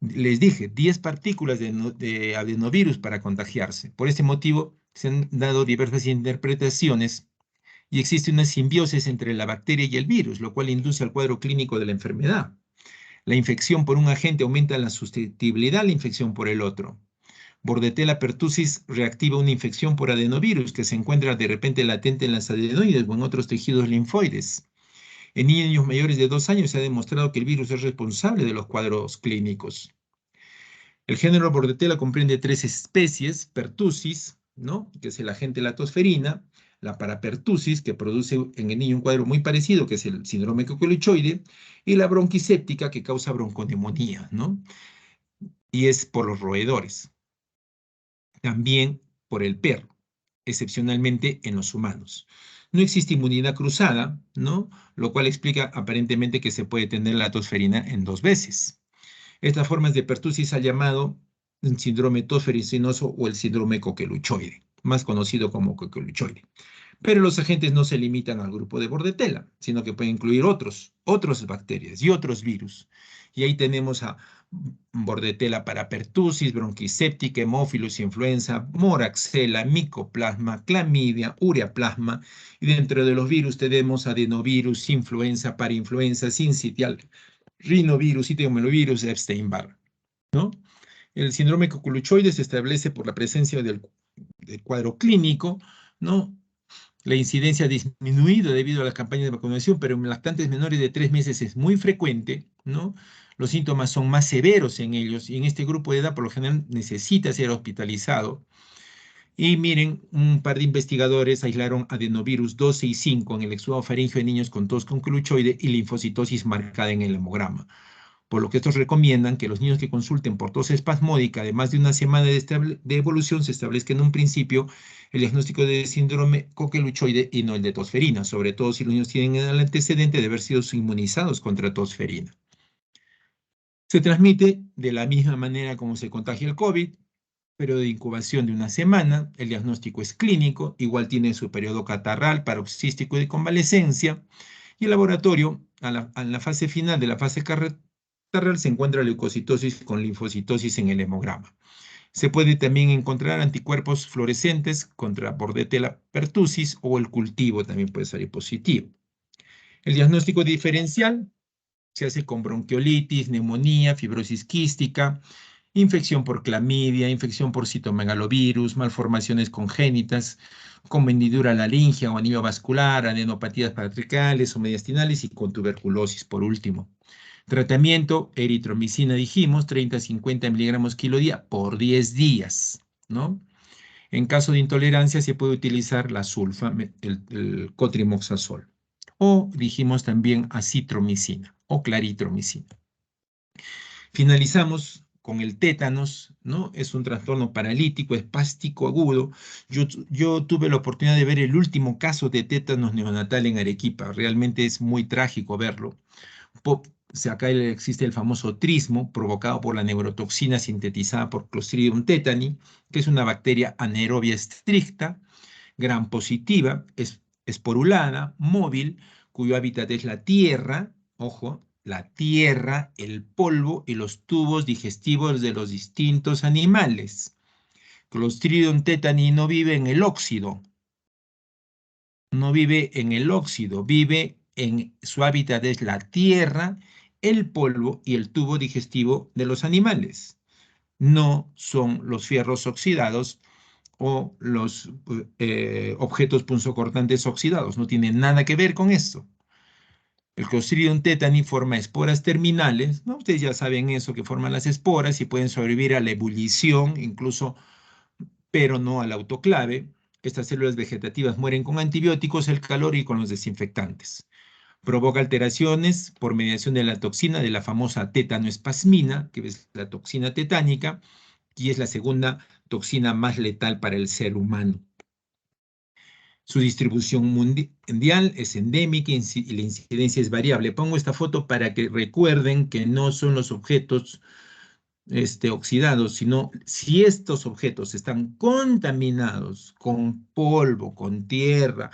Les dije, 10 partículas de adenovirus para contagiarse. Por este motivo, se han dado diversas interpretaciones y existe una simbiosis entre la bacteria y el virus, lo cual induce al cuadro clínico de la enfermedad. La infección por un agente aumenta la susceptibilidad a la infección por el otro. Bordetella pertussis reactiva una infección por adenovirus que se encuentra de repente latente en las adenoides o en otros tejidos linfoides. En niños mayores de 2 años se ha demostrado que el virus es responsable de los cuadros clínicos. El género Bordetella comprende 3 especies: pertussis, ¿no? Que es el agente latosferina; la parapertussis, que produce en el niño un cuadro muy parecido, que es el síndrome coqueluchoide; y la bronquicéptica, que causa bronconeumonía, ¿no? Y es por los roedores. También por el perro, excepcionalmente en los humanos. No existe inmunidad cruzada, ¿no? Lo cual explica aparentemente que se puede tener la tosferina en 2 veces. Estas formas de pertussis se ha llamado síndrome tosfericinoso o el síndrome coqueluchoide, más conocido como coqueluchoide. Pero los agentes no se limitan al grupo de Bordetella, sino que pueden incluir otras bacterias y otros virus. Y ahí tenemos a Bordetella parapertussis, bronquicéptica, hemófilos, influenza, moraxella, micoplasma, clamidia, ureaplasma. Y dentro de los virus tenemos adenovirus, influenza, parainfluenza, sincitial, rinovirus, citomegavirus, Epstein-Barr, ¿no? El síndrome coqueluchoide se establece por la presencia del cuadro clínico, ¿no? La incidencia ha disminuido debido a las campañas de vacunación, pero en lactantes menores de 3 meses es muy frecuente, ¿no? Los síntomas son más severos en ellos y en este grupo de edad por lo general necesita ser hospitalizado. Y miren, un par de investigadores aislaron adenovirus 12 y 5 en el exudado faríngeo de niños con tos con coluchoide y linfocitosis marcada en el hemograma. Por lo que estos recomiendan que los niños que consulten por tos espasmódica de más de una semana de evolución se establezca en un principio el diagnóstico de síndrome coqueluchoide y no el de tosferina, sobre todo si los niños tienen el antecedente de haber sido inmunizados contra tosferina. Se transmite de la misma manera como se contagia el COVID, periodo de incubación de una semana, el diagnóstico es clínico, igual tiene su periodo catarral, paroxístico y de convalecencia, y el laboratorio, a la fase final de la fase catarral, se encuentra leucocitosis con linfocitosis en el hemograma. Se puede también encontrar anticuerpos fluorescentes contra Bordetella pertussis o el cultivo también puede salir positivo. El diagnóstico diferencial se hace con bronquiolitis, neumonía, fibrosis quística, infección por clamidia, infección por citomegalovirus, malformaciones congénitas, con hendidura laringia o anemia vascular, adenopatías patricales o mediastinales y con tuberculosis por último. Tratamiento, eritromicina dijimos, 30 a 50 miligramos kilo día por 10 días, ¿no? En caso de intolerancia se puede utilizar la sulfa, el cotrimoxazol. O dijimos también acitromicina o claritromicina. Finalizamos con el tétanos, ¿no? Es un trastorno paralítico, espástico agudo. Yo tuve la oportunidad de ver el último caso de tétanos neonatal en Arequipa. Realmente es muy trágico verlo. Acá existe el famoso trismo provocado por la neurotoxina sintetizada por Clostridium tetani, que es una bacteria anaerobia estricta, gram positiva, esporulada, móvil, cuyo hábitat es la tierra, ojo, la tierra, el polvo y los tubos digestivos de los distintos animales. Clostridium tetani no vive en el óxido, no vive en el óxido, vive en su hábitat es la tierra, el polvo y el tubo digestivo de los animales. No son los fierros oxidados o los objetos punzocortantes oxidados. No tiene nada que ver con esto. El Clostridium tetani forma esporas terminales, ¿no? Ustedes ya saben eso, que forman las esporas y pueden sobrevivir a la ebullición, incluso, pero no al autoclave. Estas células vegetativas mueren con antibióticos, el calor y con los desinfectantes. Provoca alteraciones por mediación de la toxina de la famosa tetanoespasmina, que es la toxina tetánica, y es la segunda toxina más letal para el ser humano. Su distribución mundial es endémica y la incidencia es variable. Pongo esta foto para que recuerden que no son los objetos oxidados, sino si estos objetos están contaminados con polvo, con tierra,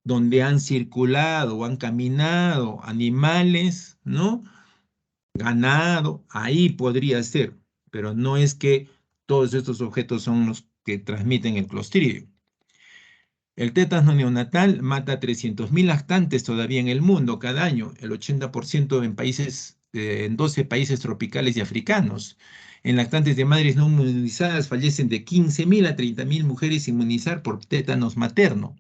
donde han circulado o han caminado animales, ¿no? Ganado, ahí podría ser, pero no es que todos estos objetos son los que transmiten el clostridio. El tétano neonatal mata a 300.000 lactantes todavía en el mundo cada año, el 80% en 12 países tropicales y africanos. En lactantes de madres no inmunizadas fallecen de 15.000 a 30.000 mujeres inmunizar por tétanos materno.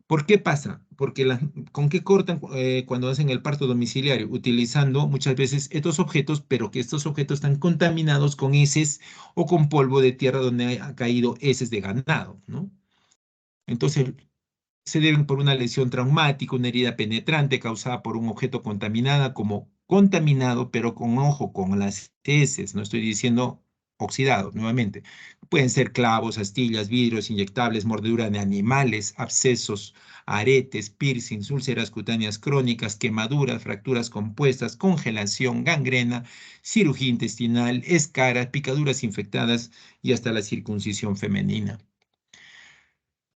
¿Por qué pasa? Porque ¿con qué cortan cuando hacen el parto domiciliario? Utilizando muchas veces estos objetos, pero que estos objetos están contaminados con heces o con polvo de tierra donde ha caído heces de ganado, ¿no? Entonces, se deben por una lesión traumática, una herida penetrante causada por un objeto contaminado como contaminado, pero con ojo, con las heces, no estoy diciendo oxidado, nuevamente. Pueden ser clavos, astillas, vidrios, inyectables, mordedura de animales, abscesos, aretes, piercings, úlceras cutáneas crónicas, quemaduras, fracturas compuestas, congelación, gangrena, cirugía intestinal, escaras, picaduras infectadas y hasta la circuncisión femenina.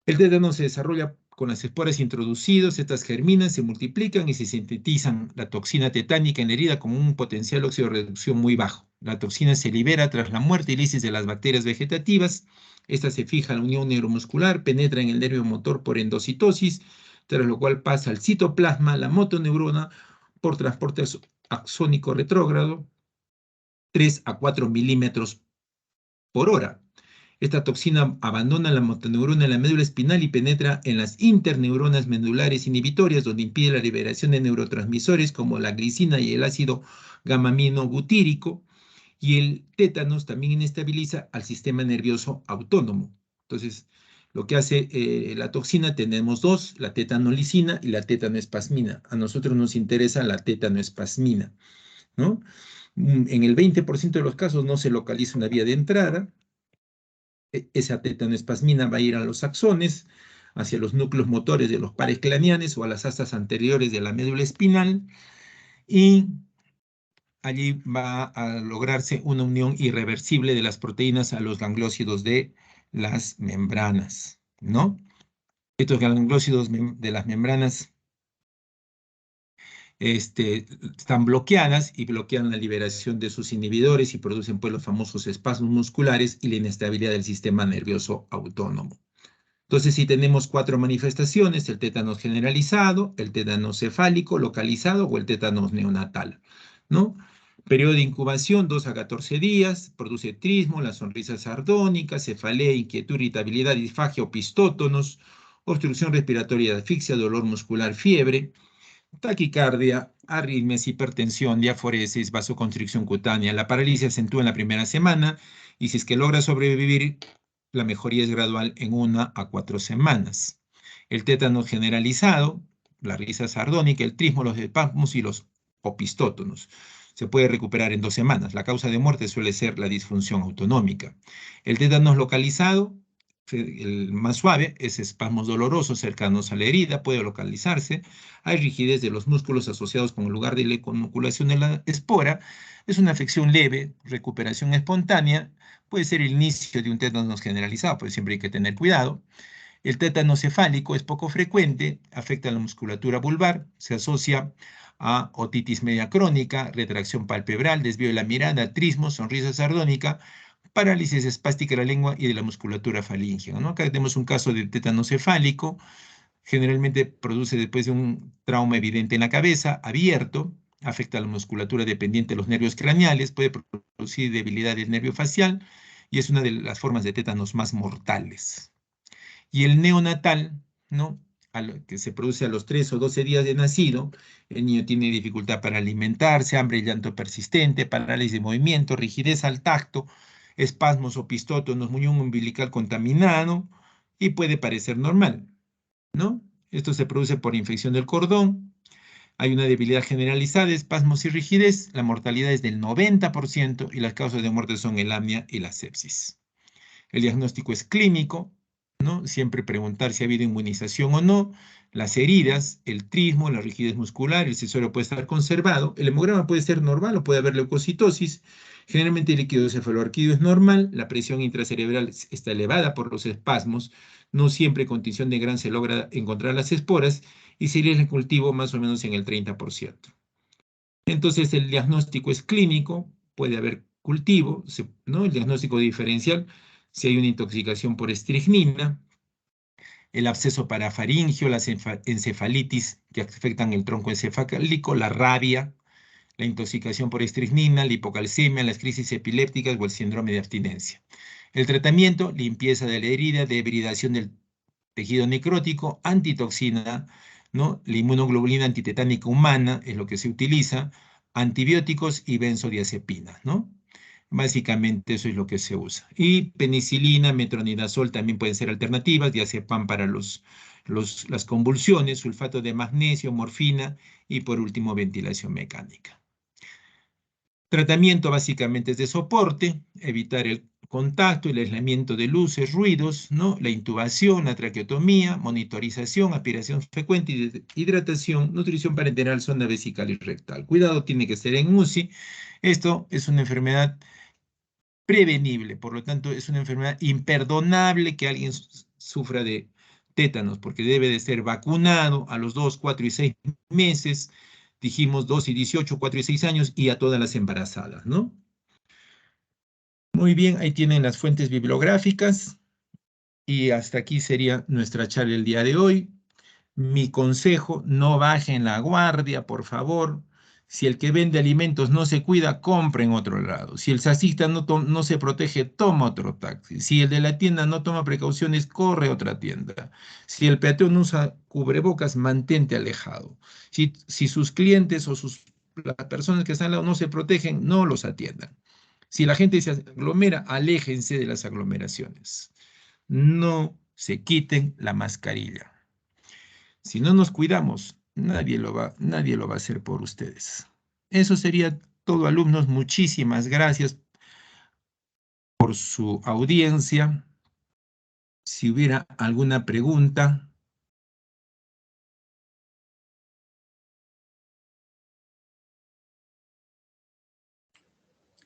El tétano se desarrolla con las esporas introducidas, estas germinan, se multiplican y se sintetizan la toxina tetánica en la herida con un potencial oxidorreducción muy bajo. La toxina se libera tras la muerte y lisis de las bacterias vegetativas. Esta se fija a la unión neuromuscular, penetra en el nervio motor por endocitosis, tras lo cual pasa al citoplasma, la motoneurona, por transporte axónico retrógrado, 3 a 4 milímetros por hora. Esta toxina abandona la motoneurona en la médula espinal y penetra en las interneuronas medulares inhibitorias, donde impide la liberación de neurotransmisores como la glicina y el ácido gamma-aminobutírico. Y el tétanos también inestabiliza al sistema nervioso autónomo. Entonces, lo que hace la toxina, tenemos dos, la tetanolicina y la tetanoespasmina. A nosotros nos interesa la tetanoespasmina, ¿no? En el 20% de los casos no se localiza una vía de entrada. Esa tetanoespasmina va a ir a los axones, hacia los núcleos motores de los pares craneales o a las astas anteriores de la médula espinal, y allí va a lograrse una unión irreversible de las proteínas a los gangliósidos de las membranas, ¿no? Estos gangliósidos de las membranas están bloqueadas y bloquean la liberación de sus inhibidores y producen pues los famosos espasmos musculares y la inestabilidad del sistema nervioso autónomo. Entonces, si tenemos cuatro manifestaciones: el tétanos generalizado, el tétanos cefálico localizado o el tétanos neonatal, ¿no? Periodo de incubación, 2 a 14 días, produce trismo, la sonrisa sardónica, cefalea, inquietud, irritabilidad, disfagia, opistótonos, obstrucción respiratoria, asfixia, dolor muscular, fiebre, taquicardia, arritmias, hipertensión, diaforesis, vasoconstricción cutánea. La parálisis se acentúa en la primera semana y si es que logra sobrevivir, la mejoría es gradual en 1 a 4 semanas. El tétano generalizado, la risa sardónica, el trismo, los espasmos y los opistótonos. Se puede recuperar en 2 semanas. La causa de muerte suele ser la disfunción autonómica. El tétanos localizado, el más suave, es espasmos dolorosos cercanos a la herida, puede localizarse. Hay rigidez de los músculos asociados con el lugar de la inoculación de la espora. Es una afección leve, recuperación espontánea. Puede ser el inicio de un tétanos generalizado, pero siempre hay que tener cuidado. El tétano cefálico es poco frecuente, afecta a la musculatura vulvar, se asocia a otitis media crónica, retracción palpebral, desvío de la mirada, trismo, sonrisa sardónica, parálisis espástica de la lengua y de la musculatura faríngea, ¿no? Acá tenemos un caso de tétano cefálico, generalmente produce después de un trauma evidente en la cabeza, abierto, afecta a la musculatura dependiente de los nervios craneales, puede producir debilidad del nervio facial y es una de las formas de tétanos más mortales. Y el neonatal, ¿no? Que se produce a los 3 o 12 días de nacido, el niño tiene dificultad para alimentarse, hambre y llanto persistente, parálisis de movimiento, rigidez al tacto, espasmos opistótonos, muñón umbilical contaminado, y puede parecer normal, ¿no? Esto se produce por infección del cordón, hay una debilidad generalizada, espasmos y rigidez, la mortalidad es del 90% y las causas de muerte son el apnea y la sepsis. El diagnóstico es clínico, ¿no? Siempre preguntar si ha habido inmunización o no, las heridas, el trismo, la rigidez muscular, el cisório puede estar conservado, el hemograma puede ser normal o puede haber leucocitosis, generalmente el líquido cefaloarquídeo es normal, la presión intracerebral está elevada por los espasmos, no siempre en condición de gran se logra encontrar las esporas y sería el cultivo más o menos en el 30%. Entonces el diagnóstico es clínico, puede haber cultivo, ¿no? El diagnóstico diferencial, si hay una intoxicación por estricnina, el absceso parafaringio, las encefalitis que afectan el tronco encefálico, la rabia, la intoxicación por estricnina, la hipocalcemia, las crisis epilépticas o el síndrome de abstinencia. El tratamiento: limpieza de la herida, debridación del tejido necrótico, antitoxina, ¿no? La inmunoglobulina antitetánica humana es lo que se utiliza, antibióticos y benzodiazepinas, ¿no? Básicamente eso es lo que se usa. Y penicilina, metronidazol también pueden ser alternativas, diazepam para las convulsiones, sulfato de magnesio, morfina y por último ventilación mecánica. Tratamiento básicamente es de soporte, evitar el contacto, el aislamiento de luces, ruidos, ¿no? La intubación, la traqueotomía, monitorización, aspiración frecuente, hidratación, nutrición parenteral, sonda vesical y rectal. Cuidado, tiene que ser en UCI. Esto es una enfermedad prevenible, por lo tanto es una enfermedad imperdonable que alguien sufra de tétanos, porque debe de ser vacunado a los 2, 4 y 6 meses, dijimos 2 y 18, 4 y 6 años, y a todas las embarazadas, ¿no? Muy bien, ahí tienen las fuentes bibliográficas, y hasta aquí sería nuestra charla el día de hoy. Mi consejo: no bajen la guardia, por favor. Si el que vende alimentos no se cuida, compra en otro lado. Si el taxista no se protege, toma otro taxi. Si el de la tienda no toma precauciones, corre a otra tienda. Si el peatón no usa cubrebocas, mantente alejado. Si sus clientes o las personas que están al lado no se protegen, no los atiendan. Si la gente se aglomera, aléjense de las aglomeraciones. No se quiten la mascarilla. Si no nos cuidamos, nadie lo va a hacer por ustedes. Eso sería todo, alumnos. Muchísimas gracias por su audiencia. Si hubiera alguna pregunta.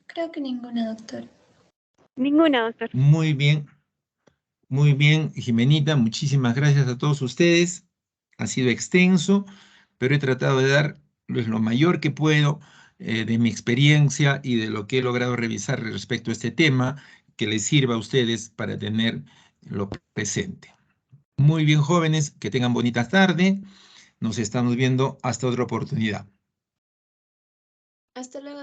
Creo que ninguna, doctor. Ninguna, doctor. Muy bien, Jimenita. Muchísimas gracias a todos ustedes. Ha sido extenso, pero he tratado de darles lo mayor que puedo de mi experiencia y de lo que he logrado revisar respecto a este tema, que les sirva a ustedes para tenerlo presente. Muy bien, jóvenes, que tengan bonita tarde. Nos estamos viendo hasta otra oportunidad. Hasta luego.